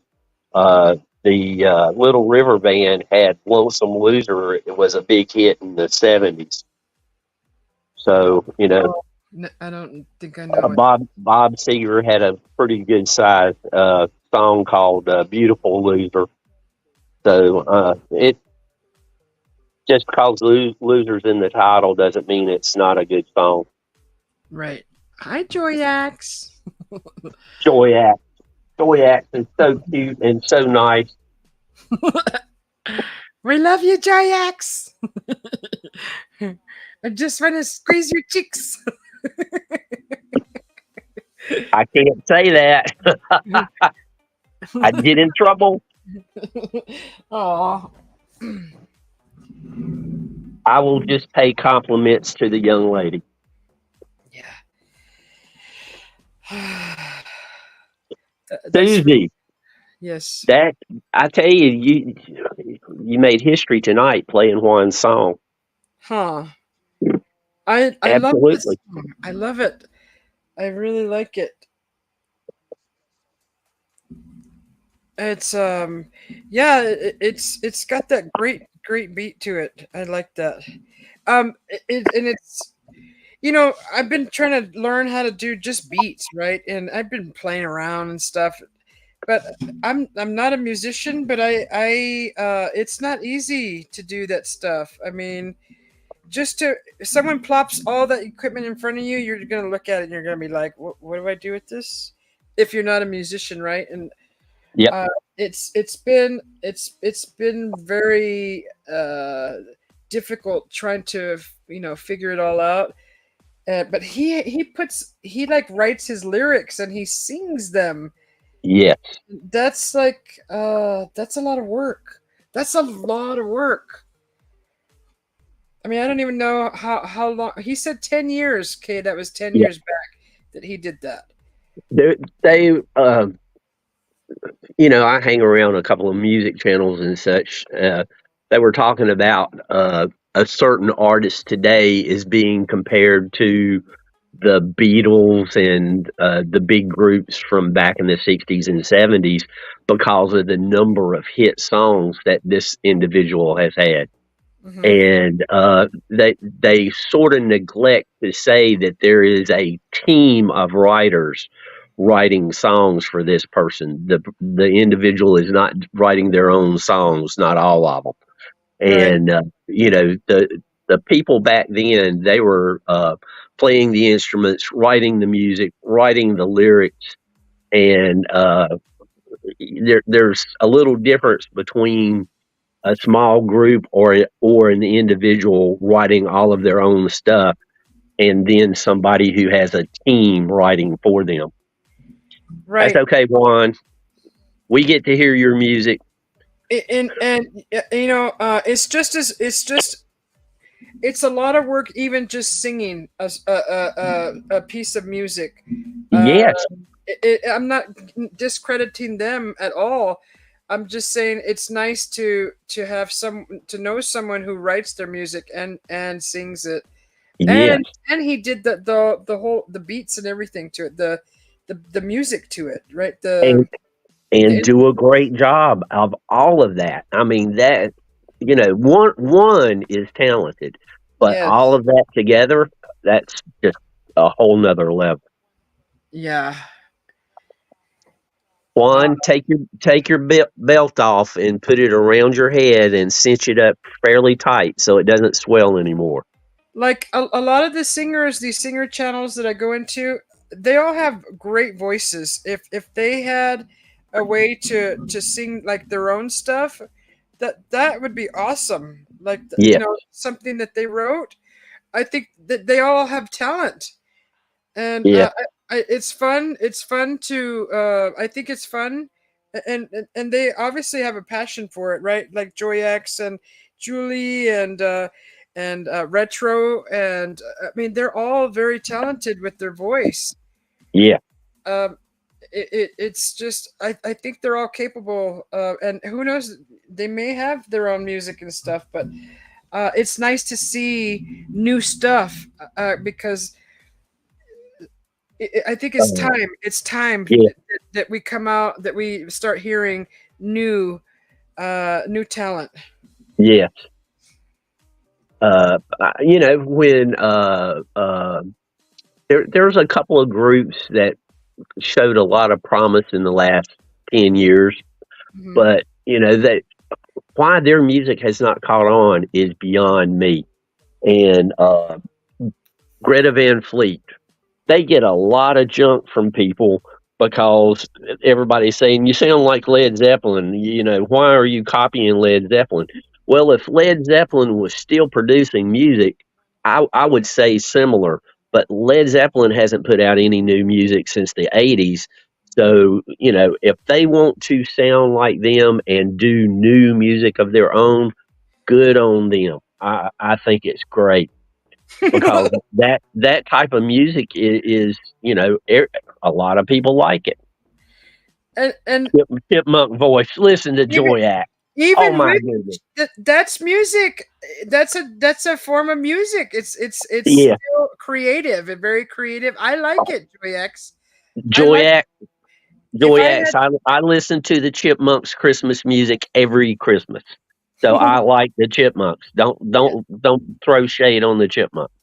The Little River Band had "Lonesome Loser." It was a big hit in the '70s. So Oh, I don't think I know it. Bob Seger had a pretty good size song called "Beautiful Loser." So it just because "Losers" in the title doesn't mean it's not a good song. Right. Hi, Joyax. Joy Act, Joy Act is so cute and so nice. We love you, Joyax. I just want to squeeze your cheeks. I can't say that. I'd get in trouble. Oh, I will just pay compliments to the young lady. yeah. That's Susie, yes. that I tell you, you made history tonight playing Juan's song. Huh. I love this Absolutely. song. I love it. I really like it. It's yeah, it's got that great beat to it. I like that. And it's I've been trying to learn how to do just beats, right? And I've been playing around and stuff, but I'm not a musician, but I it's not easy to do that stuff. I mean, just to someone plops all that equipment in front of you, you're gonna look at it and you're gonna be like, what do I do with this? If you're not a musician, right? And Yep. It's been very difficult trying to figure it all out. But he like writes his lyrics and he sings them. Yes. That's that's a lot of work. That's a lot of work. I mean, I don't even know how long. He said 10 years. Okay, that was 10 years back that he did that. They I hang around a couple of music channels and such. They were talking about a certain artist today is being compared to the Beatles and the big groups from back in the 60s and 70s because of the number of hit songs that this individual has had. Hmm. And they sort of neglect to say that there is a team of writers writing songs for this person. The individual is not writing their own songs, not all of them. Right. And the people back then, they were playing the instruments, writing the music, writing the lyrics, and there's a little difference between a small group or an individual writing all of their own stuff and then somebody who has a team writing for them. That's Right. okay, Juan. We get to hear your music. And it's a lot of work even just singing a piece of music. uh Yes, I'm not discrediting them at all. I'm just saying it's nice to know someone who writes their music and sings it. yes. And he did the whole the beats and everything to it, the music to it, right? And The do a great job of all of that. I mean that one is talented, but all Yes. of that together, that's just a whole nother level. Yeah. uh, Juan, take your belt off and put it around your head and cinch it up fairly tight so it doesn't swell anymore. like a lot of the singers, these singer channels that I go into, they all have great voices. If they had a way to sing like their own stuff, that would be awesome. Like Yeah, something that they wrote. I think that they all have talent, and yeah, it's fun. It's fun to. I think it's fun, and they obviously have a passion for it, right? Like Joy X and Julie and Retro, and I mean they're all very talented with their voice. yeah. Um, it's just I think they're all capable, and who knows, they may have their own music and stuff, but it's nice to see new stuff because I think it's Uh, time. It's time yeah, that we come out, that we start hearing new, new talent. yeah. When there's a couple of groups that showed a lot of promise in the last 10 years, Hmm. but that why their music has not caught on is beyond me. And Greta Van Fleet, they get a lot of junk from people because everybody's saying you sound like Led Zeppelin. Why are you copying Led Zeppelin? Well, if Led Zeppelin was still producing music, I would say similar. But Led Zeppelin hasn't put out any new music since the '80s. So if they want to sound like them and do new music of their own, good on them. I think it's great because that type of music is a lot of people like it. and Chipmunk voice. Listen to even Joy Act. Oh even my with goodness. that's music. That's a form of music. It's Yeah, still creative and very creative. I like it, Joy X. I Joy like Act. if Joy I Acts. had. I listen to the Chipmunks Christmas music every Christmas, so I like the Chipmunks. Don't throw shade on the Chipmunks.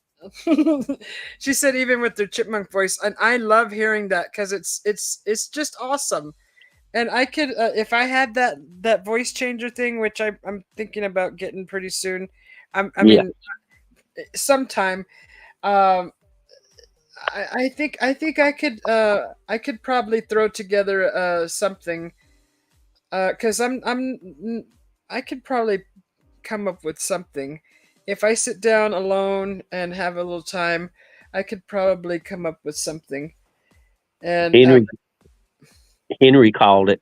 She said even with their chipmunk voice, and I love hearing that because it's just awesome. And I could if I had that voice changer thing, which I'm thinking about getting pretty soon. I Yeah, mean, sometime. Um, I think I could probably throw together something. Because I could probably come up with something. If I sit down alone and have a little time, I could probably come up with something. And Henry Henry called it,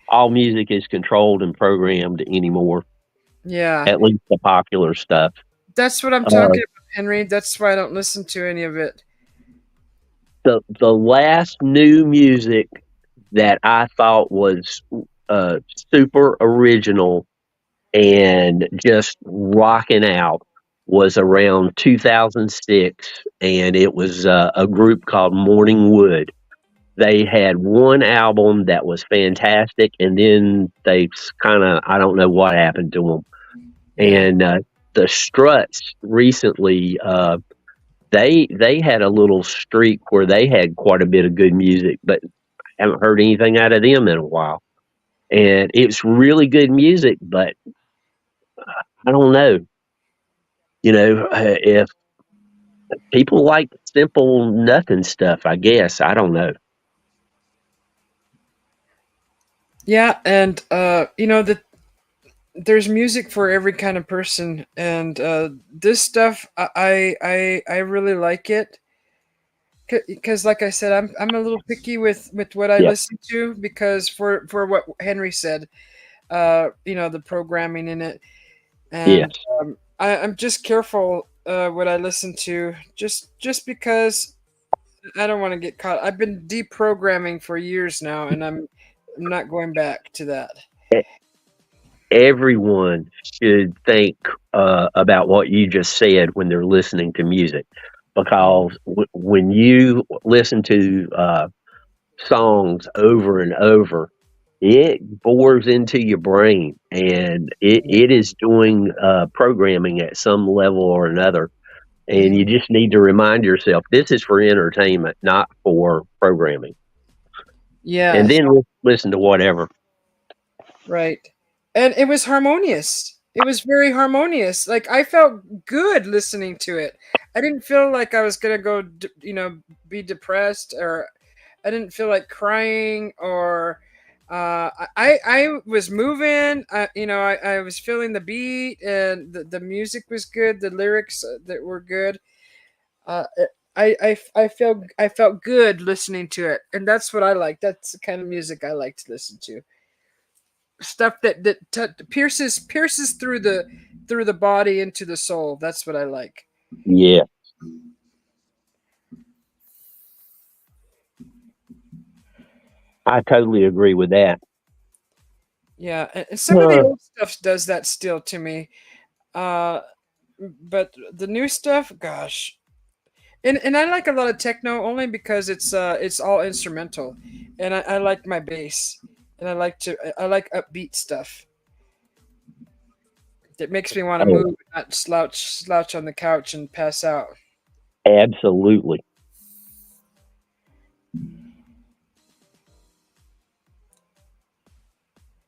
all music is controlled and programmed anymore, yeah, at least the popular stuff. that's what I'm Uh, talking about, Henry. That's why I don't listen to any of it. the last new music that I thought was uh, super original and just rocking out was around 2006, and it was a group called Morning Wood. They had one album that was fantastic, and then they kind of, I don't know what happened to them. Yeah, And the Struts recently, they had a little streak where they had quite a bit of good music, but haven't heard anything out of them in a while. And it's really good music, but I don't know. If people like simple nothing stuff, I guess. I don't know. yeah, and that there's music for every kind of person, and this stuff I really like it because, like I said, I'm a little picky with what I Yeah. listen to because for what Henry said, the programming in it, Yes. and I'm just careful what I listen to, just because I don't want to get caught. I've been deprogramming for years now, and I'm not going back to that. E- Everyone should think about what you just said when they're listening to music, because when you listen to songs over and over, it bores into your brain, and it is doing programming at some level or another. And you Mhm. just need to remind yourself this is for entertainment, not for programming. And Yeah, then listen to whatever. right. And it was harmonious. It was very harmonious. Like I felt good listening to it. I didn't feel like I was gonna go, be depressed, or I didn't feel like crying, or I was moving. I was feeling the beat, and the music was good. The lyrics that were good. Uh, I felt good listening to it, and that's what I like. That's the kind of music I like to listen to. Stuff that pierces through the body into the soul. That's what I like. Yeah, I totally agree with that. Yeah, and some of the Uh, old stuff does that still to me. Uh, but the new stuff, gosh, and I like a lot of techno only because it's all instrumental, and I like my bass, and I like upbeat stuff that makes me want to oh, move, not slouch on the couch and pass out. absolutely.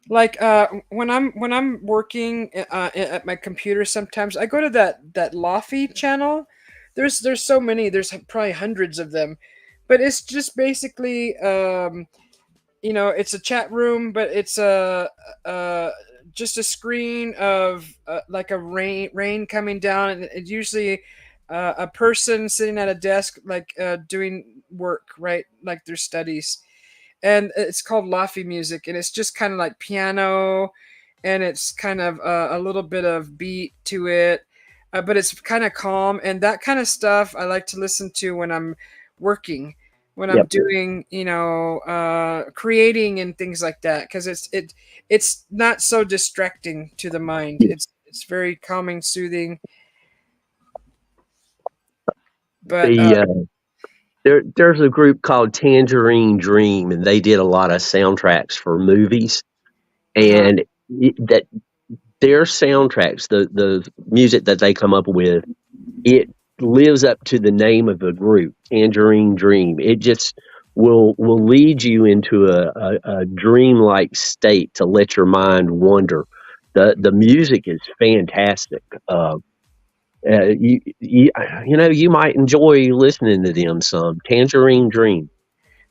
Like when I'm working at my computer, sometimes I go to that Lofi channel. There's so many. There's probably hundreds of them, but it's just basically it's a chat room, but it's uh just a screen of like a rain coming down, and it's usually a person sitting at a desk, like doing work, right, like their studies, and it's called Lofi music, and it's just kind of like piano, and it's kind of a little bit of beat to it, but it's kind of calm, and that kind of stuff I like to listen to when I'm working, when I'm Yep. doing creating and things like that, because it's not so distracting to the mind. It's very calming, soothing, but The there's a group called Tangerine Dream, and they did a lot of soundtracks for movies. uh-huh. And that their soundtracks, the music that they come up with, it lives up to the name of the group, Tangerine Dream. It just will lead you into a dreamlike state to let your mind wander. The music is fantastic. You might enjoy listening to them some. Tangerine Dream.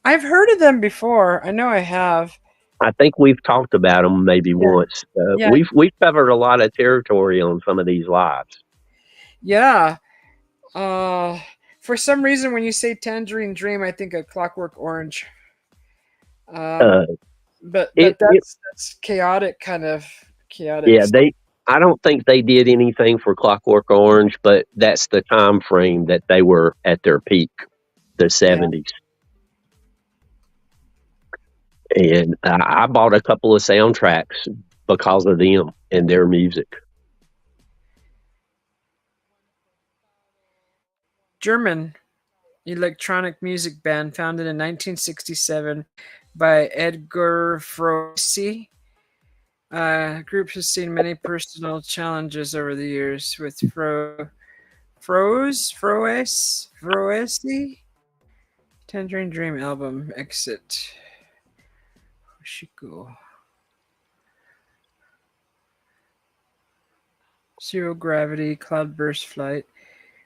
I've heard of them before. I know I have. I think we've talked about them maybe Yeah. once. Yeah. We've covered a lot of territory on some of these lives. Yeah. Uh, for some reason, when you say Tangerine Dream, I think of Clockwork Orange. Um, Uh, but it that's chaotic, kind of chaotic. Yeah, they. I don't think they did anything for Clockwork Orange, but that's the time frame that they were at their peak, the Yeah. '70s. And I bought a couple of soundtracks because of them and their music. German electronic music band founded in 1967 by Edgar Froese. Group has seen many personal challenges over the years with Froese, Tangerine Dream album, Exit, Hoshiko, Zero Gravity, Cloudburst Flight,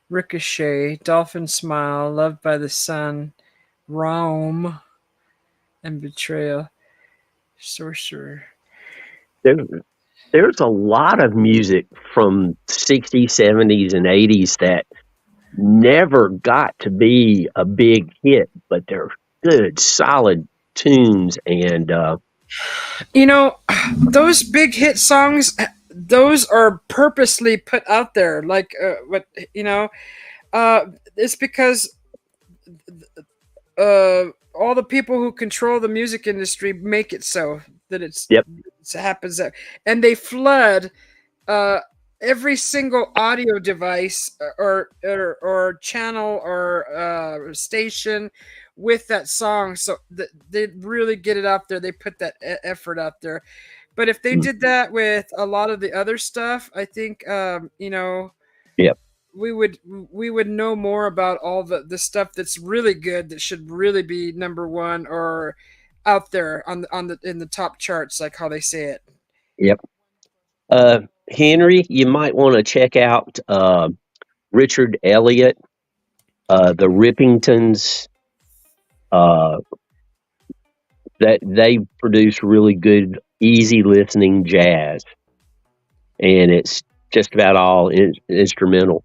Ricochet, Dolphin Smile, Loved by the Sun, Rome, and Betrayal, Sorcerer. There, there's a lot of music from '60s, '70s, and '80s that never got to be a big hit, but they're good, solid tunes. And You know, those big hit songs, those are purposely put out there. Like, what you know, it's because all the people who control the music industry make it so that yep, it happens that, and they flood uh, every single audio device or channel or station with that song, so they really get it out there. They put that effort out there. But if they did that with a lot of the other stuff, I think yep, we would know more about all the stuff that's really good that should really be number one or out there on the in the top charts, like how they say it. yep. Henry, you might want to check out Richard Elliott, the Rippingtons. Uh, that they produce really good, easy listening jazz, and it's just about all instrumental.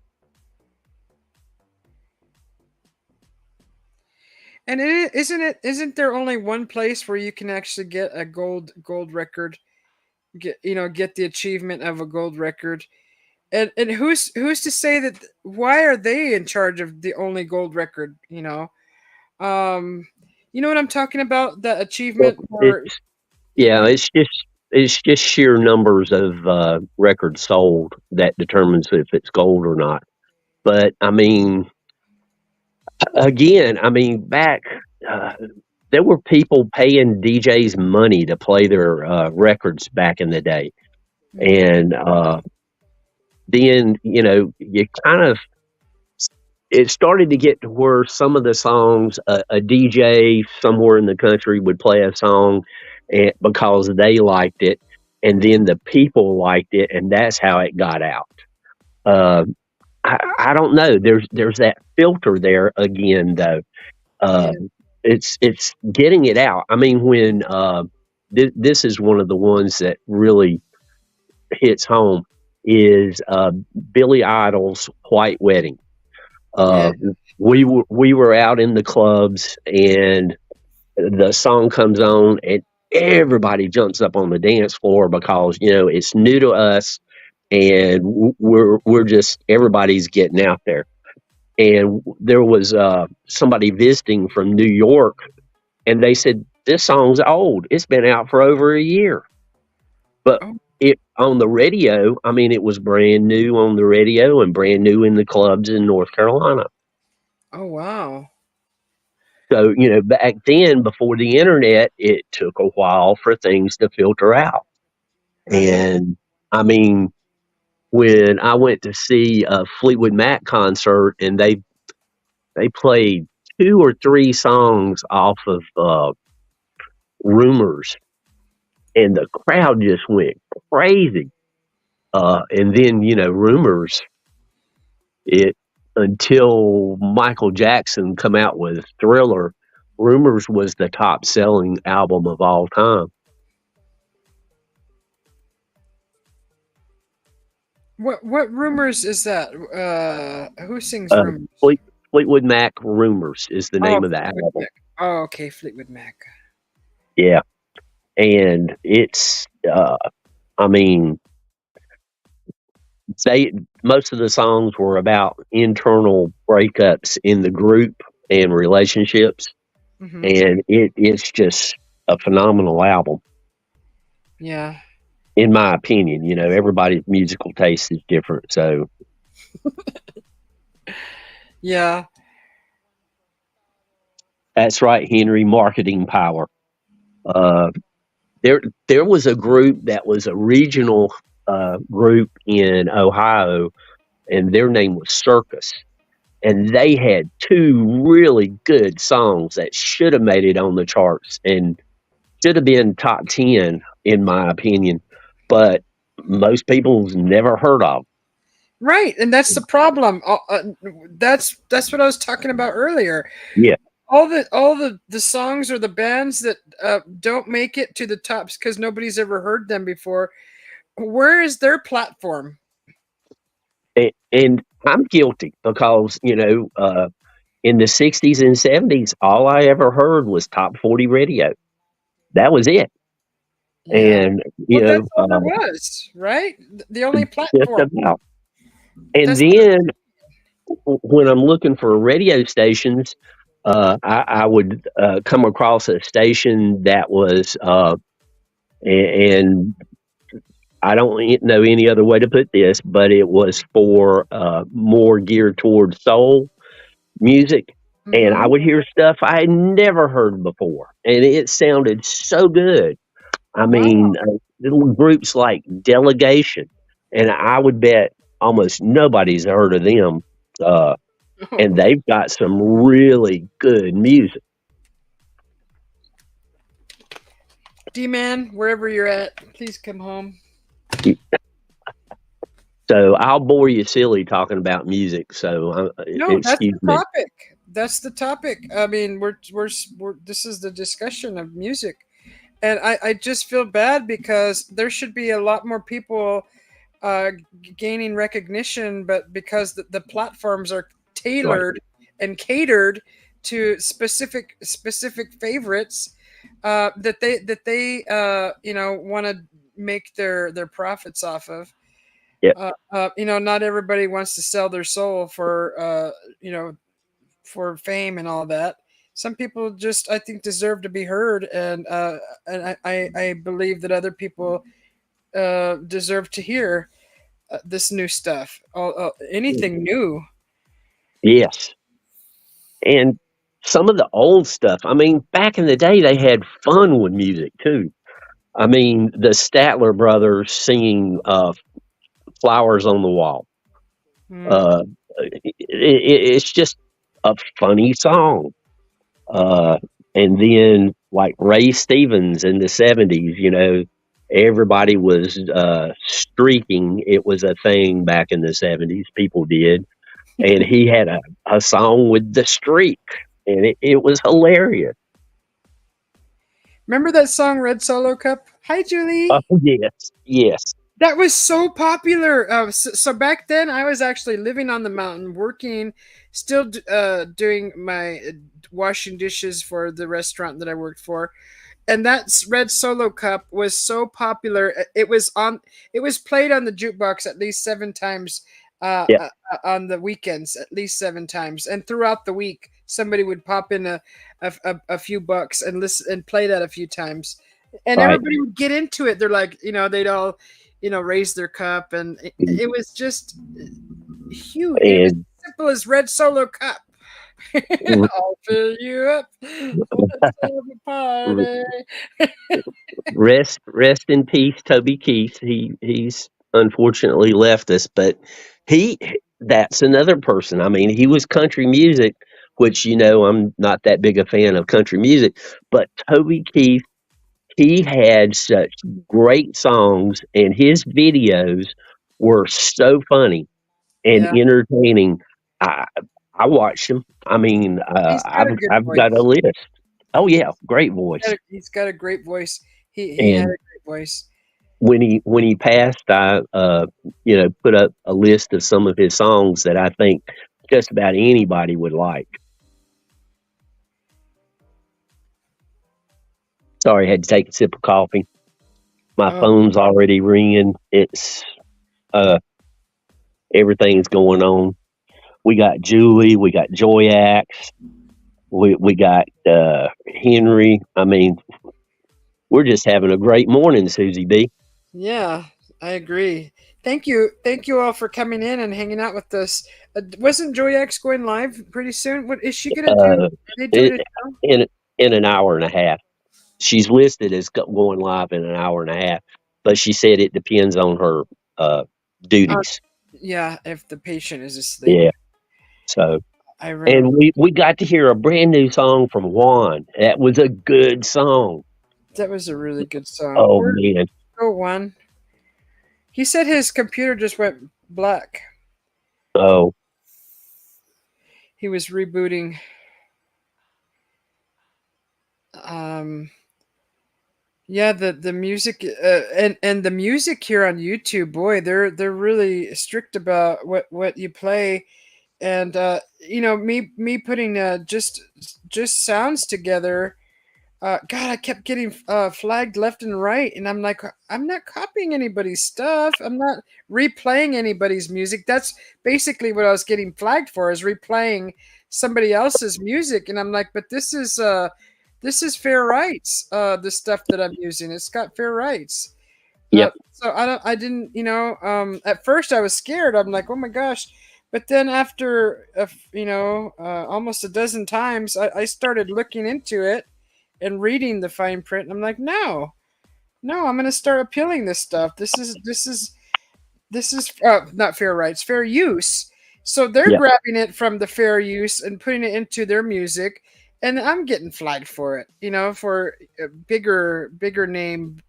And isn't there only one place where you can actually get a gold record, get the achievement of a gold record? And who's to say that? Why are they in charge of the only gold record? Um, you know what I'm talking about? That Well, achievement where it's yeah, it's just sheer numbers of records sold that determines if it's gold or not. But I mean, again, I mean, back uh, there were people paying DJs money to play their records back in the day, and then you kind of it started to get to where some of the songs a DJ somewhere in the country would play a song and because they liked it, and then the people liked it, and that's how it got out. Uh, I don't know. There's that filter there again, though. yeah, Uh, it's getting it out. I mean, when this is one of the ones that really hits home is Billy Idol's "White Wedding." yeah, Uh, we were out in the clubs, and the song comes on, and everybody jumps up on the dance floor because it's new to us, and we're just everybody's getting out there. And there was somebody visiting from New York, and they said this song's old. It's been out for over a year, but oh, it on the radio. I mean, it was brand new on the radio and brand new in the clubs in North Carolina. oh wow, So, back then, before the internet, it took a while for things to filter out. right, And I mean, when I went to see a Fleetwood Mac concert and they played two or three songs off of Rumors, and the crowd just went crazy. And then, Rumors, it until Michael Jackson come out with Thriller, Rumors was the top selling album of all time. What rumors is that? Who sings Uh, rumors? Fleet, Fleetwood Mac Rumors is the Oh, name of the Fleetwood album. Mac. Oh, okay, Fleetwood Mac. Yeah, and it's I mean, they most of the songs were about internal breakups in the group and relationships, Mm-hmm. and it's just a phenomenal album, Yeah. in my opinion. You know, everybody's musical taste is different, so Yeah. that's right, Henry. Marketing power. Uh, there there was a group that was a regional group in Ohio, and their name was Circus, and they had two really good songs that should have made it on the charts and should have been top 10 in my opinion, but most people's never heard of. Right, and that's the problem. That's what I was talking about earlier. Yeah, All the songs or the bands that don't make it to the tops because nobody's ever heard them before. Where is their platform? and I'm guilty because in the 60s and 70s all I ever heard was top 40 radio. That was it. Yeah. And Well, that's all there was, right? The only just platform. about. And That's then when I'm looking for radio stations, I would come across a station that was, and I don't know any other way to put this, but it was for more geared towards soul music. And I mm-hmm. would hear stuff I had never heard before, and it sounded so good. I Wow. mean, little groups like Delegation, and I would bet almost nobody's heard of them. Uh, and they've got some really good music. D-Man, wherever you're at, please come home. So I'll bore you silly talking about music. So No, that's excuse the me. topic. That's the topic. I mean, we're this is the discussion of music. And I just feel bad because there should be a lot more people gaining recognition, but because the platforms are Right. tailored and catered to specific favorites that they want to make their profits off of. Yep. Not everybody wants to sell their soul for for fame and all that. Some people just, I think, deserve to be heard, and I believe that other people deserve to hear this new stuff. Anything new. Yes. And some of the old stuff. I mean, back in the day, they had fun with music too. I mean, the Statler brothers singing "Flowers on the Wall." Mm, Uh, it's just a funny song. Uh, and then like Ray Stevens in the 70s, everybody was streaking. It was a thing back in the 70s. People did. And he had a song with the streak, and it was hilarious. Remember that song Red Solo Cup? Hi, Oh, Julie. yes. Yes. That was so popular. So back then, I was actually living on the mountain, working, still doing my washing dishes for the restaurant that I worked for, and that Red Solo Cup was so popular. It was played on the jukebox at least 7 times Yeah. on the weekends, at least 7 times, and throughout the week, somebody would pop in a few bucks and listen and play that a few times, and Right. everybody would get into it. They're like, they'd all, raise their cup, and it was just huge. It was And simple as Red Solo Cup. I'll fill you up. Let's have a party. rest in peace, Toby Keith. He's unfortunately left us, but he that's another person. I mean, he was country music, which I'm not that big a fan of country music, but Toby Keith, he had such great songs, and his videos were so funny and Yeah, entertaining. I I watched him. I mean, he's got a good I've got a voice. list. Oh yeah, great voice. He's got a great voice. He had a And great voice. when he passed, I put up a list of some of his songs that I think just about anybody would like. Sorry, I had to take a sip of coffee. My phone's already ringing. It's everything's going on. We got Julie, we got Joyax, we got Henry. I mean, we're just having a great morning, Susie B. Yeah, I agree. Thank you all for coming in and hanging out with us. Wasn't Joy X going live pretty soon? What is she gonna do? Are they doing it now? In an hour and a half. She's listed as going live in an hour and a half, but she said it depends on her duties. Yeah, if the patient is asleep. Yeah. So, and we got to hear a brand new song from Juan. That was a good song. That was a really good song. Oh, man. Go Juan. He said his computer just went black. Oh. He was rebooting. Yeah, the music and the music here on YouTube, boy, they're really strict about what you play, and me putting just sounds together. God, I kept getting flagged left and right, and I'm like, I'm not copying anybody's stuff. I'm not replaying anybody's music. That's basically what I was getting flagged for, is replaying somebody else's music, and I'm like, but this is fair rights. The stuff that I'm using, it's got fair rights. Yeah. So I didn't, at first I was scared. I'm like, oh my gosh. But then after, almost a dozen times, I started looking into it and reading the fine print. And I'm like, no, I'm going to start appealing this stuff. This is not fair rights, fair use. So they're grabbing it from the fair use and putting it into their music. And I'm getting flagged for it, for bigger name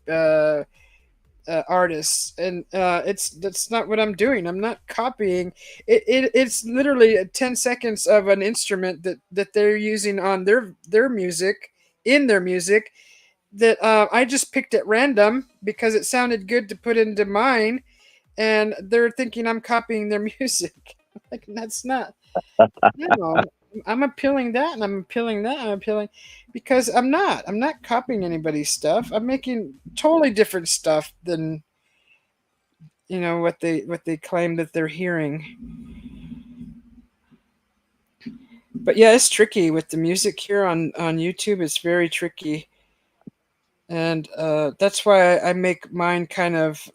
artists, and that's not what I'm doing. I'm not copying it. It's literally 10 seconds of an instrument that they're using on their music, in their music, that I just picked at random because it sounded good to put into mine, and they're thinking I'm copying their music. Like, that's not. No, I'm appealing that, and I'm appealing that, and I'm appealing, because I'm not copying anybody's stuff. I'm making totally different stuff than what they claim that they're hearing. But yeah, it's tricky with the music here on YouTube. It's very tricky, and that's why I make mine kind of.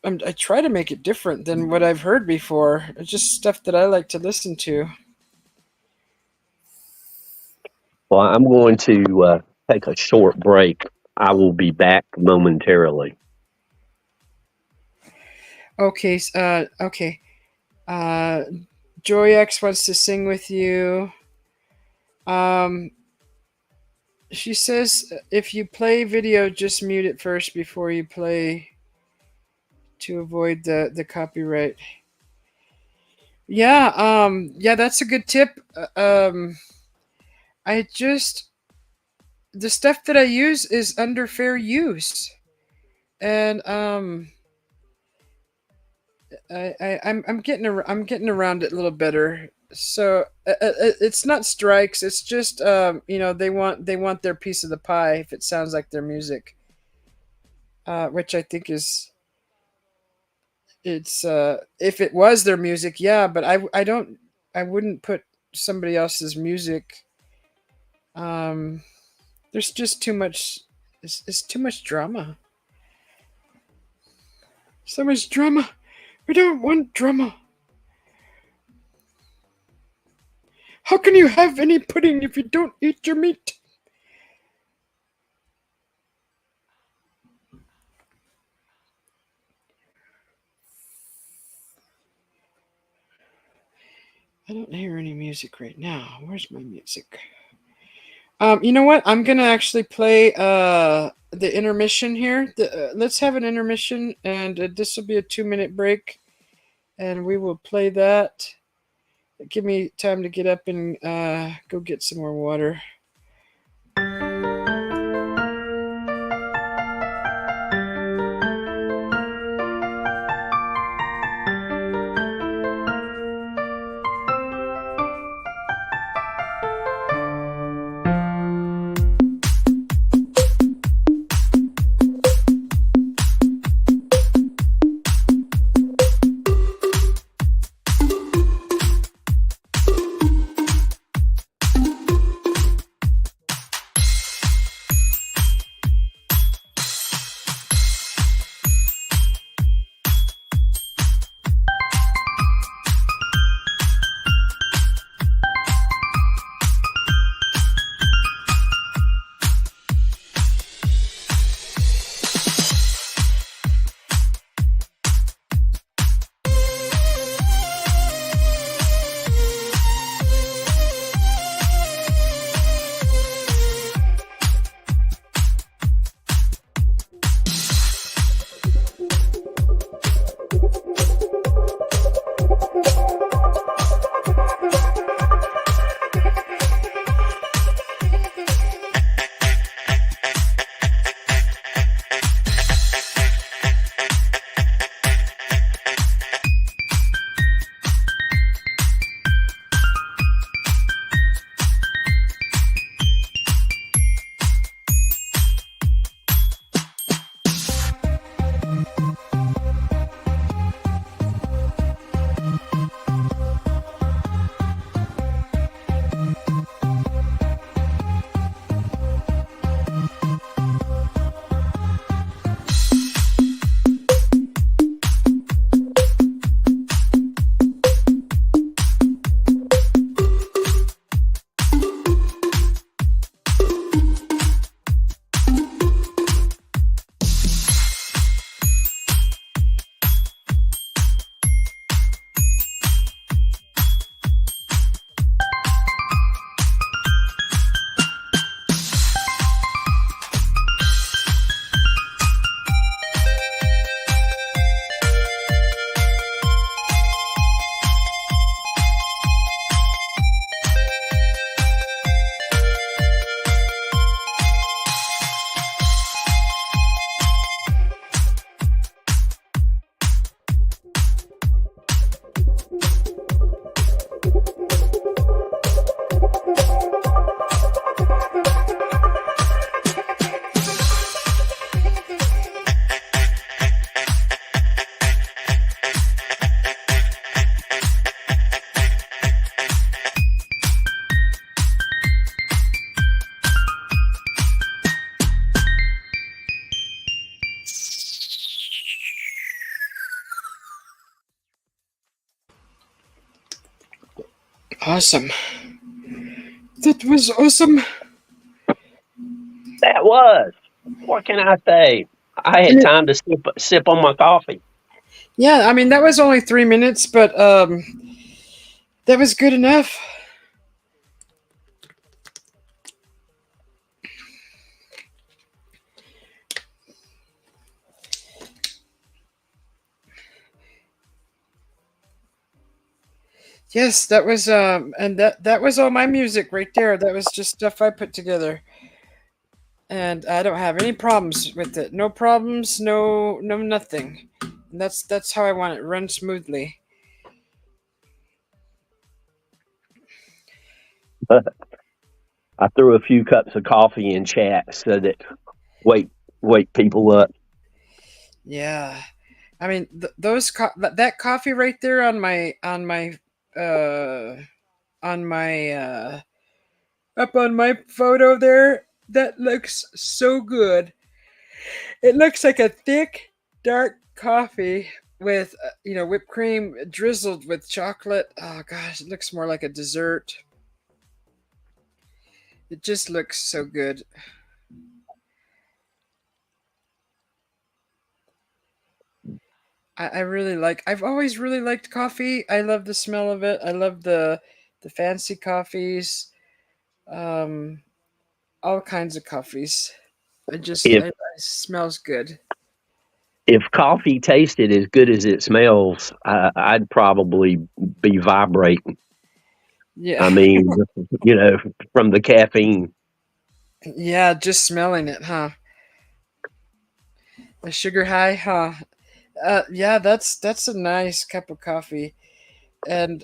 I try to make it different than what I've heard before. It's just stuff that I like to listen to. Well, I'm going to take a short break. I will be back momentarily. Okay. Okay. Joy X wants to sing with you. She says if you play video, just mute it first before you play, to avoid the copyright. Yeah, that's a good tip. The stuff that I use is under fair use, and I'm getting around it a little better. So it's not strikes. It's just they want their piece of the pie if it sounds like their music, which I think is. It's if it was their music, yeah, but I wouldn't put somebody else's music. There's just too much. It's too much drama. So much drama. We don't want drama. How can you have any pudding if you don't eat your meat? I don't hear any music right now. Where's my music? You know what? I'm gonna actually play the intermission here. Let's have an intermission, and this will be a 2-minute break, and we will play that. Give me time to get up and go get some more water. Awesome. That was awesome. That was. What can I say? I had time to sip on my coffee. Yeah, I mean that was only 3 minutes, but that was good enough. Yes, that was and that was all my music right there. That was just stuff I put together. And I don't have any problems with it. No problems, no nothing. And that's how I want it run smoothly. I threw a few cups of coffee in chat so that wake wake people up. Yeah. I mean that coffee right there uh on my up on my photo there, that looks so good. It looks like a thick dark coffee with whipped cream drizzled with chocolate. Oh gosh, it looks more like a dessert. It just looks so good. I really like. I've always really liked coffee. I love the smell of it. I love the fancy coffees. Um, all kinds of coffees. If It smells good. if coffee tasted as good as it smells, I'd probably be vibrating. Yeah, I mean, from the caffeine. yeah. Just smelling it, huh? The sugar high, huh? Yeah. That's a nice cup of coffee. And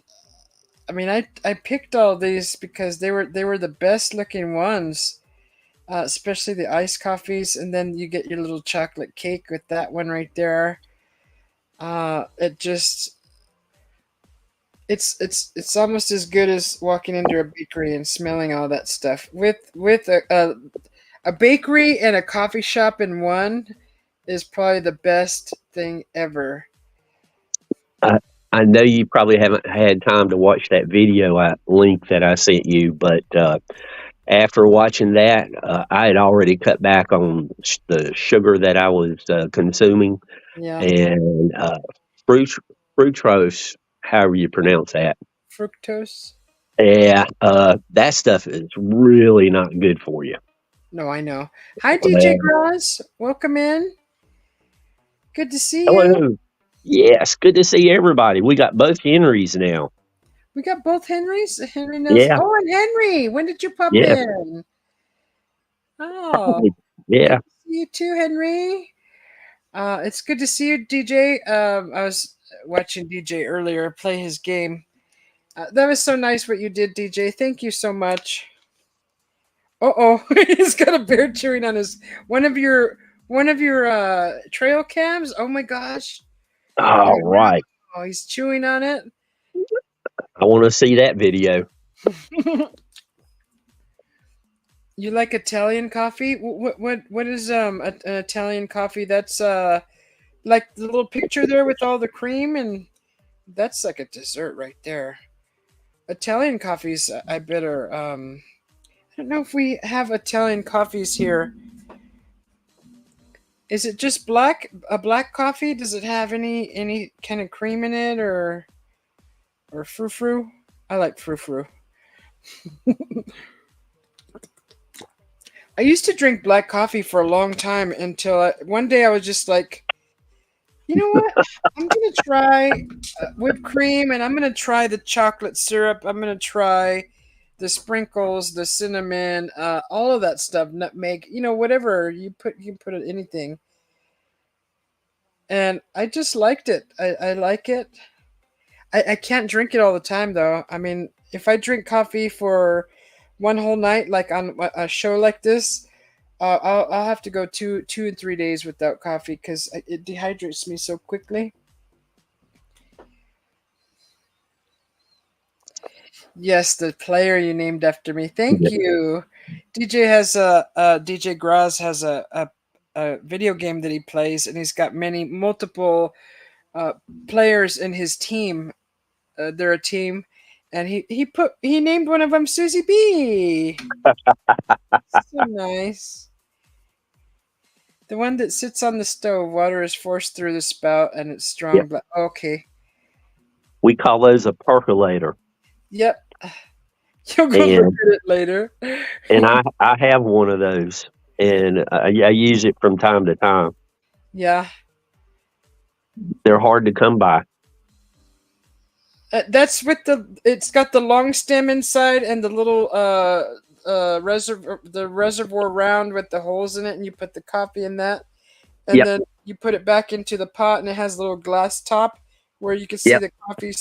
I mean, I picked all these because they were the best looking ones. Especially the iced coffees, and then you get your little chocolate cake with that one right there. It just it's almost as good as walking into a bakery and smelling all that stuff with a bakery and a coffee shop in one is probably the best thing ever. I, I know you probably haven't had time to watch that video link that I sent you, but after watching that, I had already cut back on the sugar that I was consuming, Yeah, and fruit fructose, however you pronounce that. fructose. Yeah, that stuff is really not good for you. No, I know. Hi, DJ Well, Graz. Welcome in. Good to see you. hello. Yes, good to see everybody. We got both Henrys now. We got both Henrys. Henry knows. Yeah, Oh, and Henry, when did you pop yeah, in? Oh, good yeah. to see you too, Henry. It's good to see you, DJ. I was watching DJ earlier play his game. That was so nice what you did, DJ. Thank you so much. Oh, he's got a bear chewing on his one of your trail cams. Oh my gosh! You All got rid of- right. Oh, he's chewing on it. I want to see that video. You like Italian coffee? What is an Italian coffee? That's like the little picture there with all the cream, and that's like a dessert right there. Italian coffees, I bet are. I don't know if we have Italian coffees here. Is it just a black coffee? Does it have any kind of cream in it or frou frou? I like frou frou. I used to drink black coffee for a long time until one day I was just like, you know what? I'm gonna try whipped cream, and I'm gonna try the chocolate syrup. I'm gonna try the sprinkles, the cinnamon, all of that stuff, nutmeg. Whatever you put it anything. And I just liked it. I like it. I can't drink it all the time though. I mean, if I drink coffee for one whole night, like on a show like this, I'll have to go 2 and 3 days without coffee because it dehydrates me so quickly. Yes, the player you named after me. Thank you. DJ Graz has a video game that he plays, and he's got multiple uh, players in his team. They're a team, and he named one of them Susie B. So nice. The one that sits on the stove, water is forced through the spout, and it's Yeah, strong. But okay, we call those a percolator, yep. You'll go look and at it later. I have one of those, and I use it from time to time. Yeah, They're hard to come by. that's with the. It's got the long stem inside and the little reservoir round with the holes in it, and you put the coffee in that, and Yep, then you put it back into the pot, and it has a little glass top where you can see yep, the coffee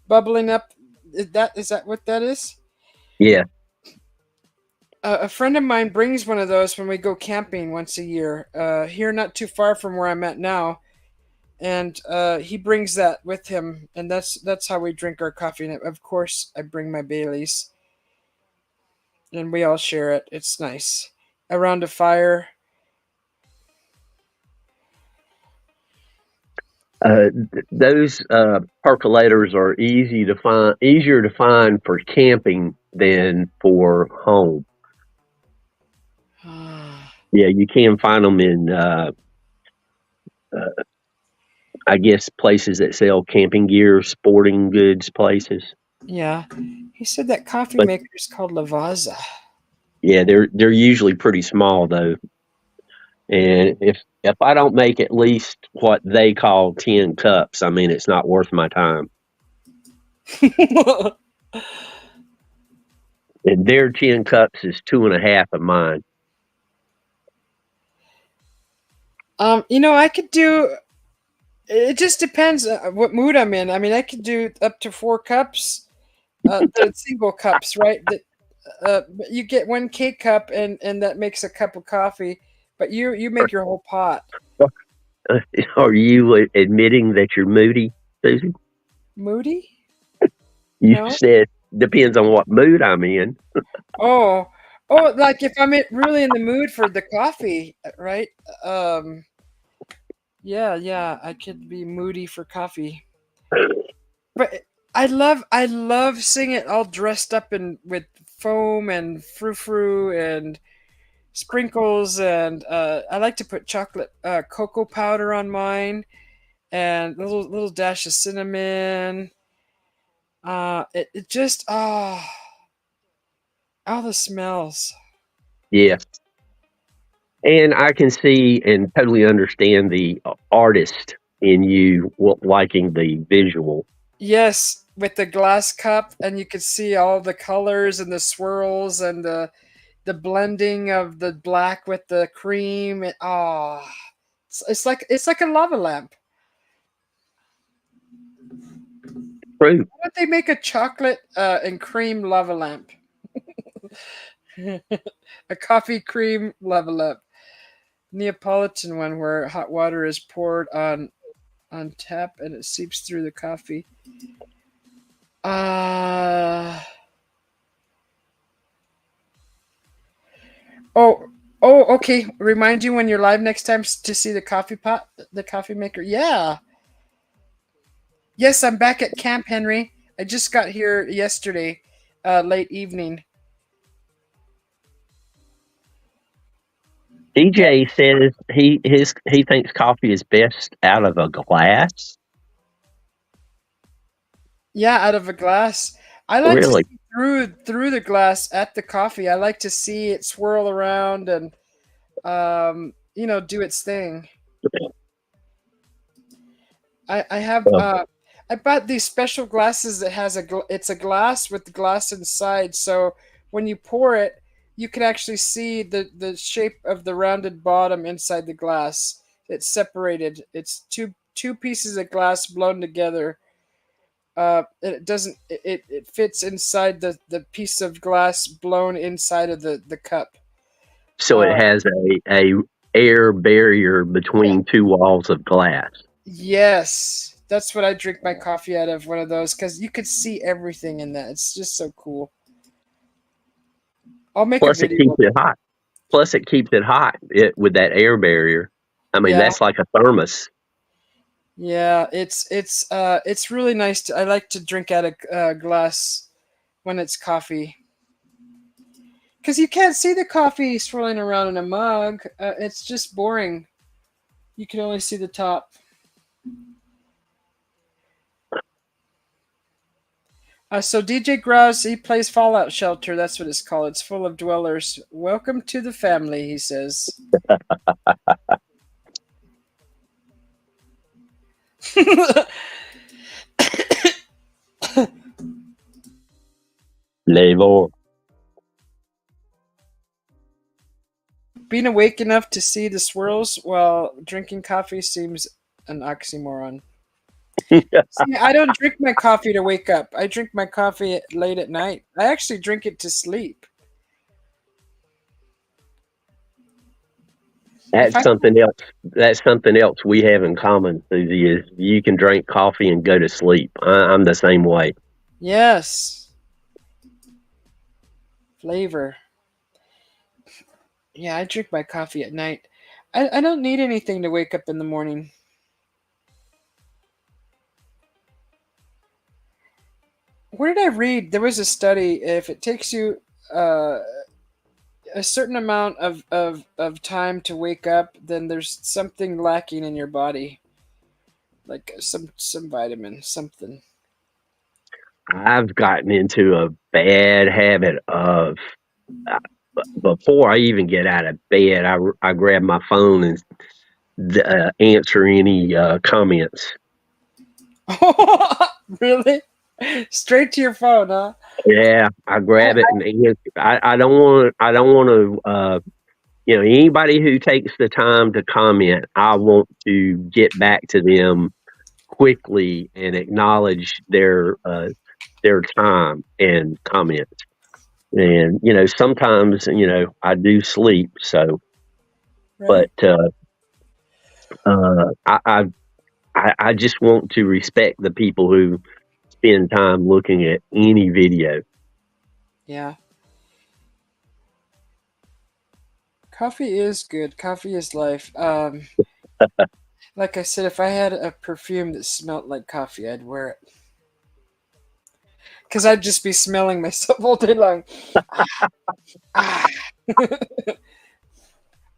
bubbling up. Is that what that is? yeah. A friend of mine brings one of those when we go camping once a year. Here, not too far from where I'm at now, and he brings that with him, and that's how we drink our coffee. And of course, I bring my Baileys, and we all share it. It's nice around a fire. Those percolators are easier to find for camping than for home. Yeah, you can find them in, I guess, places that sell camping gear, sporting goods places. Yeah, he said that coffee But maker is called Lavazza. yeah, they're usually pretty small though. And if I don't make at least what they call 10 cups, I mean it's not worth my time. And their 10 cups is 2.5 of mine. I could do. It just depends what mood I'm in. I mean, I could do up to 4 cups. The single cups, right? But you get one K-cup, and that makes a cup of coffee. But you make your whole pot. Are you admitting that you're moody, Susie? Moody? You No. said depends on what mood I'm in. Oh, like if I'm really in the mood for the coffee, right? Um, yeah, I could be moody for coffee. But I love seeing it all dressed up in with foam and frou-frou and sprinkles, and I like to put chocolate cocoa powder on mine and a little dash of cinnamon. It just all the smells. Yeah. And I can see and totally understand the artist in you liking the visual. Yes, with the glass cup, and you could see all the colors and the swirls and the blending of the black with the cream. It's like a lava lamp. True. Why don't they make a chocolate and cream lava lamp? A coffee cream lava lamp. Neapolitan one where hot water is poured on tap and it seeps through the coffee. Uh oh, okay. Remind you when you're live next time to see the coffee pot, the coffee maker. Yeah. Yes, I'm back at Camp Henry. I just got here yesterday, late evening. DJ says he thinks coffee is best out of a glass. Yeah, out of a glass. I like to Really? see through the glass at the coffee. I like to see it swirl around and do its thing. I have Well, I bought these special glasses that has it's a glass with the glass inside. So when you pour it, you can actually see the shape of the rounded bottom inside the glass. It's separated. It's two pieces of glass blown together. It doesn't. It fits inside the piece of glass blown inside of the cup. so it Uh, has a air barrier between two walls of glass. yes, that's what I drink my coffee out of. One of those because you could see everything in that. It's just so cool. I'll make a Plus, it video keeps of it it. hot. Plus, it keeps it hot with that air barrier. I mean, Yeah, that's like a thermos. Yeah, it's really nice. I like to drink out of glass when it's coffee because you can't see the coffee swirling around in a mug. It's just boring. You can only see the top. So DJ Grouse, he plays Fallout Shelter. That's what it's called. It's full of dwellers. Welcome to the family, he says. Flavor. Being awake enough to see the swirls while drinking coffee seems an oxymoron. See, I don't drink my coffee to wake up. I drink my coffee late at night. I actually drink it to sleep. If That's I something else. That's something else we have in common, Susie. Is you can drink coffee and go to sleep. I'm the same way. Yes. Flavor. Yeah, I drink my coffee at night. I don't need anything to wake up in the morning. Where did I read? There was a study. If it takes you a certain amount of time to wake up, then there's something lacking in your body. Like some vitamin, something. I've gotten into a bad habit of before I even get out of bed, I grab my phone and answer any comments. Really? Straight to your phone, huh? Yeah, I grab it and answer. I don't want. I don't want to. Anybody who takes the time to comment, I want to get back to them quickly and acknowledge their time and comments. And sometimes I do sleep. So, Right. but I just want to respect the people who spend time looking at any video. Yeah. Coffee is good. Coffee is life. Like I said, if I had a perfume that smelled like coffee, I'd wear it. Because I'd just be smelling myself all day long. Ah.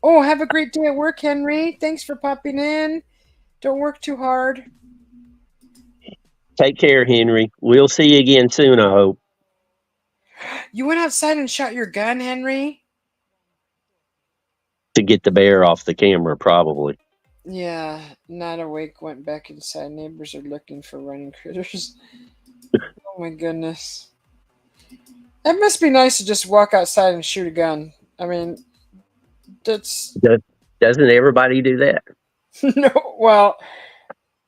Oh, have a great day at work, Henry. Thanks for popping in. Don't work too hard. Take care, Henry. We'll see you again soon, I hope. You went outside and shot your gun, Henry? To get the bear off the camera, probably. Yeah, not awake, went back inside. Neighbors are looking for running critters. Oh my goodness. It must be nice to just walk outside and shoot a gun. I mean, that's... Doesn't everybody do that? No, well,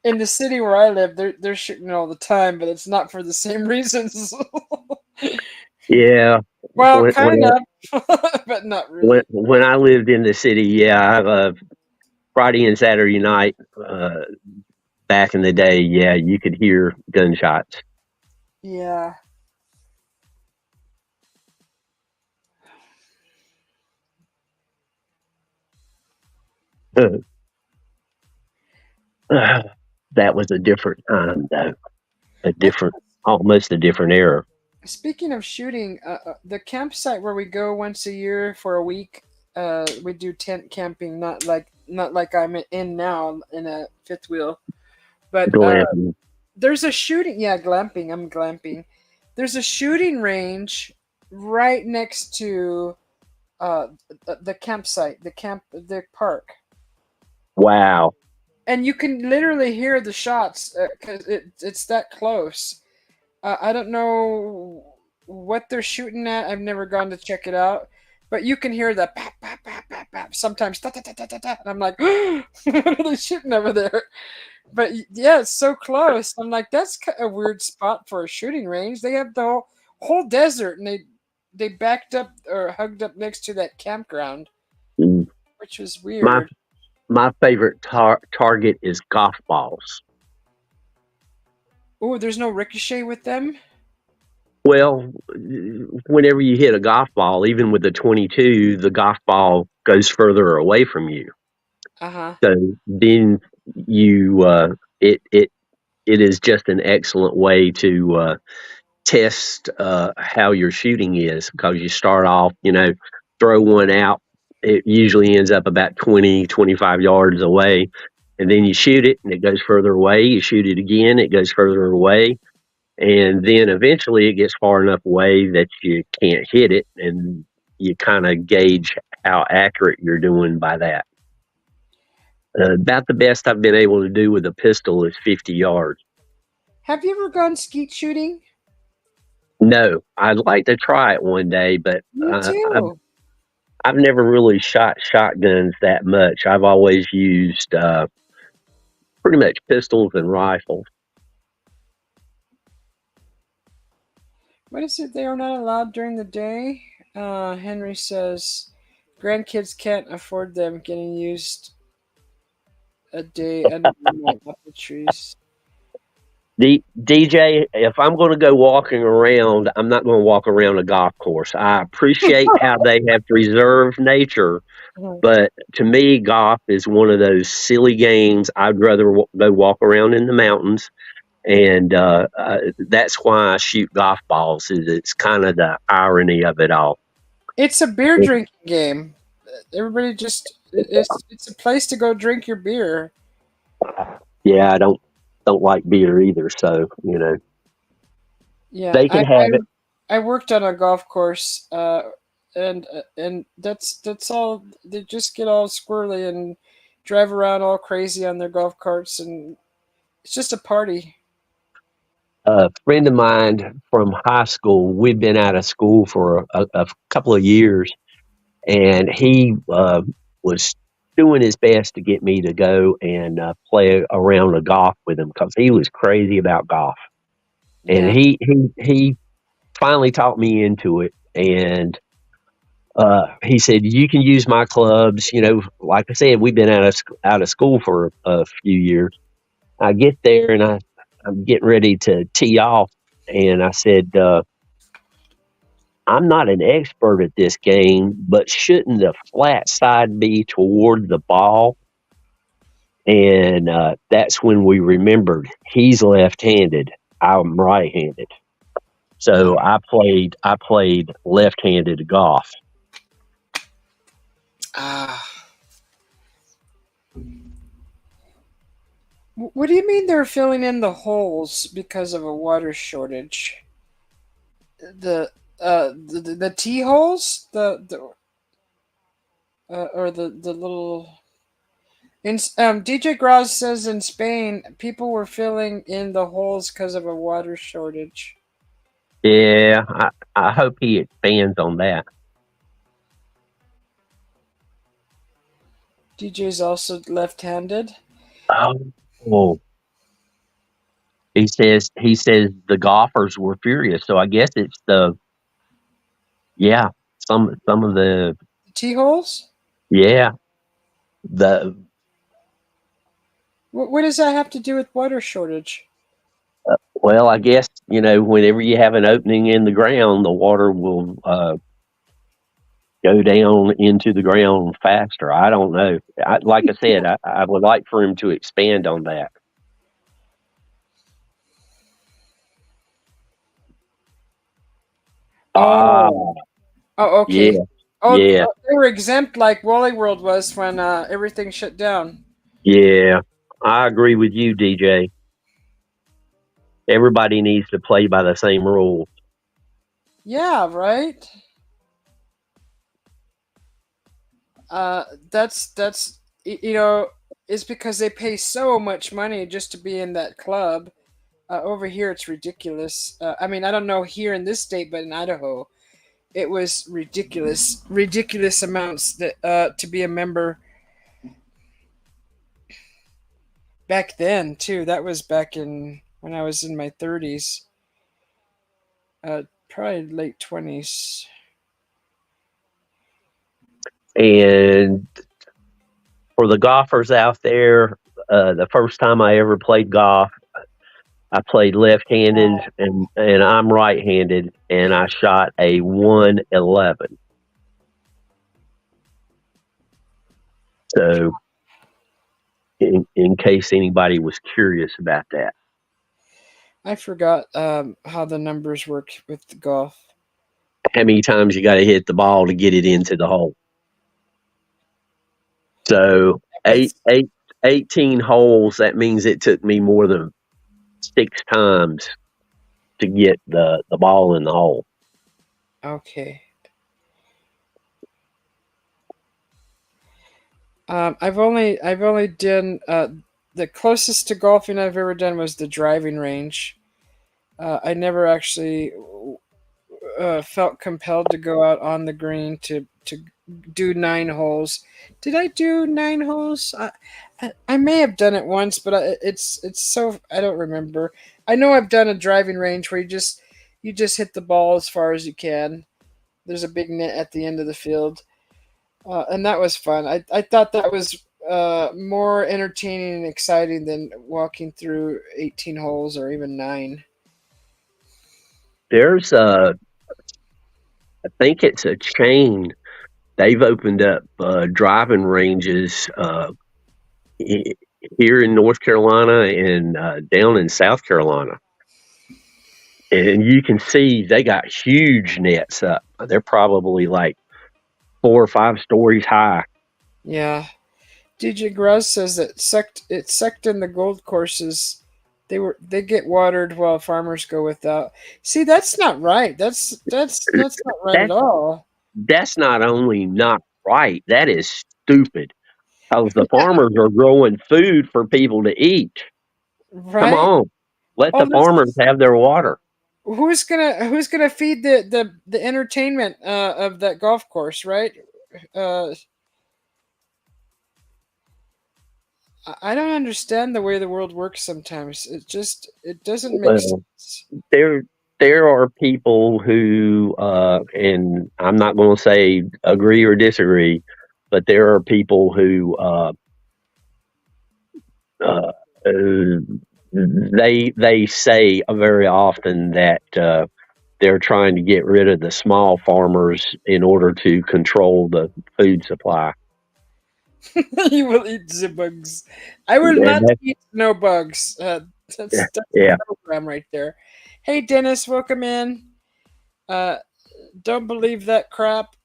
in the city where I live, they're shooting all the time, but it's not for the same reasons. Yeah. Well, kind of, but not really. When I lived in the city, yeah, Friday and Saturday night, back in the day, yeah, you could hear gunshots. Yeah. That was a different time, though. Almost a different era. Speaking of shooting, the campsite where we go once a year for a week, we do tent camping. Not like I'm in now in a fifth wheel, but there's a shooting. Yeah, glamping. I'm glamping. There's a shooting range right next to the campsite, the park. Wow. And you can literally hear the shots because it's that close. I don't know what they're shooting at. I've never gone to check it out, but you can hear the pap, pap, pap, pap, pap. Sometimes ta, ta, ta, ta, ta, ta. And I'm like, what are they shooting over there? But yeah, it's so close. I'm like, that's a weird spot for a shooting range. They have the whole desert, and they backed up or hugged up next to that campground, which was weird. My favorite target is golf balls. Oh, there's no ricochet with them? Well, whenever you hit a golf ball, even with the 22, the golf ball goes further away from you. Uh-huh. So then you it is just an excellent way to test how your shooting is, because you start off, throw one out. It usually ends up about 20, 25 yards away. And then you shoot it and it goes further away. You shoot it again, it goes further away. And then eventually it gets far enough away that you can't hit it. And you kind of gauge how accurate you're doing by that. About the best I've been able to do with a pistol is 50 yards. Have you ever gone skeet shooting? No, I'd like to try it one day, but Me too. I've never really shot shotguns that much. I've always used pretty much pistols and rifles. What is it? They are not allowed during the day. Henry says grandkids can't afford them getting used a day under my apple trees. DJ, if I'm going to go walking around, I'm not going to walk around a golf course. I appreciate how they have preserved nature, but to me, golf is one of those silly games. I'd rather go walk around in the mountains, and that's why I shoot golf balls. It's kind of the irony of it all. It's a beer drinking game. Everybody it's a place to go drink your beer. Yeah, I don't like beer either, so Yeah, they can have it. I worked on a golf course, and that's all. They just get all squirrely and drive around all crazy on their golf carts, and it's just a party. A friend of mine from high school, we've been out of school for a couple of years, and he was doing his best to get me to go and play around a golf with him, because he was crazy about golf. And Yeah. he finally talked me into it, and he said, "You can use my clubs." Like I said, we've been out of school for a few years. I get there and I'm getting ready to tee off, and I said, "I'm not an expert at this game, but shouldn't the flat side be toward the ball?" And that's when we remembered he's left-handed. I'm right-handed, so I played left-handed golf. What do you mean they're filling in the holes because of a water shortage? The T holes, or the little. DJ Graz says in Spain, people were filling in the holes because of a water shortage. Yeah, I hope he expands on that. DJ's also left-handed. Oh, he says the golfers were furious. So I guess it's some of the T holes. the What does that have to do with water shortage? well, I guess whenever you have an opening in the ground, the water will go down into the ground faster. I don't know. Like I said, I would like for him to expand on that. Oh, okay. Yeah, Oh, yeah, they were exempt like Wally World was when everything shut down. yeah. I agree with you, DJ. Everybody needs to play by the same rules. Yeah, right. That's it's because they pay so much money just to be in that club. Over here, it's ridiculous. I mean, I don't know here in this state, but in Idaho, it was ridiculous amounts that to be a member. Back then, too. That was back in when I was in my 30s, probably late 20s. And for the golfers out there, the first time I ever played golf, I played left-handed, and I'm right-handed, and I shot a 111. So in case anybody was curious about that. I forgot how the numbers work with the golf. How many times you got to hit the ball to get it into the hole? So It's 18 holes. That means it took me more than 6 times to get the ball in the hole. okay. I've only done the closest to golfing I've ever done was the driving range. I never actually felt compelled to go out on the green to do 9 holes. Did I do 9 holes? I may have done it once, but it's so I don't remember. I know I've done a driving range where you just hit the ball as far as you can. There's a big net at the end of the field, and that was fun. I thought that was more entertaining and exciting than walking through 18 holes or even 9. There's I think it's a chain. They've opened up driving ranges here in North Carolina and down in South Carolina. And you can see they got huge nets up. They're probably like 4 or 5 stories high. Yeah. DJ Graz says that it sucked in the gold courses. They get watered while farmers go without. See, that's not right. That's not right at That all. that's not only not right, that is stupid. Because the farmers are growing food for people to eat. Come Right? on, let Oh, the farmers have their water. who's gonna feed the entertainment of that golf course, right? Uh, I don't understand the way the world works sometimes. It doesn't make Well, sense. there there are people who, and I'm not going to say agree or disagree, but there are people who uh, they say very often that they're trying to get rid of the small farmers in order to control the food supply. You will eat the bugs. I will And not eat no bugs. That's the yeah, program right there. Hey Dennis, welcome in. Uh, don't believe that crap.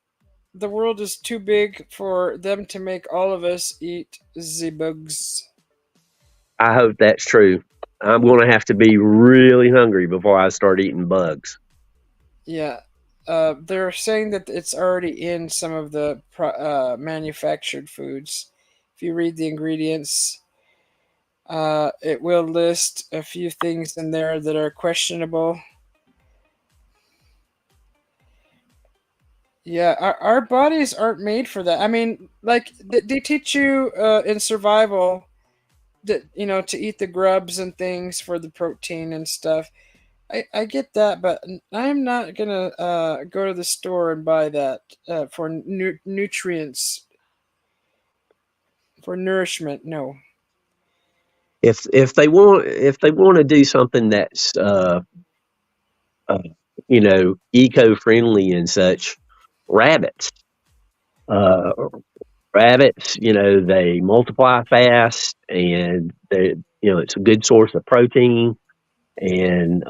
The world is too big for them to make all of us eat the bugs. I hope that's true. I'm going to have to be really hungry before I start eating bugs. Yeah. They're saying that it's already in some of the manufactured foods. If you read the ingredients, it will list a few things in there that are questionable. Yeah, our bodies aren't made for that. I mean, like they teach you in survival that to eat the grubs and things for the protein and stuff. I get that, but I'm not gonna go to the store and buy that for nutrients for nourishment. No. If they want to do something that's uh, eco friendly and such, rabbits. Uh, rabbits, they multiply fast, and it's a good source of protein, and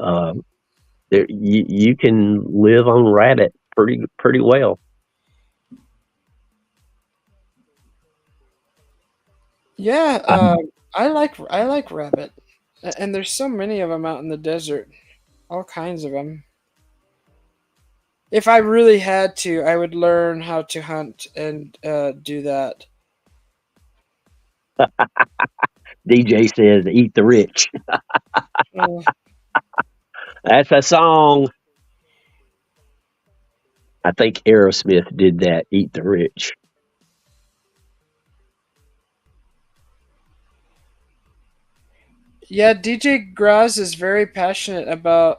you can live on rabbit pretty well. Yeah, Um, I like rabbit, and there's so many of them out in the desert, all kinds of them. If I really had to, I would learn how to hunt and do that. DJ says, "Eat the rich." Uh, That's a song. I think Aerosmith did that. Eat the rich. yeah, DJ Graz is very passionate about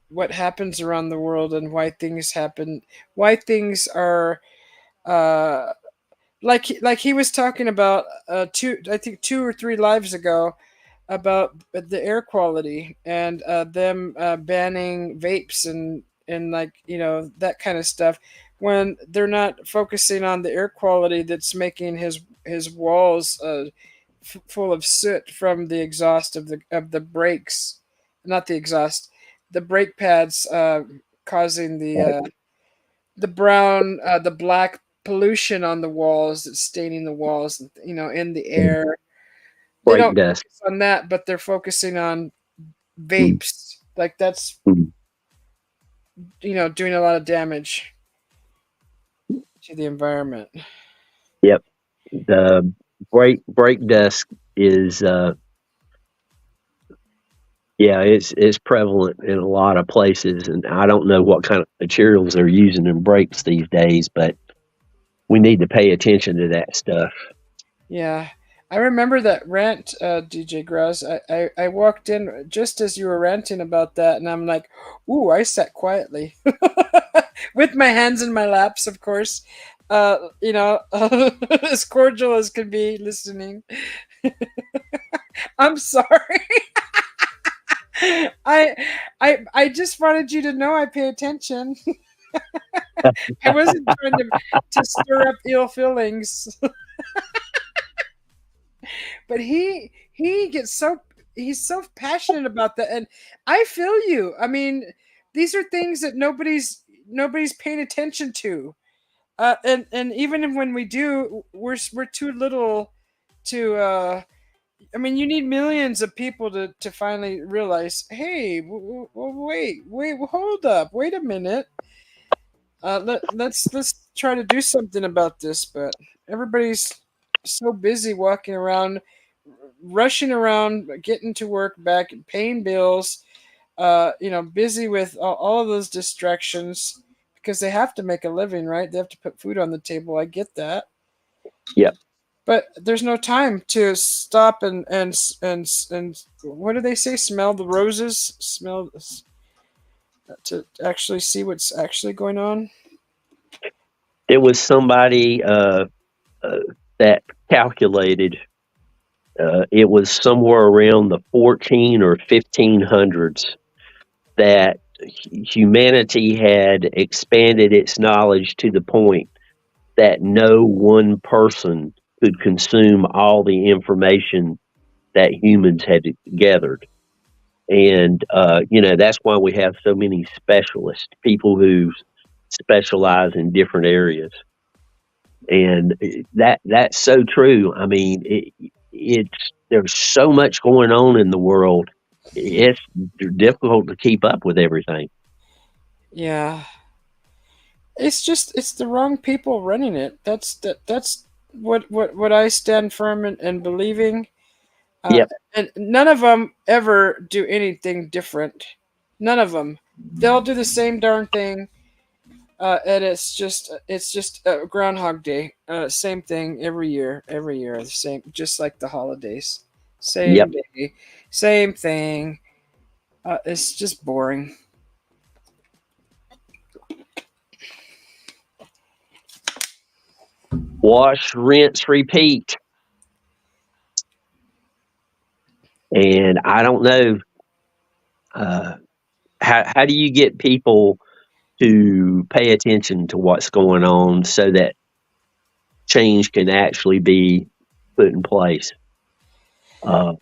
what happens around the world and why things happen, why things are uh, like he was talking about I think 2 or 3 lives ago about the air quality and them banning vapes and like that kind of stuff when they're not focusing on the air quality that's making his walls full of soot from the exhaust of the brakes, not the exhaust, the brake pads, causing the brown, the black pollution on the walls that's staining the walls, in the air. They Brake don't dust. focus on that, but they're focusing on vapes. Like that's Mhm. doing a lot of damage to the environment. Yep. The brake dust is yeah, it's prevalent in a lot of places, and I don't know what kind of materials they're using in brakes these days, but we need to pay attention to that stuff. Yeah. I remember that rant, DJ Graz. I walked in just as you were ranting about that, and I'm like, ooh, I sat quietly with my hands in my laps, of course. As cordial as can be listening. I'm sorry. I I just wanted you to know I pay attention. I wasn't trying to stir up ill feelings. But he gets he's so passionate about that, and I feel you. I mean, these are things that nobody's paying attention to. And even when we do, we're too little to I mean, you need millions of people to finally realize, hey, wait, hold up, wait a minute. Let's try to do something about this, but everybody's so busy walking around, rushing around, getting to work, back, paying bills. Busy with all of those distractions because they have to make a living, right? They have to put food on the table. I get that, Yep. but there's no time to stop and what do they say? Smell the roses. Smell to actually see what's actually going on. There was somebody that calculated it was somewhere around the 14 or 1500s that humanity had expanded its knowledge to the point that no one person could consume all the information that humans had gathered. And, that's why we have so many specialists, people who specialize in different areas. And that's so true. I mean, it's there's so much going on in the world. It's difficult to keep up with everything. Yeah, it's the wrong people running it. That's what I stand firm in believing. Uh, Yep, and none of them ever do anything different. None of them. They'll do the same darn thing. And it's just Groundhog Day. Same thing every year, the same, just like the holidays. yep. Same day, same thing. It's just boring. Wash, rinse, repeat. And I don't know how do you get people to pay attention to what's going on so that change can actually be put in place. Uh,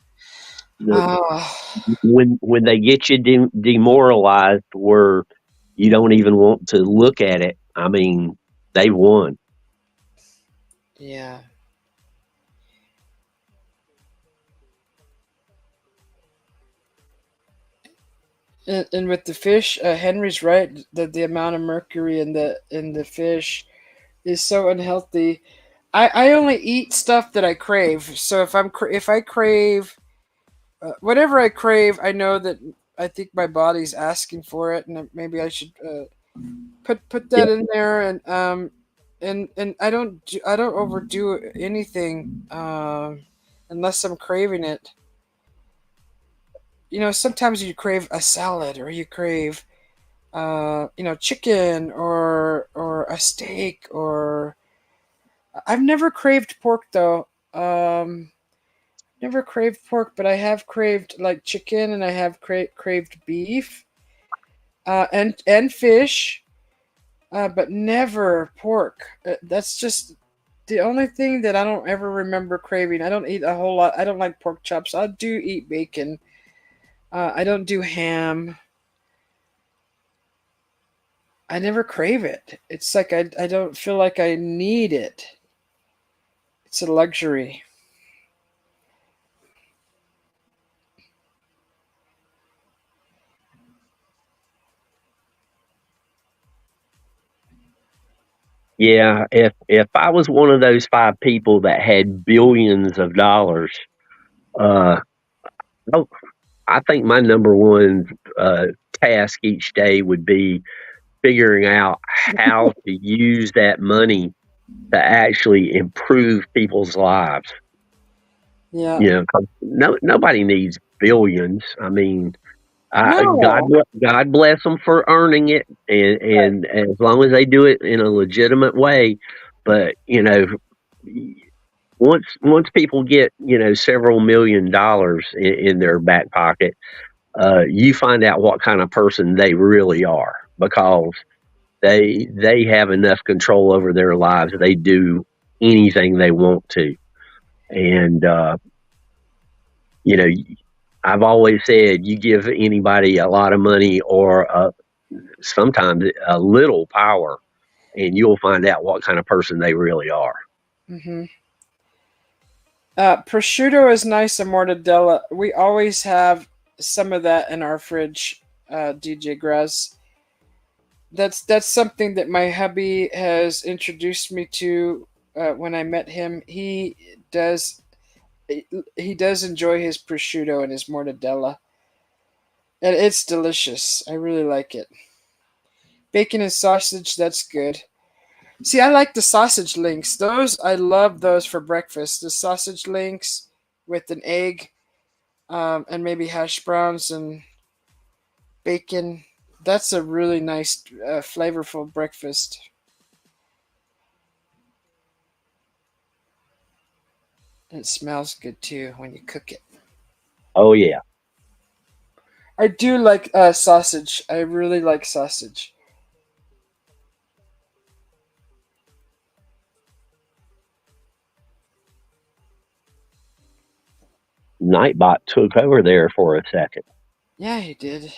the, Oh, when they get you demoralized, where you don't even want to look at it, I mean, they won. yeah. And with the fish, Henry's right that the amount of mercury in the fish is so unhealthy. I only eat stuff that I crave. So if I crave whatever I crave, I know that I think my body's asking for it, and maybe I should put that Yep, in there. And I don't overdo anything unless I'm craving it. Sometimes you crave a salad or you crave chicken or a steak, or I've never craved pork though. Never craved pork, but I have craved like chicken, and I have craved beef, and fish, but never pork. That's just The only thing that I don't ever remember craving, I don't eat a whole lot. I don't like pork chops. I do eat bacon. I don't do ham. I never crave it. It's like I don't feel like I need it. It's a luxury. Yeah, if I was one of those 5 people that had billions of dollars, uh, I I think my number one task each day would be figuring out how to use that money to actually improve people's lives. Yeah. You know, 'cause nobody needs billions. I mean, No. God bless them for earning it, and as long as they do it in a legitimate way. But once people get several $1 million in their back pocket, you find out what kind of person they really are, because they have enough control over their lives. They do anything they want to, and you know I've always said, you give anybody a lot of money or sometimes a little power, and you'll find out what kind of person they really are. Hmm. Prosciutto is nice and mortadella. We always have some of that in our fridge, DJ Graz. That's something that my hubby has introduced me to when I met him. Does he does enjoy his prosciutto and his mortadella, and it's delicious. I really like it. Bacon and sausage, that's good. See, I like the sausage links. Those I love those for breakfast. The sausage links with an egg, and maybe hash browns and bacon. That's a really nice, flavorful breakfast. And it smells good too when you cook it. Oh yeah, I do like sausage. I really like sausage. Nightbot took over there for a second. Yeah, he did.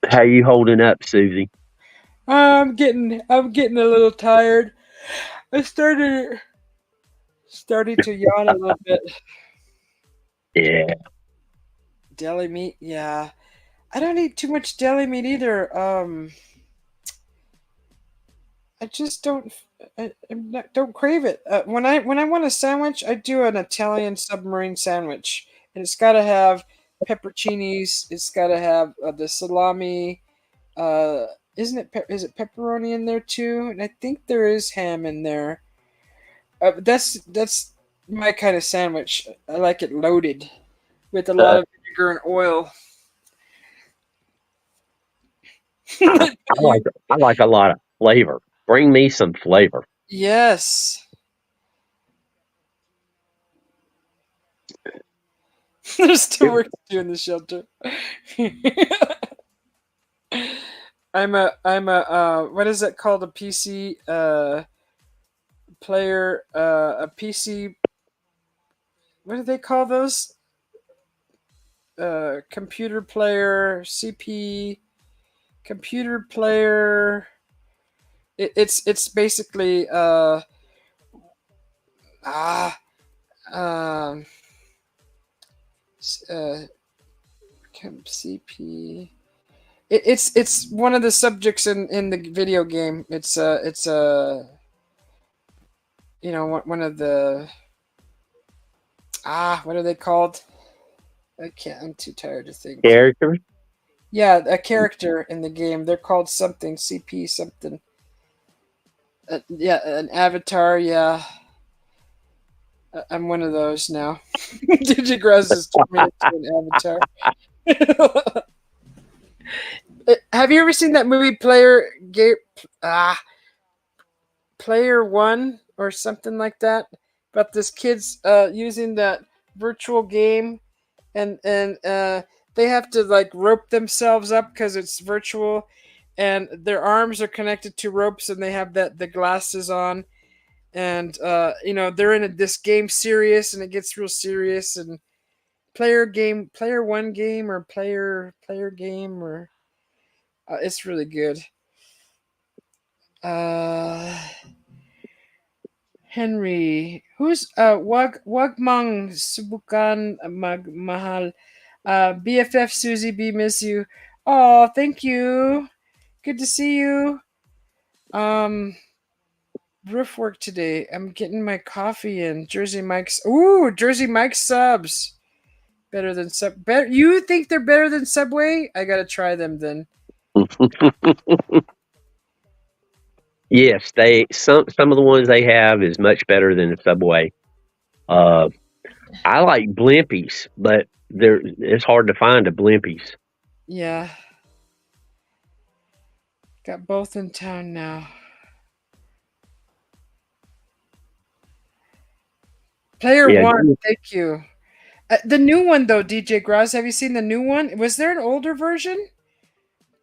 How you holding up, Susie? I'm getting a little tired. I started to yawn a little bit. Yeah, Deli meat, yeah. I don't eat too much deli meat either. I just don't crave it. When I want a sandwich, I do an Italian submarine sandwich, and it's got to have pepperoncinis. It's got to have the salami. Uh, isn't it? Is it pepperoni in there too? And I think there is ham in there. That's my kind of sandwich. I like it loaded with a lot uh, of vinegar and oil. I, But I you, like I like a lot of flavor. Bring me some flavor. yes. There's still work to do in the shelter. I'm a what is it called, a PC player, a PC, what do they call those, computer player, CP, computer player. It's basically ah um uh CP. It's one of the subjects in the video game. It's one of the, what are they called? I can't. I'm too tired to think. Characters? Yeah, a character in the game. They're called something, CP something. Yeah, an avatar. Yeah, I'm one of those now. Digigraz has turned me into an avatar. Have you ever seen that movie ah Player One or something like that? About this kid's using that virtual game, and they have to like rope themselves up because it's virtual, and their arms are connected to ropes, and they have the glasses on, and they're in this game serious, and it gets real serious, and player one game or player game or it's really good. Uh, Henry, who's Wagmang Subukan Mahal, BFF Susie B, miss you. Oh, thank you. Good to see you. Um, Roof work today. I'm getting my coffee in. Jersey Mike's. Ooh, Jersey Mike's subs. Better than Better. You think they're better than Subway? I gotta try them then. Yes, they some of the ones they have is much better than the Subway. Uh, I like Blimpies, but it's hard to find a Blimpies. Yeah. Got both in town now. Player Yeah, one, thank you. The new one though, DJ Graz, have you seen the new one? Was there an older version?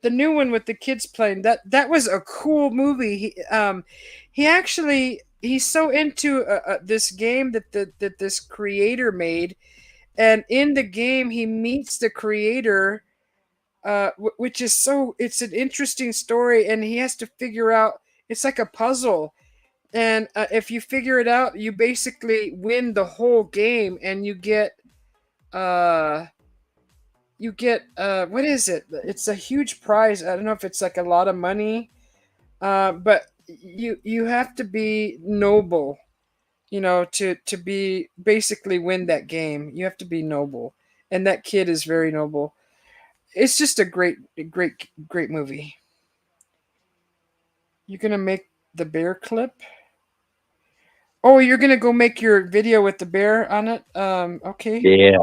The new one with the kids playing, that was a cool movie. He actually he's so into this game that this creator made, and in the game he meets the creator, which is it's an interesting story, and he has to figure out. It's like a puzzle, and if you figure it out, you basically win the whole game, and uh you get what is it? It's a huge prize. I don't know if it's like a lot of money, but you have to be noble, to be basically win that game. You have to be noble, and that kid is very noble. It's just a great movie. You're gonna make the bear clip. Oh, you're gonna go make your video with the bear on it. Okay, yeah.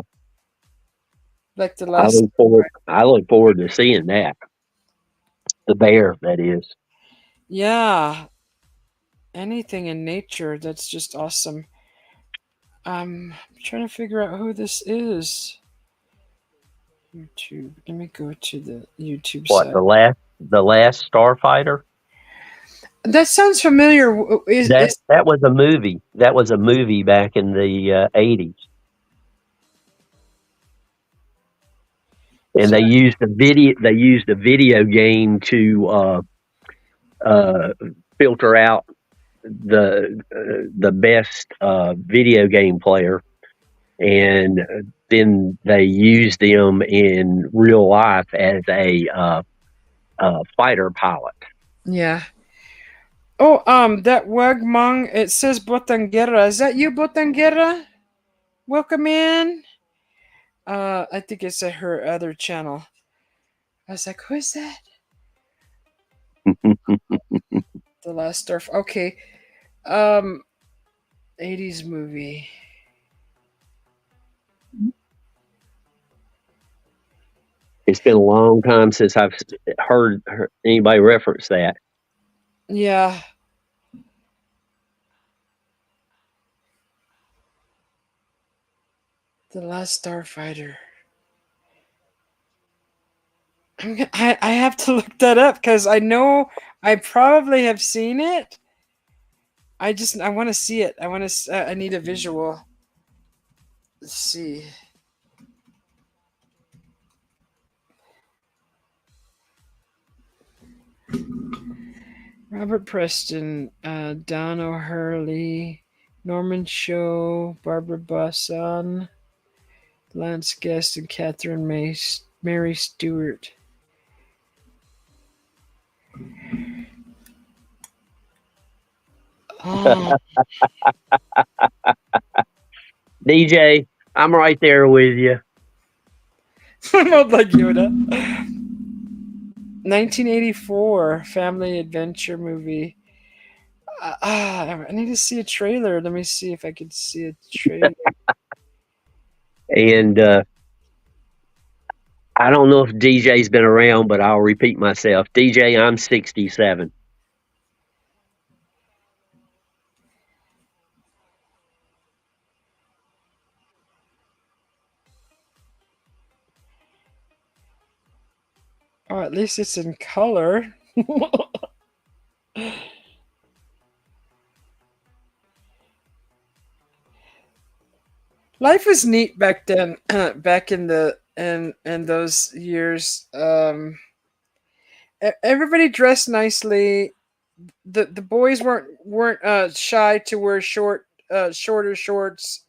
like the last. I look forward to seeing that. The bear, that is. Yeah, anything in nature that's just awesome. I'm trying to figure out who this is. YouTube. Let me go to the YouTube What site. the last Starfighter? That sounds familiar. That was a movie. That was a movie back in the 80s. And they used a video. They used a video game to filter out the best video game player, and then they used them in real life as a fighter pilot. Yeah. Oh, that Wagmong. It says Botangera. Is that you, Botangera? Welcome in. I think it's at her other channel. I was like, who is that? The Last Star. Okay. Um, 80s movie. It's been a long time since I've heard anybody reference that. Yeah. The Last Starfighter. I have to look that up because I know I probably have seen it. I want to see it. I need a visual. Let's see. Robert Preston, Don O'Hurley, Norman Shaw, Barbara Bosson, Lance Guest, and Catherine Mary Stewart. Oh. DJ, I'm right there with you. Not like Yoda. 1984 family adventure movie. I need to see a trailer. Let me see if I can see a trailer. And I don't know if DJ's been around, but I'll repeat myself. DJ, I'm 67. Oh, at least it's in color. Life was neat back then. Back in the in those years, everybody dressed nicely. The boys weren't shy to wear shorter shorts,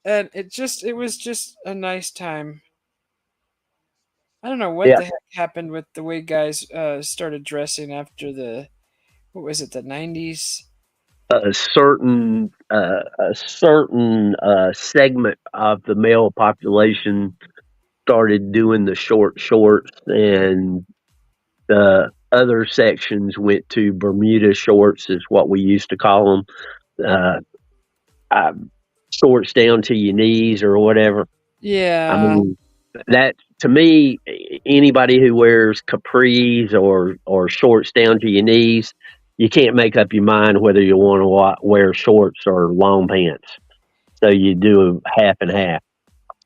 and it was just a nice time. I don't know what Yeah, the heck happened with the way guys started dressing after the what was it, the 90s. a certain segment of the male population started doing the short shorts, and the other sections went to Bermuda shorts, is what we used to call them. I, shorts down to your knees or whatever. I Yeah, mean, that to me, anybody who wears capris or shorts down to your knees, you can't make up your mind whether you want to wear shorts or long pants. So you do half and half.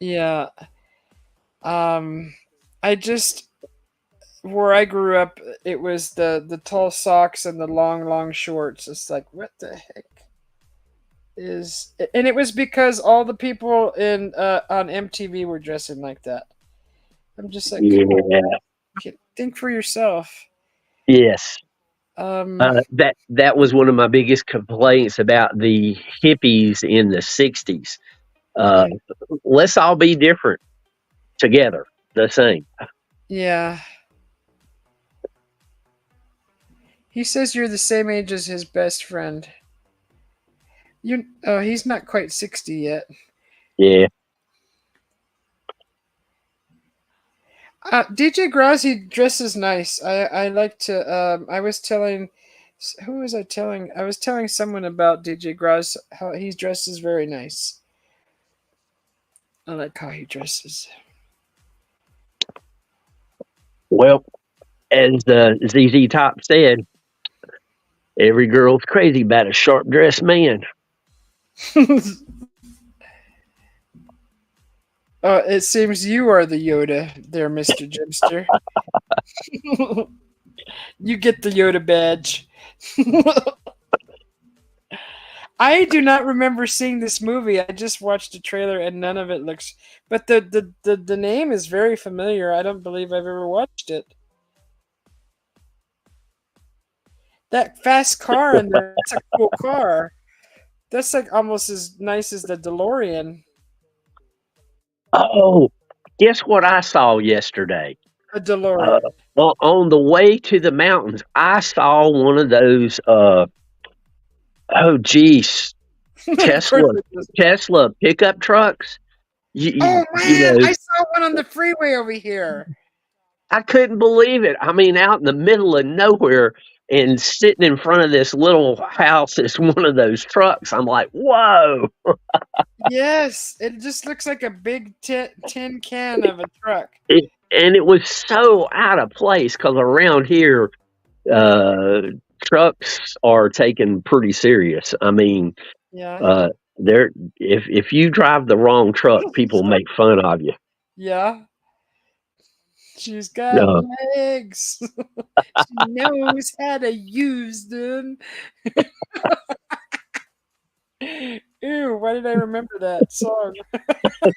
yeah. um I just where I grew up, it was the tall socks and the long shorts. It's like, what the heck is? And it was because all the people in on MTV were dressing like that. I'm just like, come on, Yeah. think for yourself. Yes. Um, That was one of my biggest complaints about the hippies in the '60s. Uh, let's all be different together, the same. yeah. He says you're the same age as his best friend. You oh, he's not quite 60 yet. Yeah. DJ Grazzi dresses nice. I like to. I was telling, who was I telling? I was telling someone about DJ Graz, how he dresses very nice. I like how he dresses. Well, as ZZ Top said, every girl's crazy about a sharp dressed man. It seems you are the Yoda, there, Mister Jimster. You get the Yoda badge. I do not remember seeing this movie. I just watched the trailer and none of it looks. But the name is very familiar. I don't believe I've ever watched it. That fast car in there, that's a cool car. That's like almost as nice as the DeLorean. Oh, guess what I saw yesterday? A Uh, DeLorean. on the way to the mountains, I saw one of those. Oh, geez, Of course Tesla it is. Tesla pickup trucks. Oh You man, know, I saw one on the freeway over here. I couldn't believe it. I mean, out in the middle of nowhere and sitting in front of this little house is one of those trucks. I'm like, whoa. Yes, it just looks like a big tin can of a truck. And it was so out of place because around here, uh, trucks are taken pretty serious. I mean, Yeah, uh, they're if you drive the wrong truck, people make fun of you. yeah. She's got Uh, legs. She knows how to use them. Ew, why did I remember that song?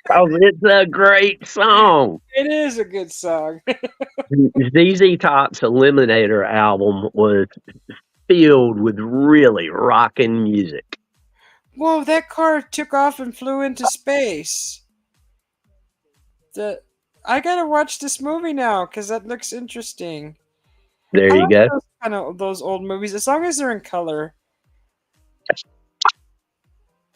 'Cause it's a great song. It is a good song. ZZ Top's Eliminator album was filled with really rocking music. Whoa, that car took off and flew into space. The I gotta watch this movie now because that looks interesting. There I you like go. those kind of those old movies as long as they're in color.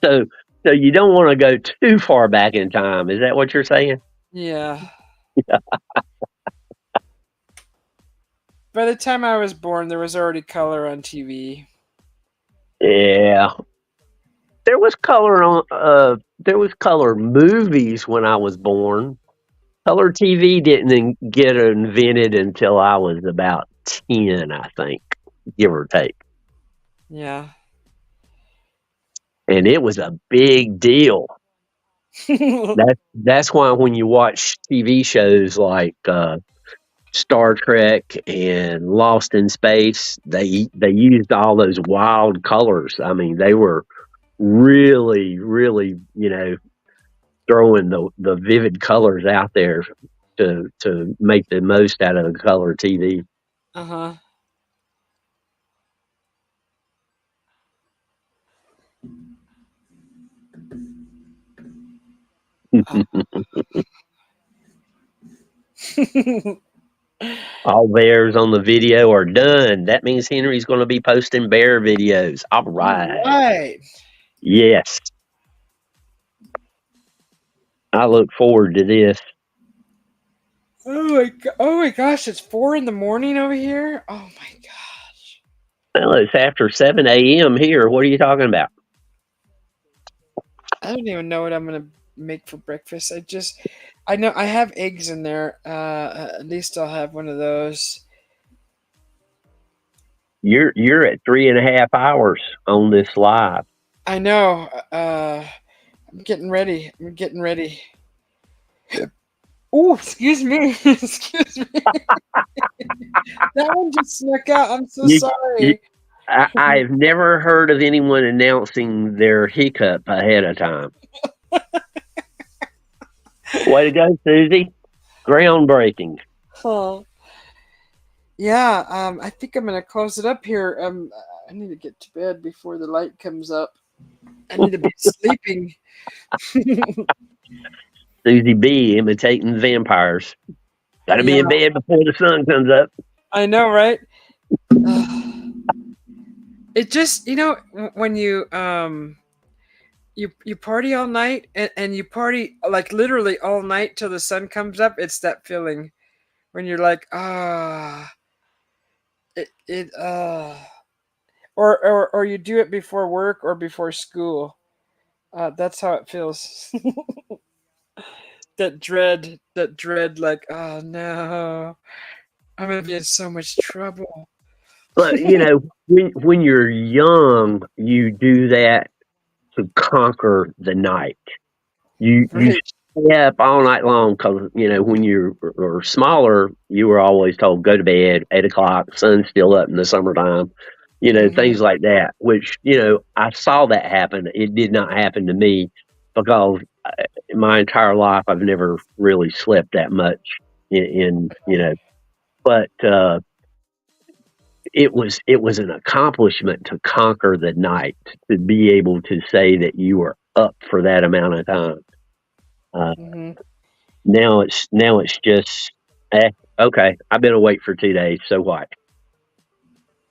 So, so you don't want to go too far back in time. Is that what you're saying? Yeah. By the time I was born, there was already color on TV. Yeah. There was color on. There was color movies when I was born. Color TV didn't get invented until I was about 10, I think, give or take. Yeah. And it was a big deal. That's why when you watch TV shows like Star Trek and Lost in Space, they used all those wild colors. I mean, they were really, really, throwing the vivid colors out there to make the most out of the color TV. Uh-huh. All bears on the video are done. That means Henry's going to be posting bear videos. All right. Right. Yes. I look forward to this. Oh my gosh, it's 4 in the morning over here. Oh my gosh. Well, it's after 7 a.m. here. What are you talking about? I don't even know what I'm gonna make for breakfast. I know I have eggs in there. At least I'll have one of those. You're at 3.5 hours on this live. I know. I'm getting ready. Oh, excuse me. Excuse me. That one just snuck out. I'm so sorry. I've never heard of anyone announcing their hiccup ahead of time. Way to go, Susie. Groundbreaking. Huh. Yeah, I think I'm gonna close it up here. I need to get to bed before the light comes up. I need to be sleeping. Susie B imitating vampires. Gotta be in bed before the sun comes up. I know, right? It just, when you you party all night and you party like literally all night till the sun comes up. It's that feeling when you're like, or you do it before work or before school. That's how it feels. that dread, like, oh no, I'm gonna be in so much trouble. But when you're young, you do that to conquer the night. You stay up all night long because when you were smaller, you were always told go to bed 8 o'clock. Sun's still up in the summertime. Things like that. Which I saw that happen. It did not happen to me because my entire life I've never really slept that much. But it was an accomplishment to conquer the night, to be able to say that you were up for that amount of time. Now it's just okay. I've been awake for 2 days, so what?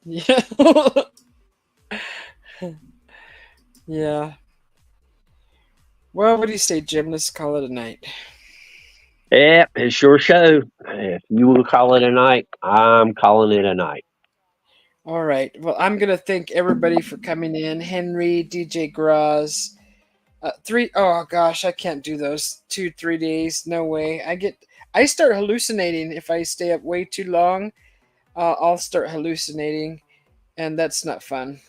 Yeah. Yeah. Well, what do you say, Jim? Let's call it a night. Yeah, it's your show. If you will call it a night, I'm calling it a night. All right. Well, I'm gonna thank everybody for coming in. Henry, DJ Graz. 3. Oh gosh, I can't do those 2-3 days. No way. I start hallucinating if I stay up way too long. I'll start hallucinating, and that's not fun.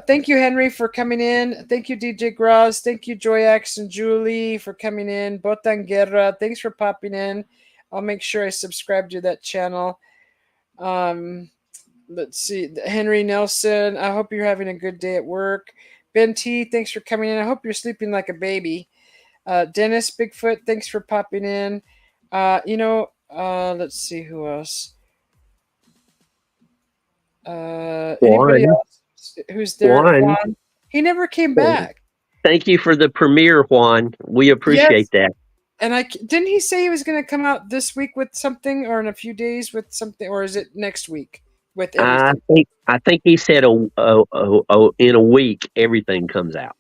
Thank you, Henry, for coming in. Thank you, DJ Graz. Thank you, Joyax and Julie, for coming in. Botanguerra, thanks for popping in. I'll make sure I subscribe to that channel. Let's see. Henry Nelson, I hope you're having a good day at work. Ben T, thanks for coming in. I hope you're sleeping like a baby. Dennis Bigfoot, thanks for popping in. Let's see who else. Anybody else who's there? Juan. He never came back. Thank you for the premiere, Juan. We appreciate that. And didn't he say he was going to come out this week with something, or in a few days with something, or is it next week with everything? I think he said in a week everything comes out.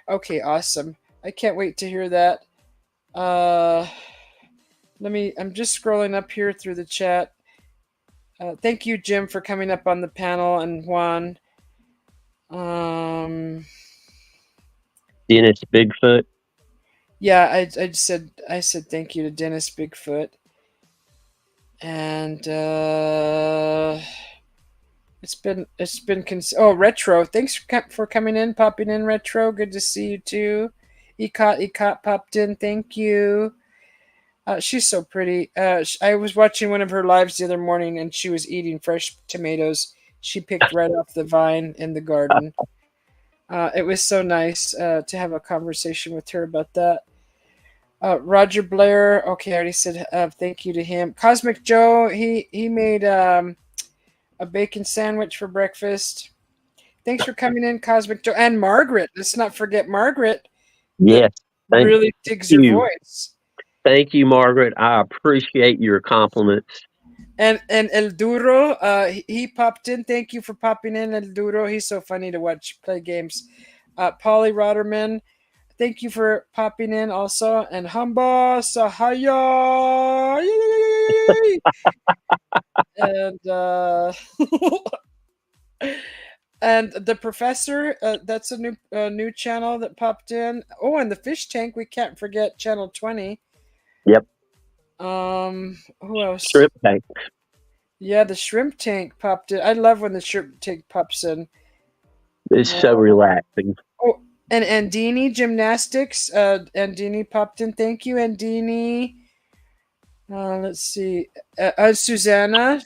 Okay, awesome. I can't wait to hear that. I'm just scrolling up here through the chat. Thank you, Jim, for coming up on the panel, and Juan. Dennis Bigfoot. Yeah, I said thank you to Dennis Bigfoot, and it's been Retro. Thanks for coming in, popping in, Retro. Good to see you too. Ecot popped in. Thank you. She's so pretty. I was watching one of her lives the other morning, and she was eating fresh tomatoes she picked right off the vine in the garden. It was so nice to have a conversation with her about that. Roger Blair. Okay, I already said thank you to him. Cosmic Joe. He made a bacon sandwich for breakfast. Thanks for coming in, Cosmic Joe, and Margaret. Let's not forget Margaret, that Yes. Thank really digs your you. voice. Thank you, Margaret. I appreciate your compliments. And El Duro, he popped in. Thank you for popping in, El Duro. He's so funny to watch play games. Polly Rotterman, thank you for popping in also. And Hamba Sahaya. And and the professor, that's a new channel that popped in. Oh, and the fish tank, we can't forget channel 20. Yep. Who else? Shrimp tank. Yeah, the shrimp tank popped in. I love when the shrimp tank pops in. It's so relaxing. Oh, and Andini Gymnastics. Andini popped in. Thank you, Andini. Let's see. Susanna.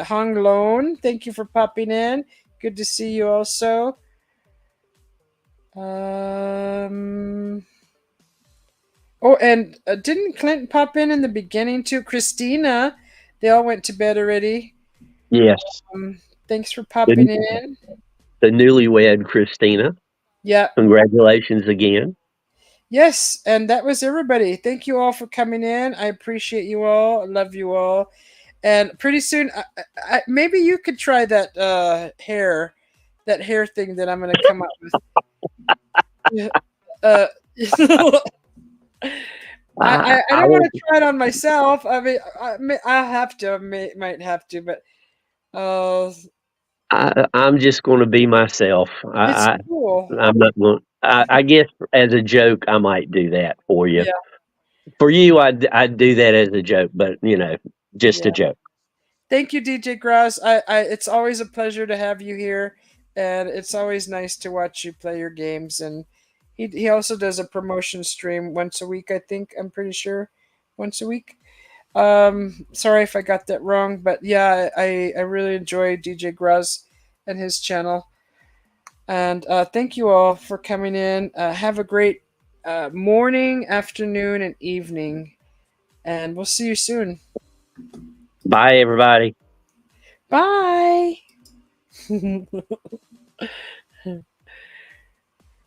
Hong Lone. Thank you for popping in. Good to see you also. Oh, and didn't Clinton pop in the beginning too? Christina. They all went to bed already. Yes. Thanks for popping in. The newlywed Christina. Yeah. Congratulations again. Yes, and that was everybody. Thank you all for coming in. I appreciate you all. I love you all. And pretty soon, maybe you could try that hair thing that I'm going to come up with. I don't want to try it on myself. I mean, I'll have to. Might have to, but I'm just going to be myself. it's cool. I'm not going. I guess as a joke, I might do that for you. Yeah. For you, I'd do that as a joke, but just a joke. Thank you, DJ Graz. It's always a pleasure to have you here, and it's always nice to watch you play your games. And he also does a promotion stream once a week. I think I'm pretty sure once a week. Sorry if I got that wrong, but yeah, I really enjoy DJ Graz and his channel. And thank you all for coming in. Have a great morning, afternoon, and evening, and we'll see you soon. Bye, everybody. Bye.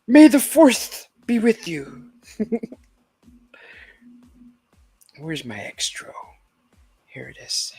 May the 4th be with you. Where's my extra? Here it is.